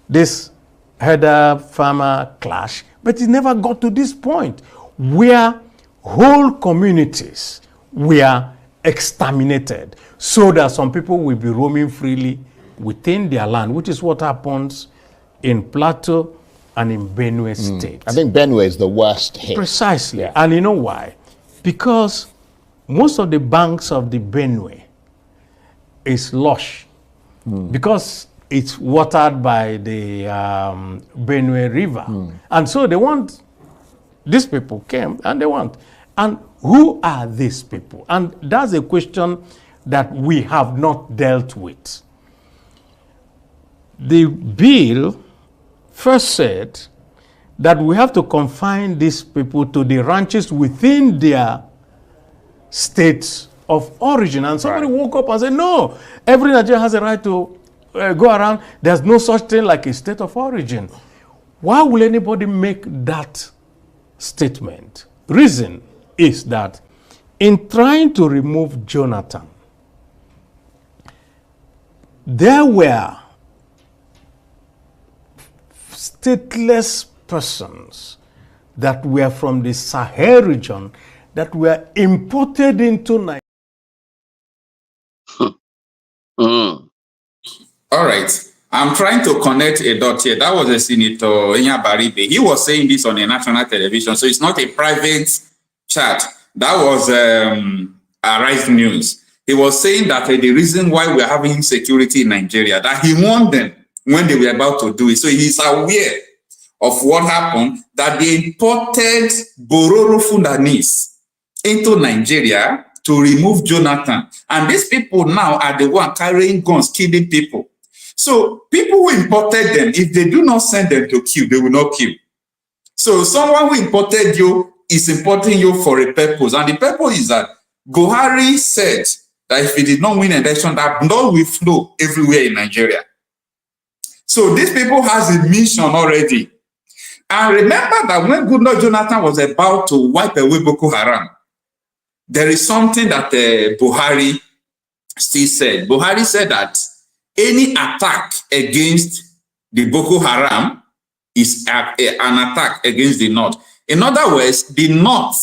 this herder-farmer clash, but it never got to this point where whole communities were exterminated so that some people will be roaming freely within their land, which is what happens in Plateau and in Benue State. I think Benue is the worst hit. Precisely. Yeah. And you know why? Because most of the banks of the Benue is lush. Because it's watered by the Benue River. And so these people came and they want. And who are these people? And that's a question that we have not dealt with. The bill first said that we have to confine these people to the ranches within their states of origin. And somebody woke up and said, no, every Nigerian has a right to go around. There's no such thing like a state of origin. Why will anybody make that statement? Reason is that in trying to remove Jonathan, there were stateless persons that were from the Sahel region that were imported into Nigeria. All right. I'm trying to connect a dot here. That was a Senator Enya Baribe. He was saying this on a national television, so it's not a private chat. That was Arise News. He was saying that the reason why we're having insecurity in Nigeria, that he warned them when they were about to do it. So he's aware of what happened, that they imported Bororo Fundanese into Nigeria to remove Jonathan. And these people now are the one carrying guns, killing people. So people who imported them, if they do not send them to kill, they will not kill. So someone who imported you is importing you for a purpose. And the purpose is that Buhari said that if he did not win an election, that blood will flow everywhere in Nigeria. So these people has a mission already. And remember that when Goodluck Jonathan was about to wipe away Boko Haram, there is something that Buhari still said. Buhari said that any attack against the Boko Haram is an attack against the North. In other words, the North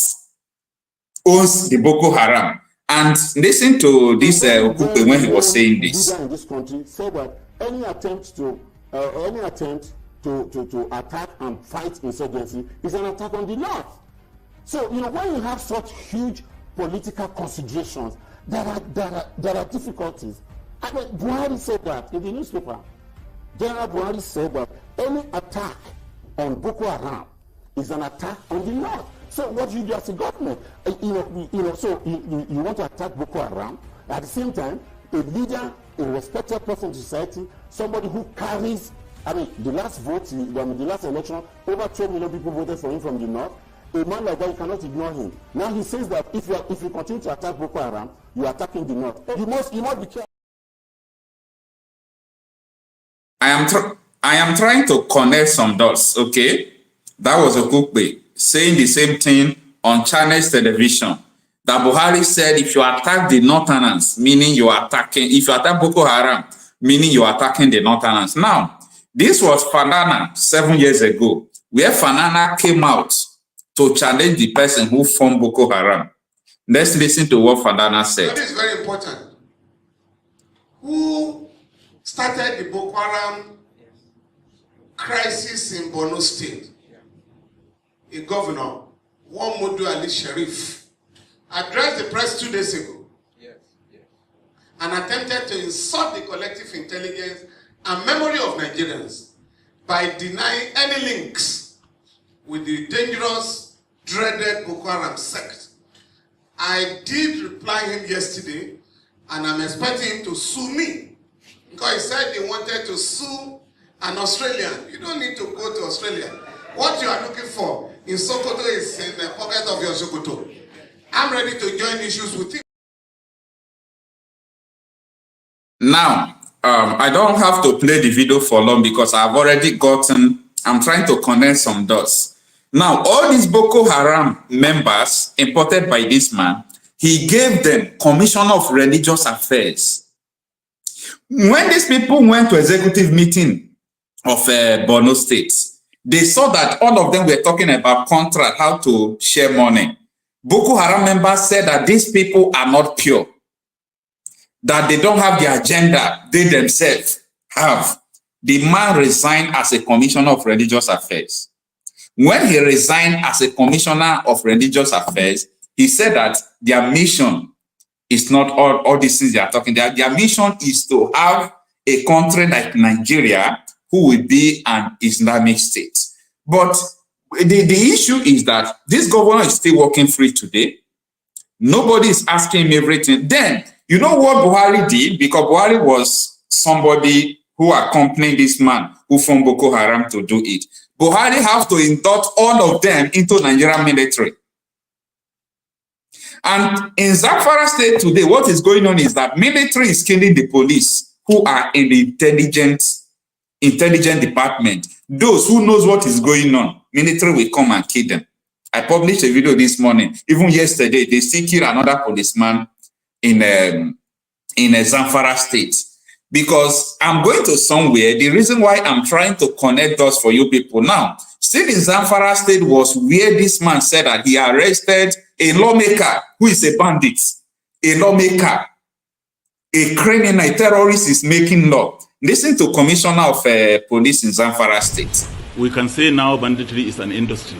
owns the Boko Haram. And listen to this Okupe when he was saying this. In this country say that any attempt to attack and fight insurgency is an attack on the North. So, you know, when you have such huge political considerations, there are difficulties. I mean, Buhari said that in the newspaper. General Buhari said that any attack on Boko Haram is an attack on the North. So what you do as a government, so you want to attack Boko Haram, at the same time, a leader, a respected person in society, somebody who carries, I mean, the last vote, the last election, over 12 million people voted for him from the North. A man like that, you cannot ignore him. Now he says that if you continue to attack Boko Haram, you are attacking the North. You must be careful. I am trying to connect some dots, okay? That was Okupe saying the same thing on Chinese television. That Buhari said if you attack the Northerners, meaning you are attacking, if you attack Boko Haram, meaning you are attacking the Northerners. Now, this was Fanana 7 years ago, where Fanana came out to challenge the person who formed Boko Haram. Let's listen to what Fanana said. That is very important. Who started the Boko Haram crisis in Borno State? A governor, Modu Ali Sharif, addressed the press 2 days ago and attempted to insult the collective intelligence and memory of Nigerians by denying any links with the dangerous, dreaded Boko Haram sect. I did reply him yesterday, and I'm expecting him to sue me, because he said he wanted to sue an Australian. You don't need to go to Australia. What you are looking for in Sokoto is in the pocket of your Sokoto. I'm ready to join issues with him. Now, I don't have to play the video for long because I've already gotten, I'm trying to connect some dots. Now, all these Boko Haram members imported by this man, he gave them Commissioner of Religious Affairs. When these people went to executive meeting of Borno State, they saw that all of them were talking about contract, how to share money. Boko Haram members said that these people are not pure, that they don't have the agenda they themselves have. The man resigned as a Commissioner of Religious Affairs. When he resigned as a Commissioner of Religious Affairs, he said that their mission is not all these things they are talking. Their mission is to have a country like Nigeria who will be an Islamic state. But the issue is that this governor is still working free today. Nobody is asking him everything. Then, you know what Buhari did? Because Buhari was somebody who accompanied this man who formed Boko Haram to do it. Buhari has to induct all of them into Nigerian military. And in Zamfara State today, what is going on is that military is killing the police who are in the intelligence department. Those who knows what is going on, military will come and kill them. I published a video this morning. Even yesterday, they still killed another policeman in Zamfara State. Because I'm going to somewhere, the reason why I'm trying to connect us for you people now, still in Zamfara State was where this man said that he arrested a lawmaker who is a bandit, a lawmaker, a criminal, a terrorist is making law. Listen to Commissioner of Police in Zamfara State. We can say now banditry is an industry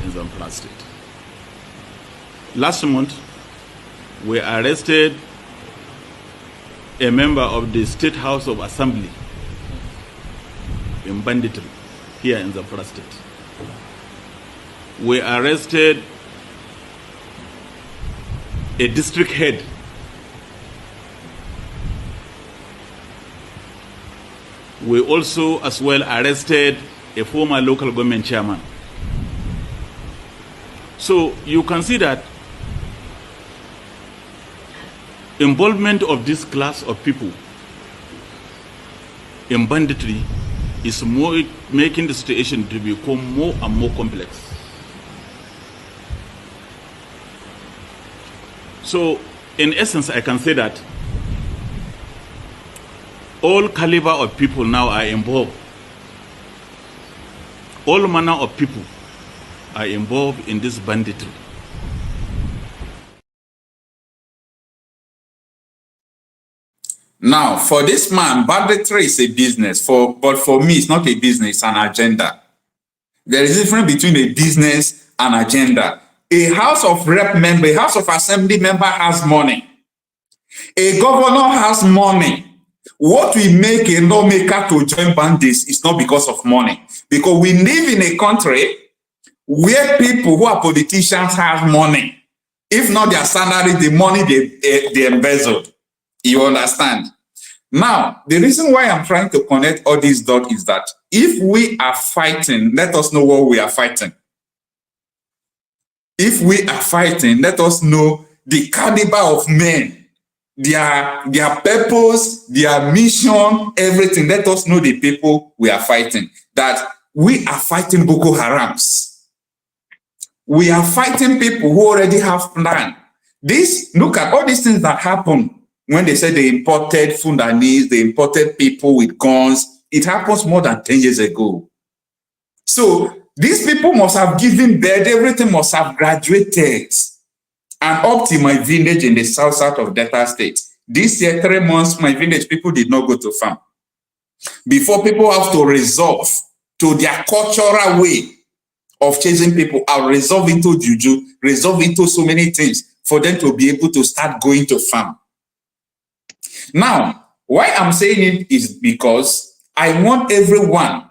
in Zamfara State. Last month, we arrested a member of the State House of Assembly in banditry here in Zamfara State. We arrested a district head. We also as well arrested a former local government chairman. So you can see that involvement of this class of people in banditry is more making the situation to become more and more complex. So in essence, I can say that all caliber of people now are involved all manner of people are involved in this banditry. Now, for this man, banditry is a business. But for me, it's not a business, it's an agenda. There is a difference between a business and agenda. A House of Rep member, a House of Assembly member has money. A governor has money. What we make a lawmaker to join bandits is not because of money. Because we live in a country where people who are politicians have money. If not their salary, the money they embezzled. You understand? Now, the reason why I'm trying to connect all these dots is that if we are fighting, let us know what we are fighting. If we are fighting, let us know the caliber of men, their purpose, their mission, everything. Let us know the people we are fighting. That we are fighting Boko Harams. We are fighting people who already have plan. Look at all these things that happen when they said they imported Fundanis, they imported people with guns. It happens more than 10 years ago. So these people must have given birth, everything must have graduated. And up to my village in the south of Delta State, this year, 3 months, my village people did not go to farm. Before, people have to resolve to their cultural way of chasing people out, resolve into juju, resolve into so many things for them to be able to start going to farm. Now, why I'm saying it is because I want everyone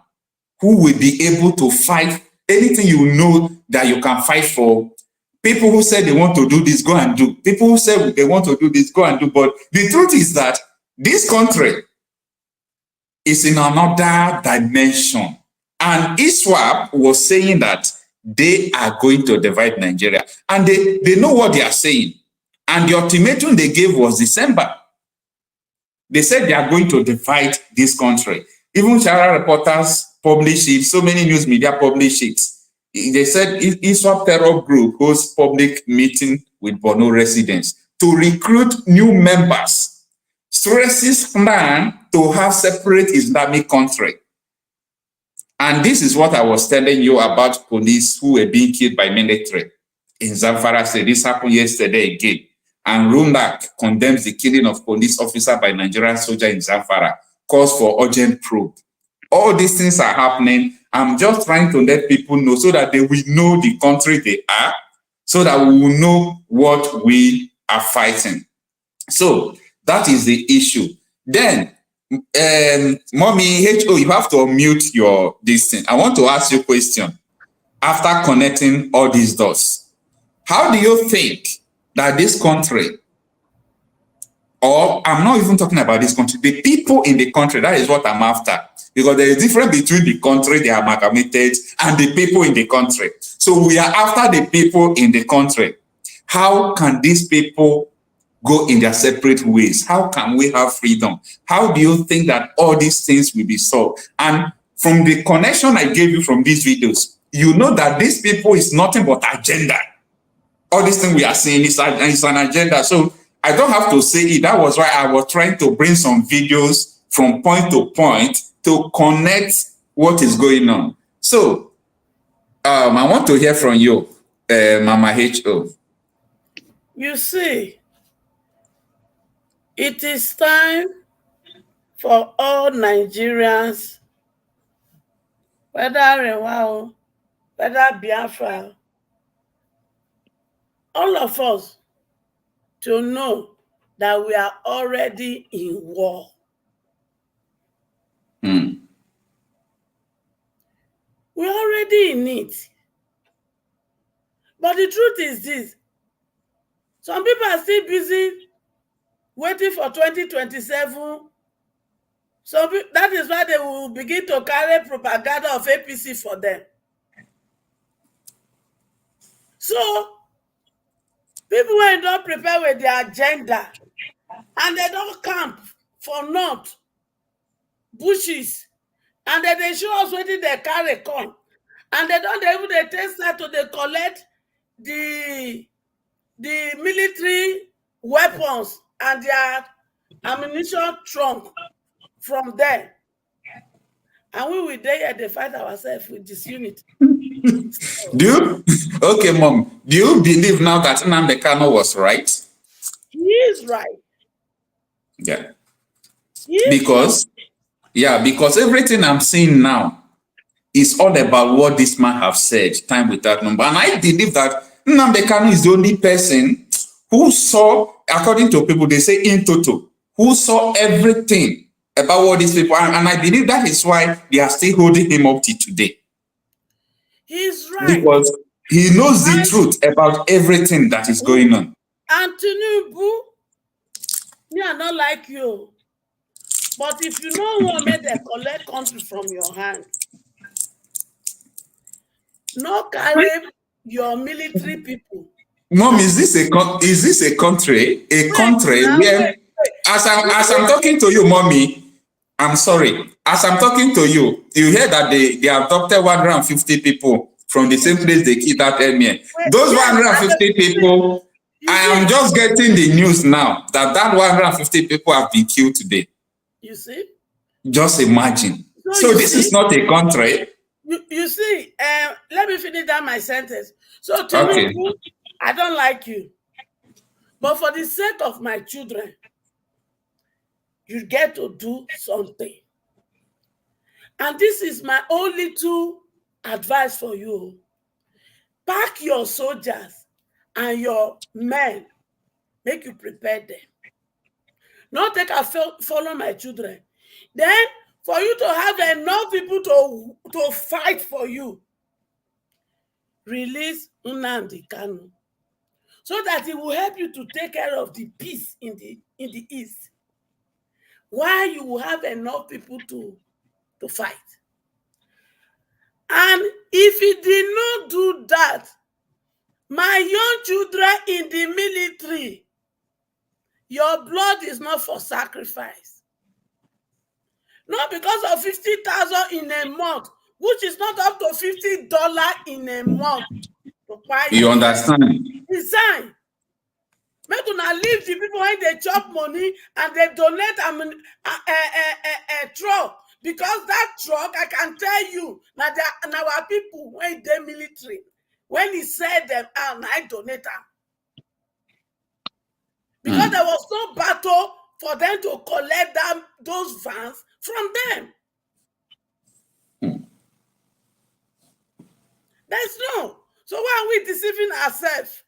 who will be able to fight anything you know that you can fight for. People who say they want to do this, go and do. People who say they want to do this, go and do. But the truth is that this country is in another dimension. And ISWAP was saying that they are going to divide Nigeria. And they know what they are saying. And the ultimatum they gave was December. They said they are going to divide this country. Even Chara reporters publish it, so many news media publish it. They said ISWAP terror group hosts public meeting with Borno residents to recruit new members. Stresses plan to have separate Islamic country. And this is what I was telling you about police who were being killed by military in Zamfara State. This happened yesterday again. And Rundak condemns the killing of police officer by Nigerian soldier in Zamfara, calls for urgent probe. All these things are happening. I'm just trying to let people know so that they will know the country they are, so that we will know what we are fighting. So that is the issue. Then, Mommy HO, you have to unmute your this thing. I want to ask you a question. After connecting all these dots, how do you think that this country, or I'm not even talking about this country, the people in the country, that is what I'm after. Because there is a difference between the country they are amalgamated and the people in the country. So we are after the people in the country. How can these people go in their separate ways? How can we have freedom? How do you think that all these things will be solved? And from the connection I gave you from these videos, you know that these people is nothing but agenda. All these things we are saying is an agenda. So I don't have to say it. That was why I was trying to bring some videos from point to point to connect what is going on. So I want to hear from you, Mama HO. You see, it is time for all Nigerians, whether Rewao, whether Biafra, all of us, to know that we are already in war. We're already in it. But the truth is this. Some people are still busy waiting for 2027. So that is why they will begin to carry propaganda of APC for them. So people who don't prepare with their agenda and they don't camp for north, bushes, and then they show us waiting they carry come. And they don't even they take that to they collect the military weapons and their ammunition trunk from there. And we will there they fight ourselves with disunity. Okay, Mom, do you believe now that Nnamdi Kanu was right? He is right. Yeah. Because everything I'm seeing now is all about what this man have said time without number. And I believe that Nnamdi Kanu is the only person who saw, according to people, they say in total, who saw everything about what these people are. And I believe that is why they are still holding him up till today. He's right. Because he knows the truth about everything that is going on. And Tinubu, me are not like you. But if you know what made them collect country from your hand, no carry your military people. Mom, is this a country? A country where, as I'm talking to you, Mommy, I'm sorry. As I'm talking to you, you hear that they adopted 150 people from the same place they killed that emir. Those 150 people, I am just getting the news now that 150 people have been killed today. You see? Just imagine. So this is not a country. You see, let me finish down my sentence. So Tinubu, okay. I don't like you. But for the sake of my children, you get to do something. And this is my only two advice for you. Pack your soldiers and your men. Make you prepare them. Not take a follow my children. Then, for you to have enough people to fight for you, release Nnamdi Kanu, so that it will help you to take care of the peace in the east. Why you will have enough people to fight. And if he did not do that, my young children in the military, your blood is not for sacrifice. Not because of 50,000 in a month, which is not up to $50 in a month. You understand? Resign. Make una leave the people when they chop money and they donate a truck. Because that truck, I can tell you, now our people when they military, when he said them out, I donate them. Because there was no battle for them to collect those vans from them. There's no. So why are we deceiving ourselves?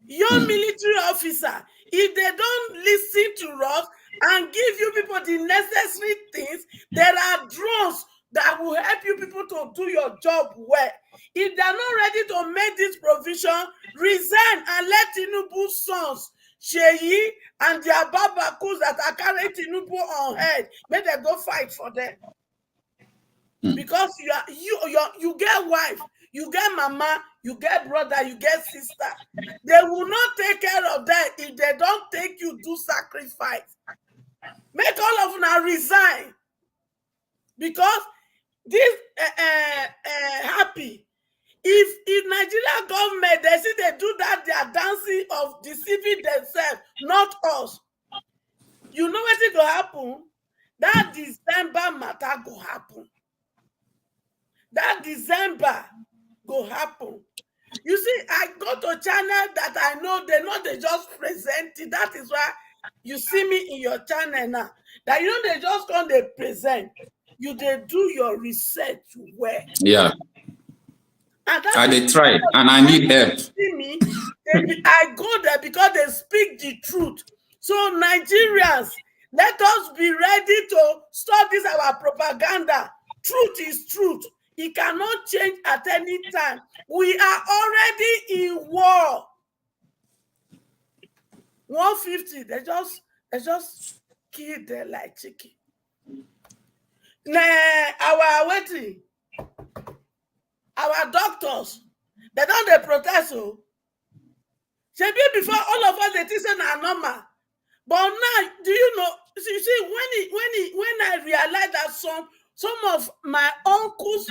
Your military officer, if they don't listen to us and give you people the necessary things, there are drones that will help you people to do your job well. If they're not ready to make this provision, resign and let Tinubu's sons, Sheyi and their babakus that are carrying Tinubu on head, make them go fight for them. Because you get wife, you get mama, you get brother, you get sister. They will not take care of them if they don't take you do sacrifice. Make all of them resign. Because this happy. If Nigeria government, they see they do that, they are dancing of deceiving themselves, not us. You know what is going to happen? That December matter go happen. That December go happen. You see, I go to channel that I know they just present it. That is why you see me in your channel now. That you know they just come, they present. You they do your research well. Yeah. And they try, and I need help. See me, I go there because they speak the truth. So Nigerians, let us be ready to stop this our propaganda. Truth is truth. It cannot change at any time. We are already in war. 150, they just kill them like chicken. Our doctors, they don't protest. So before all of us, they think are normal. But now, do you know? You see, when I realized that some of my uncles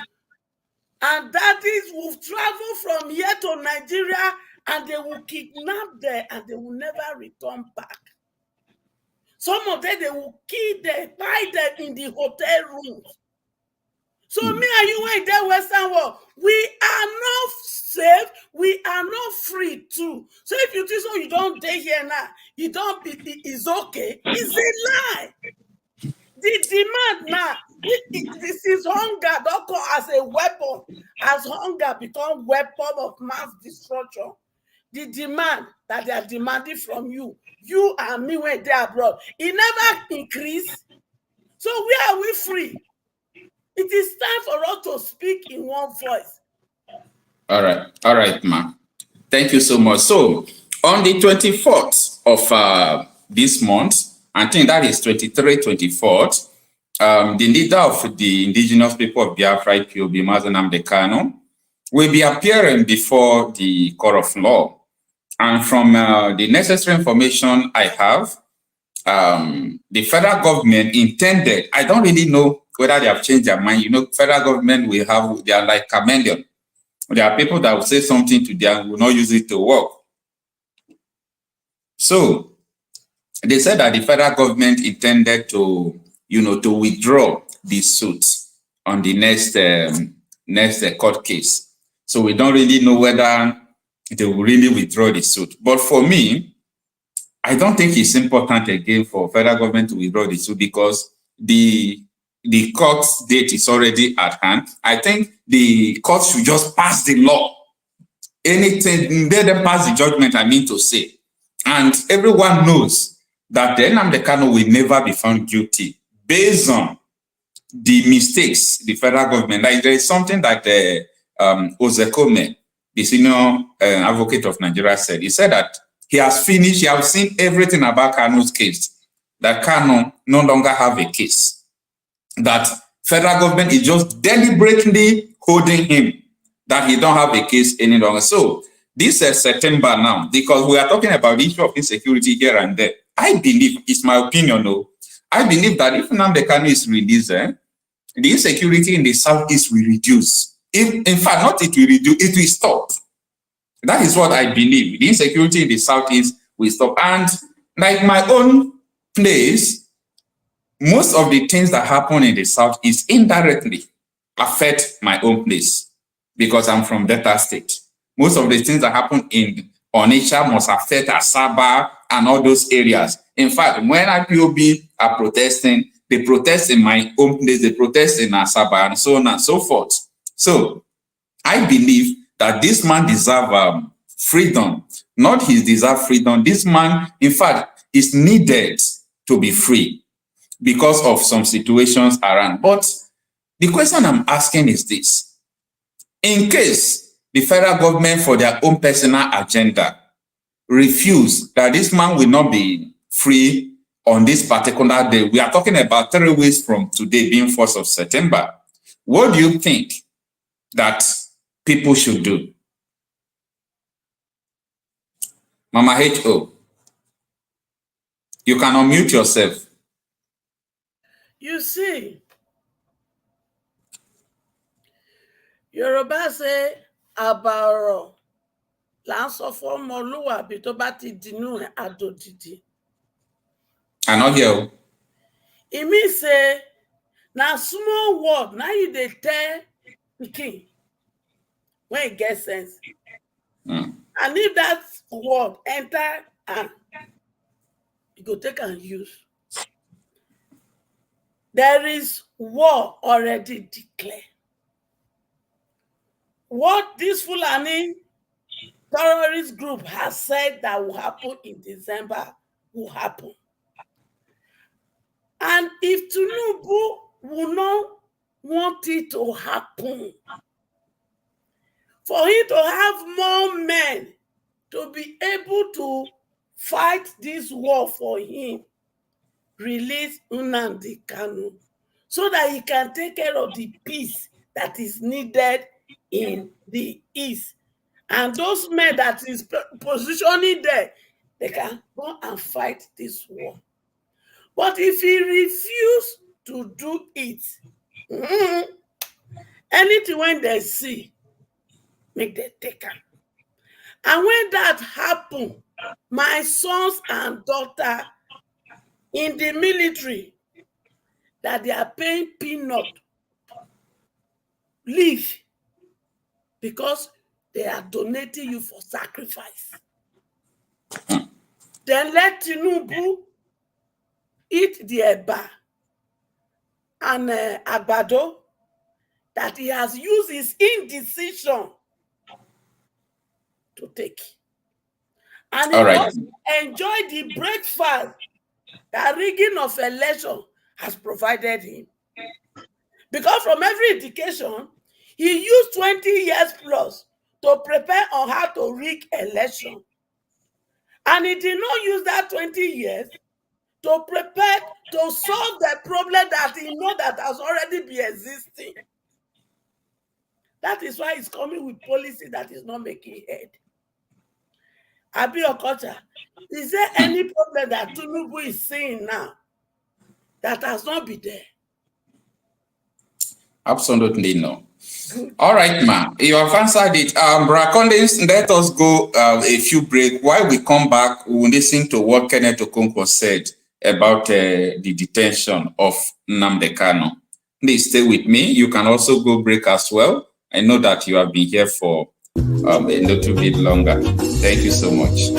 and daddies will travel from here to Nigeria and they will kidnap them and they will never return back. Some of them, they will kill them, buy them in the hotel rooms. So me and you in the Western world, we are not safe, we are not free too. So if you think so you don't dare here now, you don't it's okay, it's a lie. The demand now, this is hunger, don't come as a weapon, as hunger become weapon of mass destruction. The demand that they are demanding from you and me when they're abroad, it never increase. So where are we free? It is time for us to speak in one voice. All right, ma. Thank you so much. So, on the 24th of this month, I think that is 24th, the leader of the indigenous people of Biafra, Obi, Nnamdi Kanu, will be appearing before the court of law. And from the necessary information I have, the federal government intended, I don't really know whether they have changed their mind. You know, federal government will have, they are like chameleon. There are people that will say something to them and will not use it to work. So they said that the federal government intended to, to withdraw the suit on the next court case. So we don't really know whether they will really withdraw the suit. But for me, I don't think it's important again for federal government to withdraw the suit because the court's date is already at hand. I think the court should just pass the law. Anything, let them pass the judgment, I mean to say. And everyone knows that the Nnamdi Kanu will never be found guilty based on the mistakes the federal government. Like there is something that Ozekome, the senior advocate of Nigeria, said. He said that he has finished, he has seen everything about Kanu's case, that Kanu no longer have a case. That federal government is just deliberately holding him, that he don't have a case any longer. So this is September now, because we are talking about the issue of insecurity here and there. I believe, it's my opinion, no, I believe that if Nnamdi Kanu is released, the insecurity in the southeast will reduce. In fact, not it will reduce, it will stop. That is what I believe. The insecurity in the southeast will stop. And like my own place, most of the things that happen in the southeast indirectly affect my own place because I'm from Delta State. Most of the things that happen in Onitsha must affect Asaba and all those areas. In fact, when IPOB are protesting, they protest in my own place, they protest in Asaba, and so on and so forth. So I believe that this man deserves freedom, not his deserved freedom. This man, in fact, is needed to be free because of some situations around. But the question I'm asking is this. In case the federal government, for their own personal agenda, refuse that this man will not be free on this particular day, we are talking about 3 weeks from today being 1st of September, what do you think that people should do? Mama H.O., you can unmute yourself. You see, Yoruba say, Abaro, Lanso for Moluwa, Bitobati Dinu Adodidi. I not hear. It means say, now small word, now you dey tell the king when it gets sense. And if that word enter and you go take and use. There is war already declared. What this Fulani terrorist group has said that will happen in December will happen. And if Tinubu will not want it to happen, for him to have more men to be able to fight this war for him, release Nnamdi Kanu so that he can take care of the peace that is needed in the east. And those men that is positioning there, they can go and fight this war. But if he refuses to do it, anything when they see, make them take am. And when that happen, my sons and daughters in the military that they are paying peanut leave because they are donating you for sacrifice. Then let Tinubu eat the eba and agbado that he has used his indecision to take. And he must enjoy the breakfast that rigging of election has provided him. Because from every indication, he used 20 years plus to prepare on how to rig election. And he did not use that 20 years to prepare to solve the problem that he knows that has already been existing. That is why he's coming with policy that is not making head. Abi Okocha, is there any problem that Tinubu is seeing now that has not been there? Absolutely no. All right, ma. You have answered it. Bracondes, let us go a few break. While we come back, we will listen to what Kenneth Okonkwo said about the detention of Nnamdi Kanu. Please stay with me. You can also go break as well. I know that you have been here for a little bit longer. Thank you so much.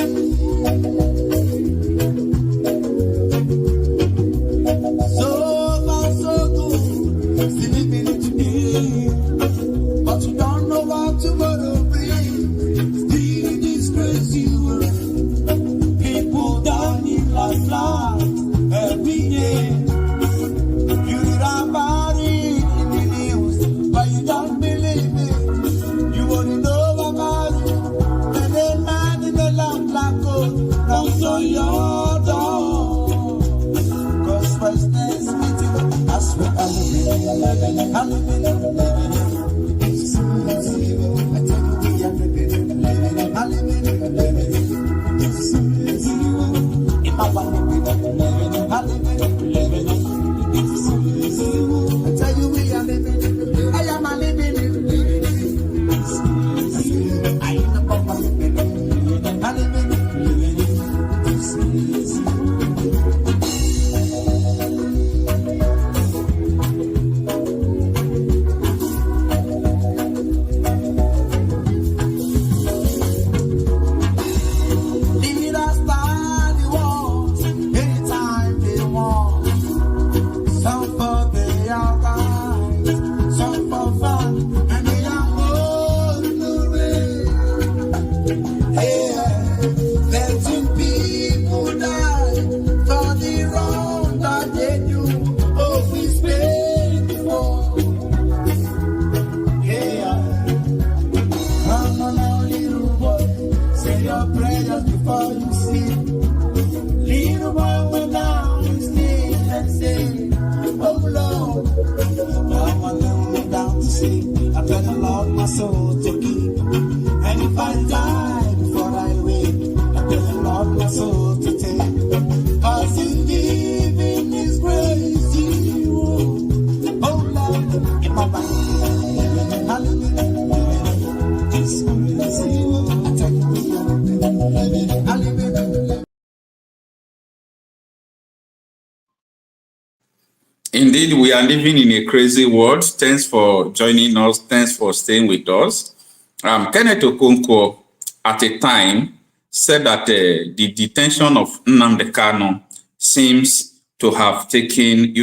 Indeed, we are living in a crazy world. Thanks for joining us. Thanks for staying with us. Kenneth Okonkwo, at a time, said that the detention of Nnamdi Kanu seems to have taken,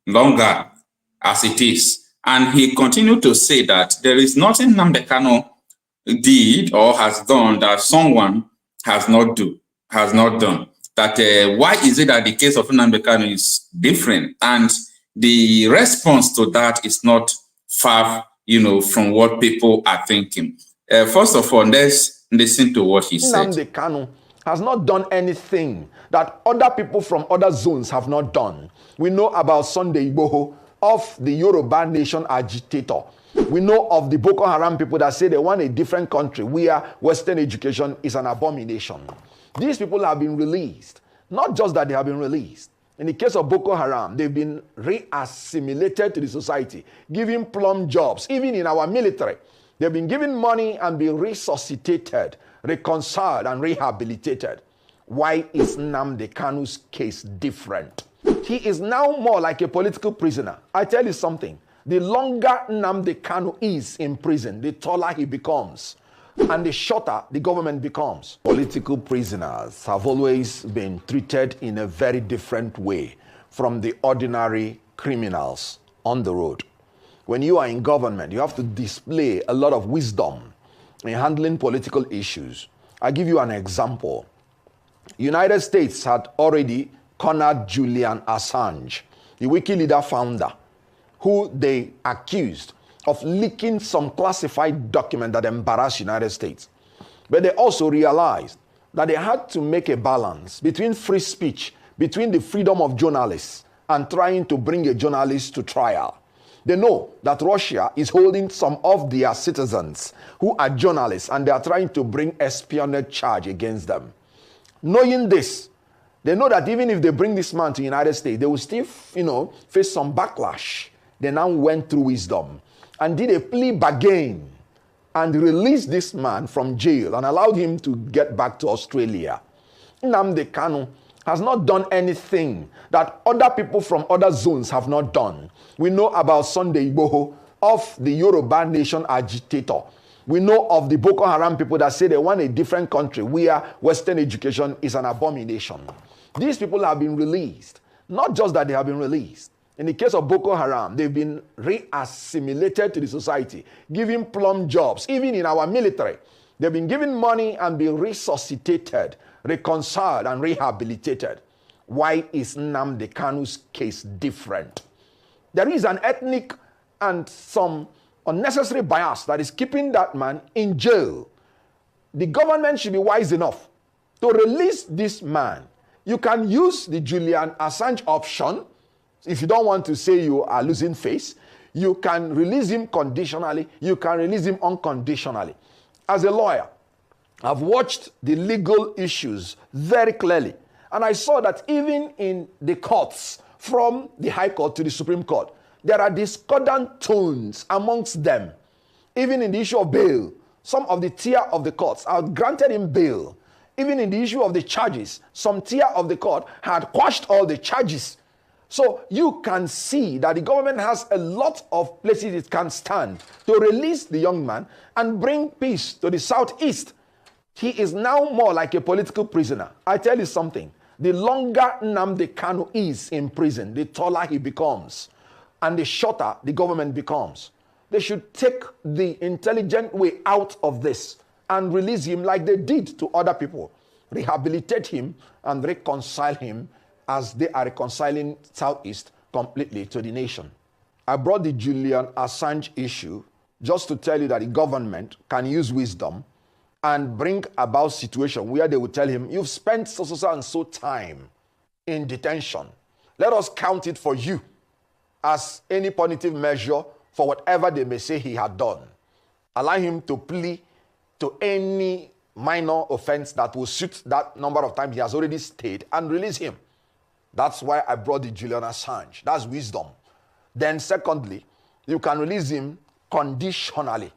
longer as it is. And he continued to say that there is nothing Nnamdi Kanu did or has done that someone has not done. That why is it that the case of Nnamdi Kanu is different? And the response to that is not far, from what people are thinking. First of all, let's listen to what he said. Nnamdi Kanu has not done anything that other people from other zones have not done. We know about Sunday Igboho, of the Yoruba nation agitator. We know of the Boko Haram people that say they want a different country where Western education is an abomination. These people have been released. Not just that they have been released. In the case of Boko Haram, they've been re-assimilated to the society, given plum jobs, even in our military. They've been given money and been resuscitated, reconciled, and rehabilitated. Why is Nnamdi Kanu's case different? He is now more like a political prisoner. I tell you something. The longer Nnamdi Kanu is in prison, the taller he becomes. And the shorter the government becomes. Political prisoners have always been treated in a very different way from the ordinary criminals on the road. When you are in government, you have to display a lot of wisdom in handling political issues. I give you an example. United States had already cornered Julian Assange, the WikiLeaks founder, who they accused of leaking some classified document that embarrassed United States. But they also realized that they had to make a balance between free speech, between the freedom of journalists, and trying to bring a journalist to trial. They know that Russia is holding some of their citizens who are journalists, and they are trying to bring espionage charge against them. Knowing this, they know that even if they bring this man to the United States, they will still, face some backlash. They now went through wisdom and did a plea bargain and released this man from jail and allowed him to get back to Australia. Nnamdi Kanu has not done anything that other people from other zones have not done. We know about Sunday Igboho, of the Yoruba nation agitator. We know of the Boko Haram people that say they want a different country where Western education is an abomination. These people have been released. Not just that they have been released. In the case of Boko Haram, they've been re-assimilated to the society, given plum jobs, even in our military. They've been given money and been resuscitated, reconciled, and rehabilitated. Why is Nnamdi Kanu's case different? There is an ethnic and some unnecessary bias that is keeping that man in jail. The government should be wise enough to release this man. You can use the Julian Assange option. If you don't want to say you are losing face, you can release him conditionally. You can release him unconditionally. As a lawyer, I've watched the legal issues very clearly. And I saw that even in the courts, from the High Court to the Supreme Court, there are discordant tones amongst them. Even in the issue of bail, some of the tier of the courts have granted him bail. Even in the issue of the charges, some tier of the court had quashed all the charges. So you can see that the government has a lot of places it can stand to release the young man and bring peace to the Southeast. He is now more like a political prisoner. I tell you something. The longer Nnamdi Kanu is in prison, the taller he becomes. And the shorter the government becomes. They should take the intelligent way out of this and release him like they did to other people. Rehabilitate him and reconcile him as they are reconciling Southeast completely to the nation. I brought the Julian Assange issue just to tell you that the government can use wisdom and bring about situation where they will tell him, you've spent so and so time in detention. Let us count it for you as any punitive measure for whatever they may say he had done. Allow him to plea to any minor offense that will suit that number of times he has already stayed and release him. That's why I brought the Julian Assange. That's wisdom. Then secondly, you can release him conditionally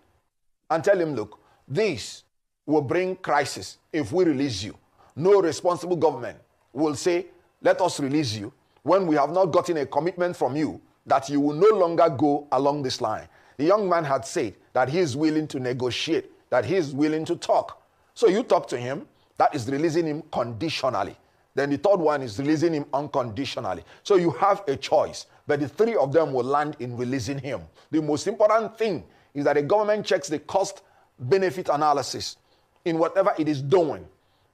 and tell him, look, this will bring crisis if we release you. No responsible government will say, let us release you when we have not gotten a commitment from you that you will no longer go along this line. The young man had said that he is willing to negotiate, that he is willing to talk. So you talk to him, that is releasing him conditionally. Then the third one is releasing him unconditionally. So you have a choice, but the three of them will land in releasing him. The most important thing is that the government checks the cost-benefit analysis in whatever it is doing.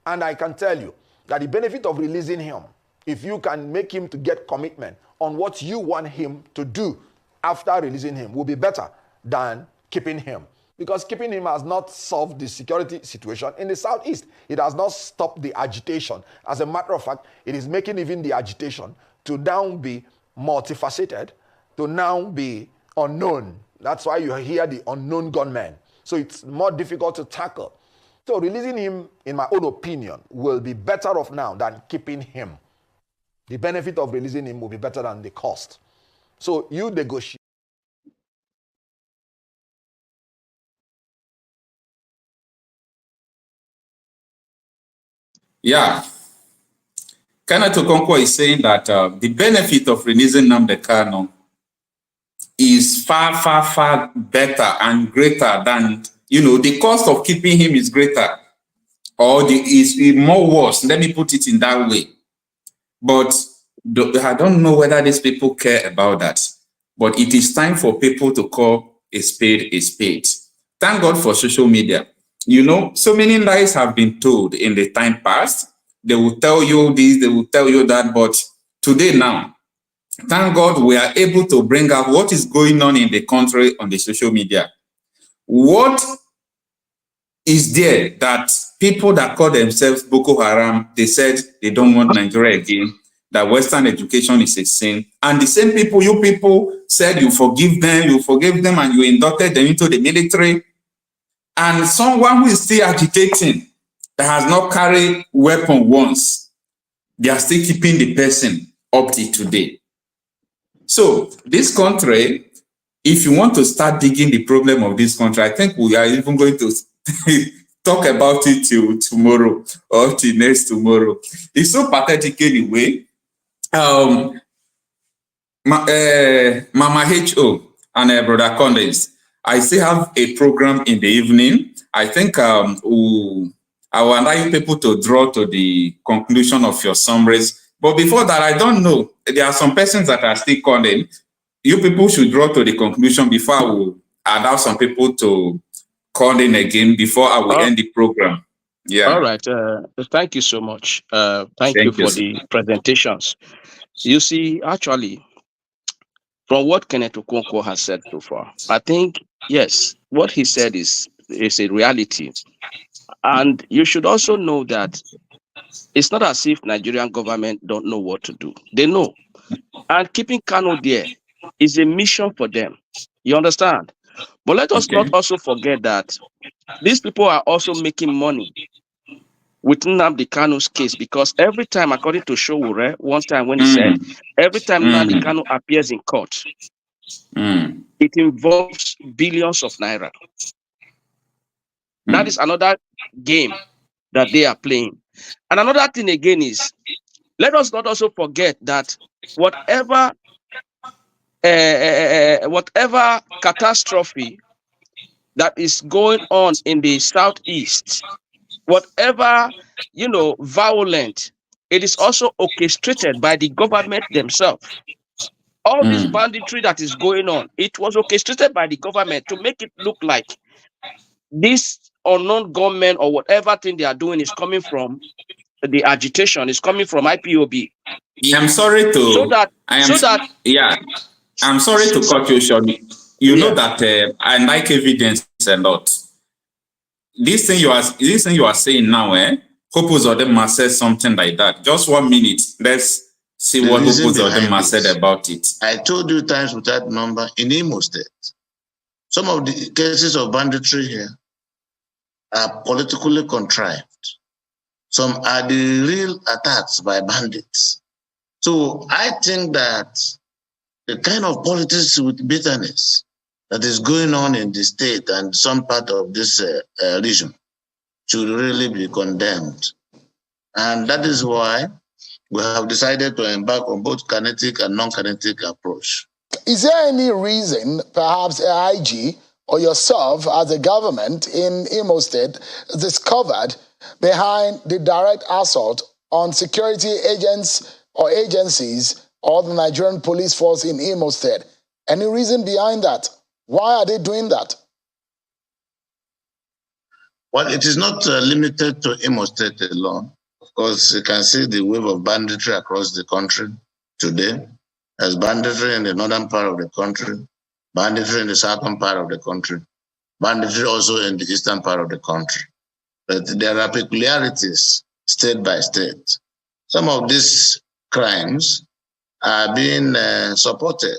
And I can tell you that the benefit of releasing him, if you can make him to get commitment on what you want him to do after releasing him, will be better than keeping him. Because keeping him has not solved the security situation in the Southeast. It has not stopped the agitation. As a matter of fact, it is making even the agitation to now be multifaceted, to now be unknown. That's why you hear the unknown gunmen. So it's more difficult to tackle. So releasing him, in my own opinion, will be better off now than keeping him. The benefit of releasing him will be better than the cost. So you negotiate. Yeah, Kenneth Okonkwo is saying that the benefit of releasing Nnamdi Kanu is far, far, far better and greater than, the cost of keeping him is greater, or is more worse. Let me put it in that way. But I don't know whether these people care about that. But it is time for people to call a spade a spade. Thank God for social media. So many lies have been told in the time past. They will tell you this, they will tell you that. But today now, thank God we are able to bring out what is going on in the country on the social media. What is there that people that call themselves Boko Haram, they said they don't want Nigeria again, that Western education is a sin. And the same people, you people said you forgive them and you inducted them into the military. And someone who is still agitating, that has not carried weapon once, they are still keeping the person up to today. So this country, if you want to start digging the problem of this country, I think we are even going to talk about it till tomorrow or till next tomorrow. It's so pathetic anyway. Mama H.O. and Brother Condens, I still have a program in the evening. I think I will allow you people to draw to the conclusion of your summaries. But before that, I don't know. There are some persons that are still calling. You people should draw to the conclusion before I will allow some people to call in again before I will end the program. Yeah. All right. Thank you so much. Thank you for the presentations. You see, actually, from what Kenneth Okonkwo has said so far, I think, yes, what he said is a reality. And you should also know that it's not as if Nigerian government don't know what to do. They know. And keeping Kanu there is a mission for them. You understand? But let us not also forget that these people are also making money with Nnamdi Kanu's case, because every time, according to Sowore, one time when he said, every time Nnamdi Kanu appears in court, it involves billions of naira. That is another game that they are playing. And another thing again is, let us not also forget that whatever catastrophe that is going on in the southeast, whatever, violent, it is also orchestrated by the government themselves. All this banditry that is going on, it was orchestrated by the government to make it look like this unknown government or whatever thing they are doing is coming from the agitation, is coming from IPOB. I'm sorry to I'm sorry to cut you short. You know that I like evidence a lot. This thing you are saying now, Hope Uzodinma said something like that. Just 1 minute. Let's see what Hope Uzodinma said about it. I told you times without number in Imo State. Some of the cases of banditry here are politically contrived. Some are the real attacks by bandits. So I think that the kind of politics with bitterness that is going on in the state and some part of this region should really be condemned. And that is why we have decided to embark on both kinetic and non-kinetic approach. Is there any reason, perhaps AIG or yourself as a government in Imo State discovered behind the direct assault on security agents or agencies or the Nigerian police force in Imo State? Any reason behind that? Why are they doing that? Well, it is not limited to Imo State alone. Of course, you can see the wave of banditry across the country today. There's banditry in the northern part of the country, banditry in the southern part of the country, banditry also in the eastern part of the country. But there are peculiarities state by state. Some of these crimes are being supported.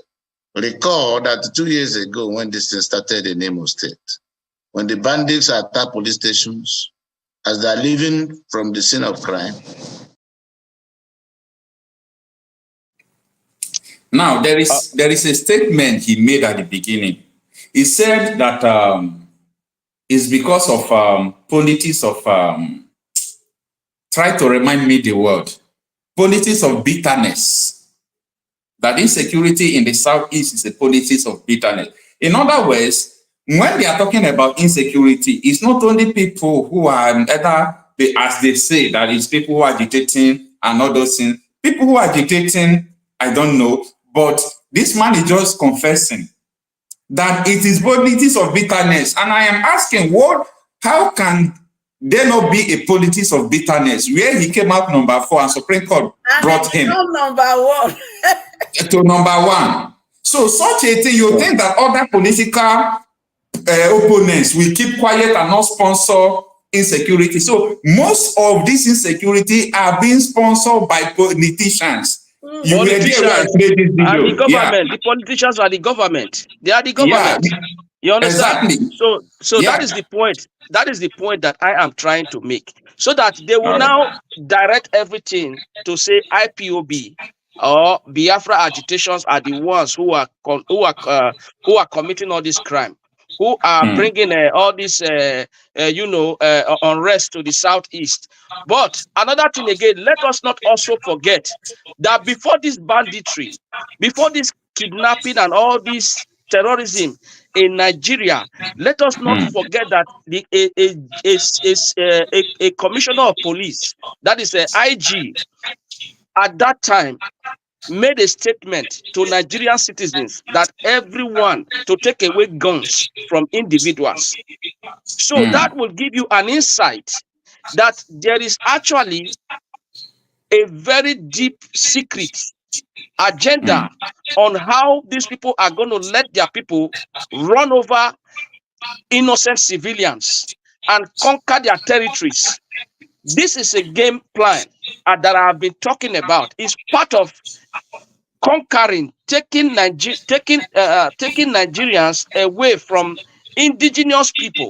Recall that 2 years ago when this thing started in Imo State, when the bandits attack police stations as they're leaving from the scene of crime. Now, there is a statement he made at the beginning. He said that it's because of politics of, try to remind me the word. politics of bitterness. That insecurity in the Southeast is a politics of bitterness. In other words, when they are talking about insecurity, it's not only people who are either, as they say, that is people who are agitating and all those things. People who are agitating, I don't know, but this man is just confessing that it is politics of bitterness. And I am asking, how can there not be a politics of bitterness where he came out number 4 and Supreme Court brought him number 1 to number 1? So such a thing, you think that other political opponents will keep quiet and not sponsor insecurity. So most of this insecurity are being sponsored by politicians. You were there when I played this video. And the government, the politicians are the government. They are the government. Yeah. You understand? Exactly. So that is the point. That is the point that I am trying to make. So that they will now direct everything to say IPOB or Biafra agitations are the ones who are committing all this crime, who are bringing all this unrest to the Southeast. But another thing again, let us not also forget that before this banditry, before this kidnapping and all this terrorism in Nigeria, let us not forget that a commissioner of police, that is a IG, at that time made a statement to Nigerian citizens that everyone to take away guns from individuals. So that will give you an insight that there is actually a very deep secret agenda on how these people are going to let their people run over innocent civilians and conquer their territories. This is a game plan that I have been talking about. It's part of conquering, taking Nigerians away from indigenous people.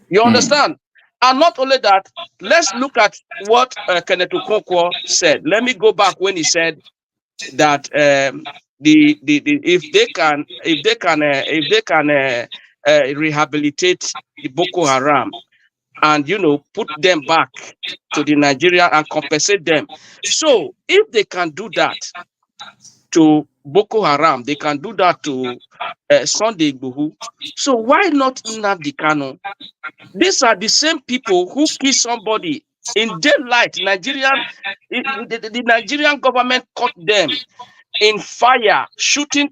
You understand? And not only that, let's look at what Kenneth Okocha said. Let me go back when he said that if they can rehabilitate the Boko Haram and put them back to the Nigeria and compensate them. So if they can do that to Boko Haram, they can do that to Sunday Igboho. So why not Nnamdi Kanu? These are the same people who kill somebody in daylight. The Nigerian government caught them in fire, shooting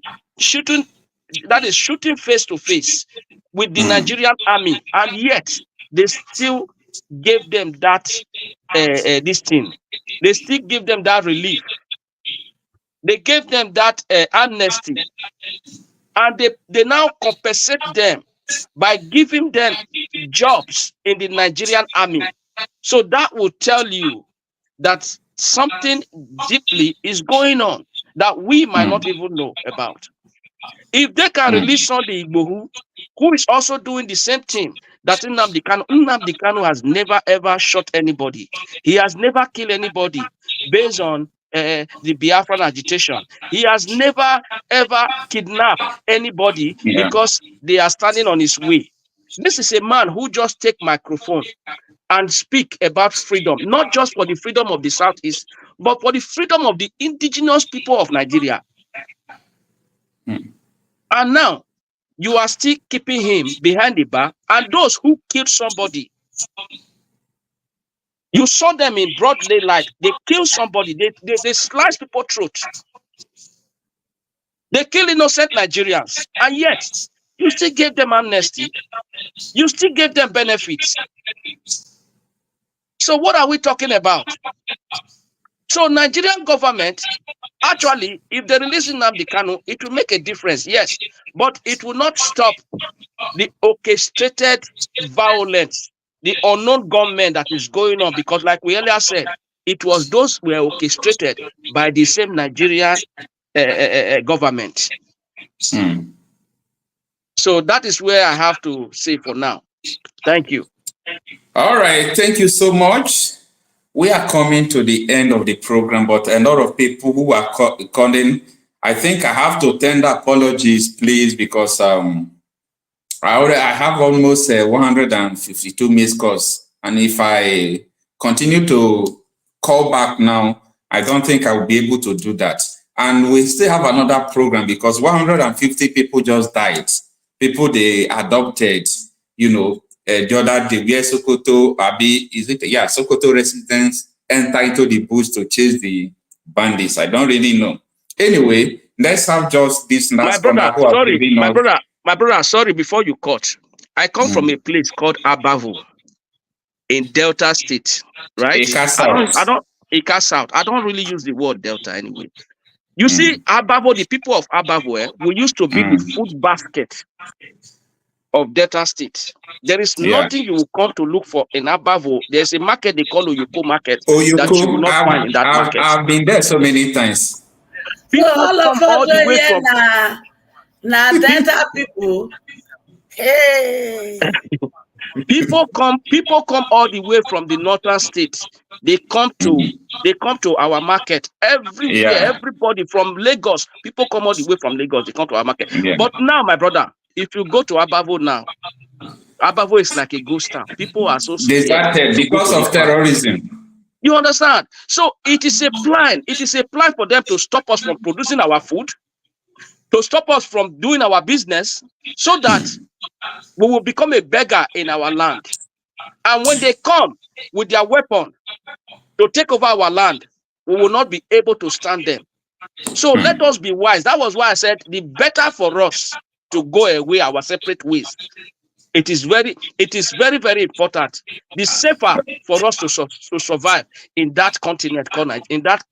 face to face with the Nigerian army, and yet they still gave them that this thing. They still give them that relief. They gave them that amnesty, and they now compensate them by giving them jobs in the Nigerian army. So that will tell you that something deeply is going on that we might not even know about. If they can release Sunday Igboho, who is also doing the same thing that Nnamdi Kanu has never ever shot anybody. He has never killed anybody based on the Biafran agitation. He has never ever kidnapped anybody because they are standing on his way. This is a man who just take microphone and speak about freedom, not just for the freedom of the Southeast, but for the freedom of the indigenous people of Nigeria. And now you are still keeping him behind the bar, and those who killed somebody, you saw them in broad daylight. They killed somebody. They sliced people's throats. They killed innocent Nigerians, and yet you still gave them amnesty. You still gave them benefits. So what are we talking about? So Nigerian government, actually, if they release Nnamdi Kanu, it will make a difference, yes, but it will not stop the orchestrated violence, the unknown gunmen that is going on, because like we earlier said, it was those who were orchestrated by the same Nigerian government. So that is where I have to say for now. Thank you. All right, thank you so much. We are coming to the end of the program, but a lot of people who are calling, I think I have to tender apologies, please, because I have almost 152 missed calls. And if I continue to call back now, I don't think I will be able to do that. And we still have another program because 150 people just died. People they adopted, the other day, where Sokoto, Sokoto residents enter into the bush to chase the bandits. I don't really know. Anyway, let's have just this last My brother, sorry, before you cut. I come from a place called Abavo in Delta State, right? Eka South. I don't really use the word Delta anyway. You see, Abavo, the people of Abavo, we used to be the food basket of Delta State. There is nothing you will come to look for in Abavo. There's a market they call Oyoko Market that you will not find in that market. I've been there so many times. People all come of us all the way here from na Delta people. Hey. People come all the way from the northern states. They come to our market everywhere. Everybody from Lagos, people come all the way from Lagos. They come to our market. But now, my brother, if you go to Abavo now, Abavo is like a ghost town. People are so scared. They started because of terrorism. You understand? So it is a plan. It is a plan for them to stop us from producing our food, to stop us from doing our business, so that we will become a beggar in our land. And when they come with their weapon to take over our land, we will not be able to stand them. So let us be wise. That was why I said the better for us to go away our separate ways. It is very, very important. The safer for us to survive in that continent, in that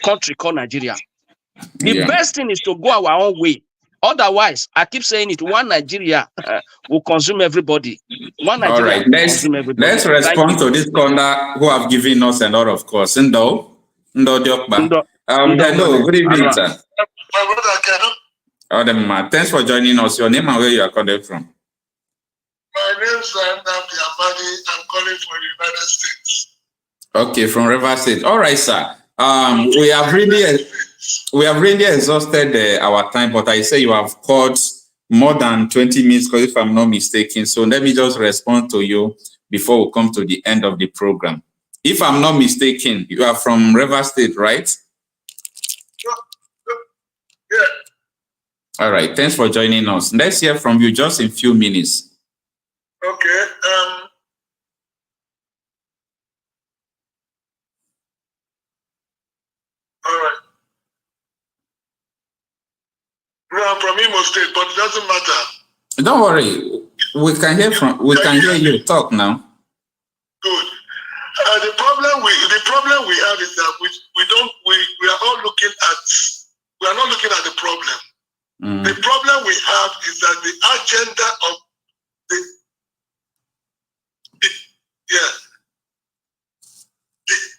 country called Nigeria. The best thing is to go our own way. Otherwise, I keep saying it, one Nigeria will consume everybody. One Nigeria All right, will consume everybody. Let's respond to this caller who have given us a lot of course. Ndo Diokba. Hello, good evening, sir. My brother Kanu. Thanks for joining us. Your name and where you are calling from? My name is Nnamdi. I'm calling from the United States. Okay, from River State. All right, sir. We have really exhausted our time, but I say you have called more than 20 minutes, because if I'm not mistaken. So let me just respond to you before we come to the end of the program. If I'm not mistaken, you are from River State, right? Yeah. All right. Thanks for joining us. Let's hear from you just in a few minutes. Okay. All right. I'm from Imo State, but it doesn't matter. Don't worry. We can hear you talk now. Good. The problem we have is that we are all looking at, we are not looking at the problem. The problem we have is that the agenda of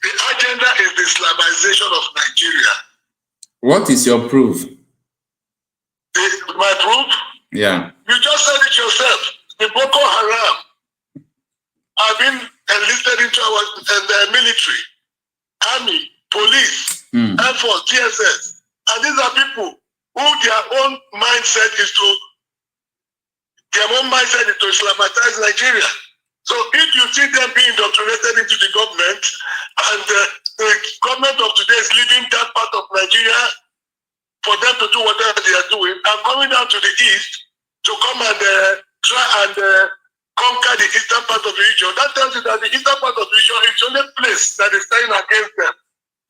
the agenda is the Islamization of Nigeria. What is your proof? My proof? Yeah. You just said it yourself. The Boko Haram have been enlisted into the military, army, police, Air Force, DSS. And these are people who their own mindset is to Islamitize Nigeria. So if you see them being indoctrinated into the government, and the government of today is leaving that part of Nigeria for them to do whatever they are doing, and coming down to the east to come and try and conquer the eastern part of the region, that tells you that the eastern part of the region is the only place that is standing against them.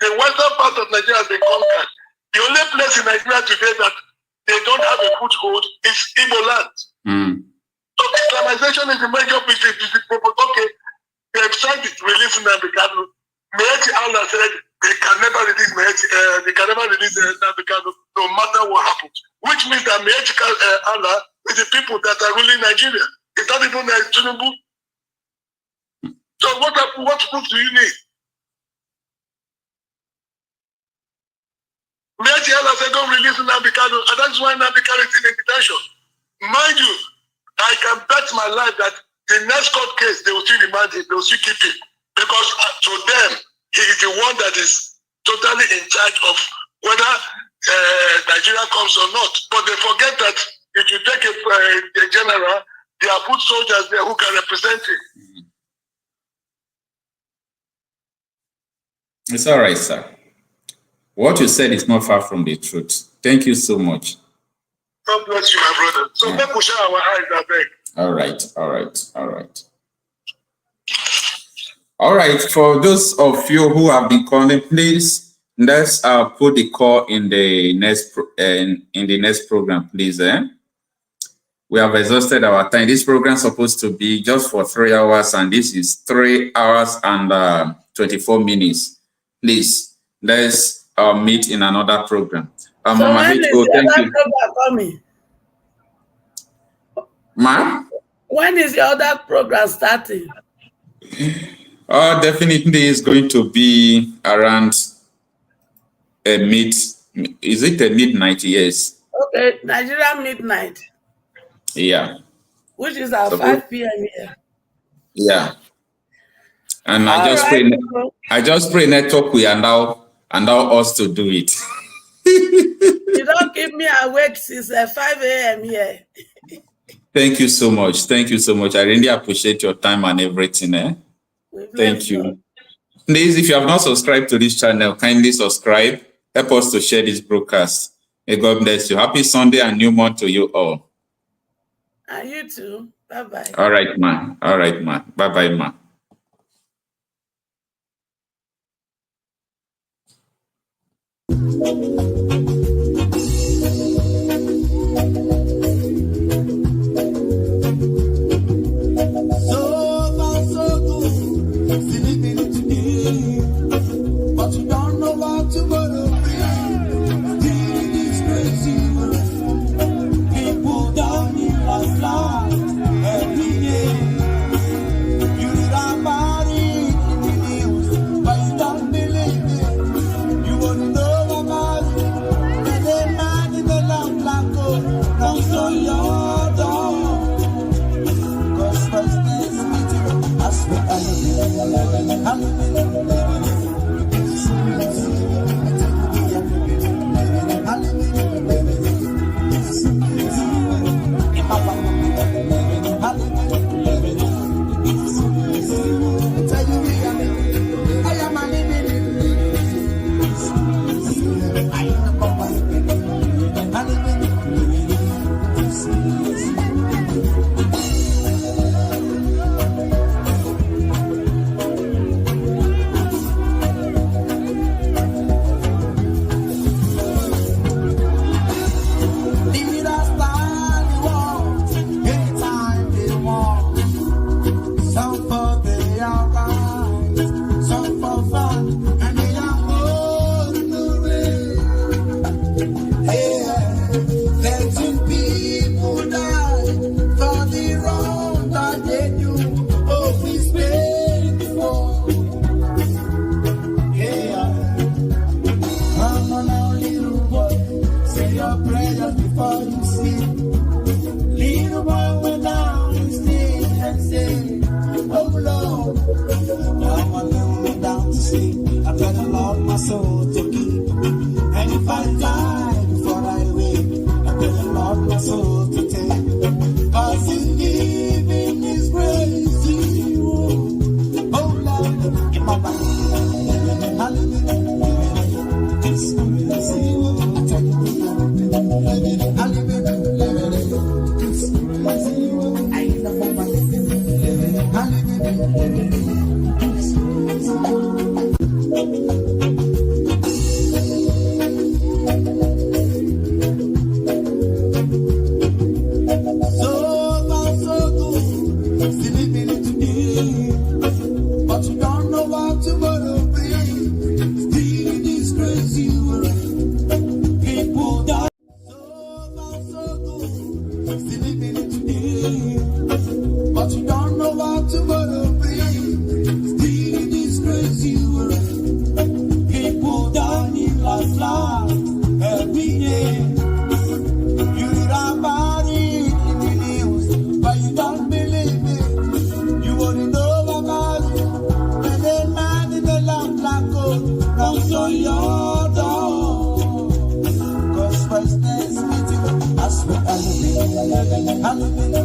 The western part of Nigeria has been conquered. The only place in Nigeria today that they don't have a foothold is Igbo land. So Islamization is the major business. Okay, they have tried to release Nnamdi Kanu. Mehechi Allah said they can never release Nnamdi Kanu no matter what happens. Which means that Mehechi Allah is the people that are ruling Nigeria. It's not even Tinubu. So what proof do you need? Mehechi Allah said don't release Nnamdi Kanu, and that's why Nnamdi Kanu is in detention. Mind you, I can bet my life that the next court case, they will still remand him, they will still keep him. Because to them, he is the one that is totally in charge of whether Nigeria comes or not. But they forget that if you take a general, they have put soldiers there who can represent him. It's all right, sir. What you said is not far from the truth. Thank you so much. God bless you, my brother. So make we share our eyes, I beg. All right, all right, all right. All right, for those of you who have been calling, please let's put the call in the next program, please. We have exhausted our time. This program is supposed to be just for 3 hours, and this is 3 hours and 24 minutes. Please, let's meet in another program. So when is the other program coming? Ma? When is the other program starting? Definitely is going to be around is it a midnight? Yes. Okay, Nigeria midnight. Yeah. Which is at 5 p.m. here. Yeah. And I just pray network will allow us to do it. You don't keep me awake since 5 a.m. here. Thank you so much. Thank you so much. I really appreciate your time and everything. Thank you. Please, if you have not subscribed to this channel, kindly subscribe. Help us to share this broadcast. May God bless you. Happy Sunday and new month to you all. And you too. Bye-bye. All right, ma. All right, ma. Bye-bye, ma. But you don't know what tomorrow brings. It's crazy. People down in last life every day. You read about it in the news, but you don't believe it. You won't know about it. And the man in the lamp black coat comes on your door. Cause first things meeting, I swear I live. Hallelujah.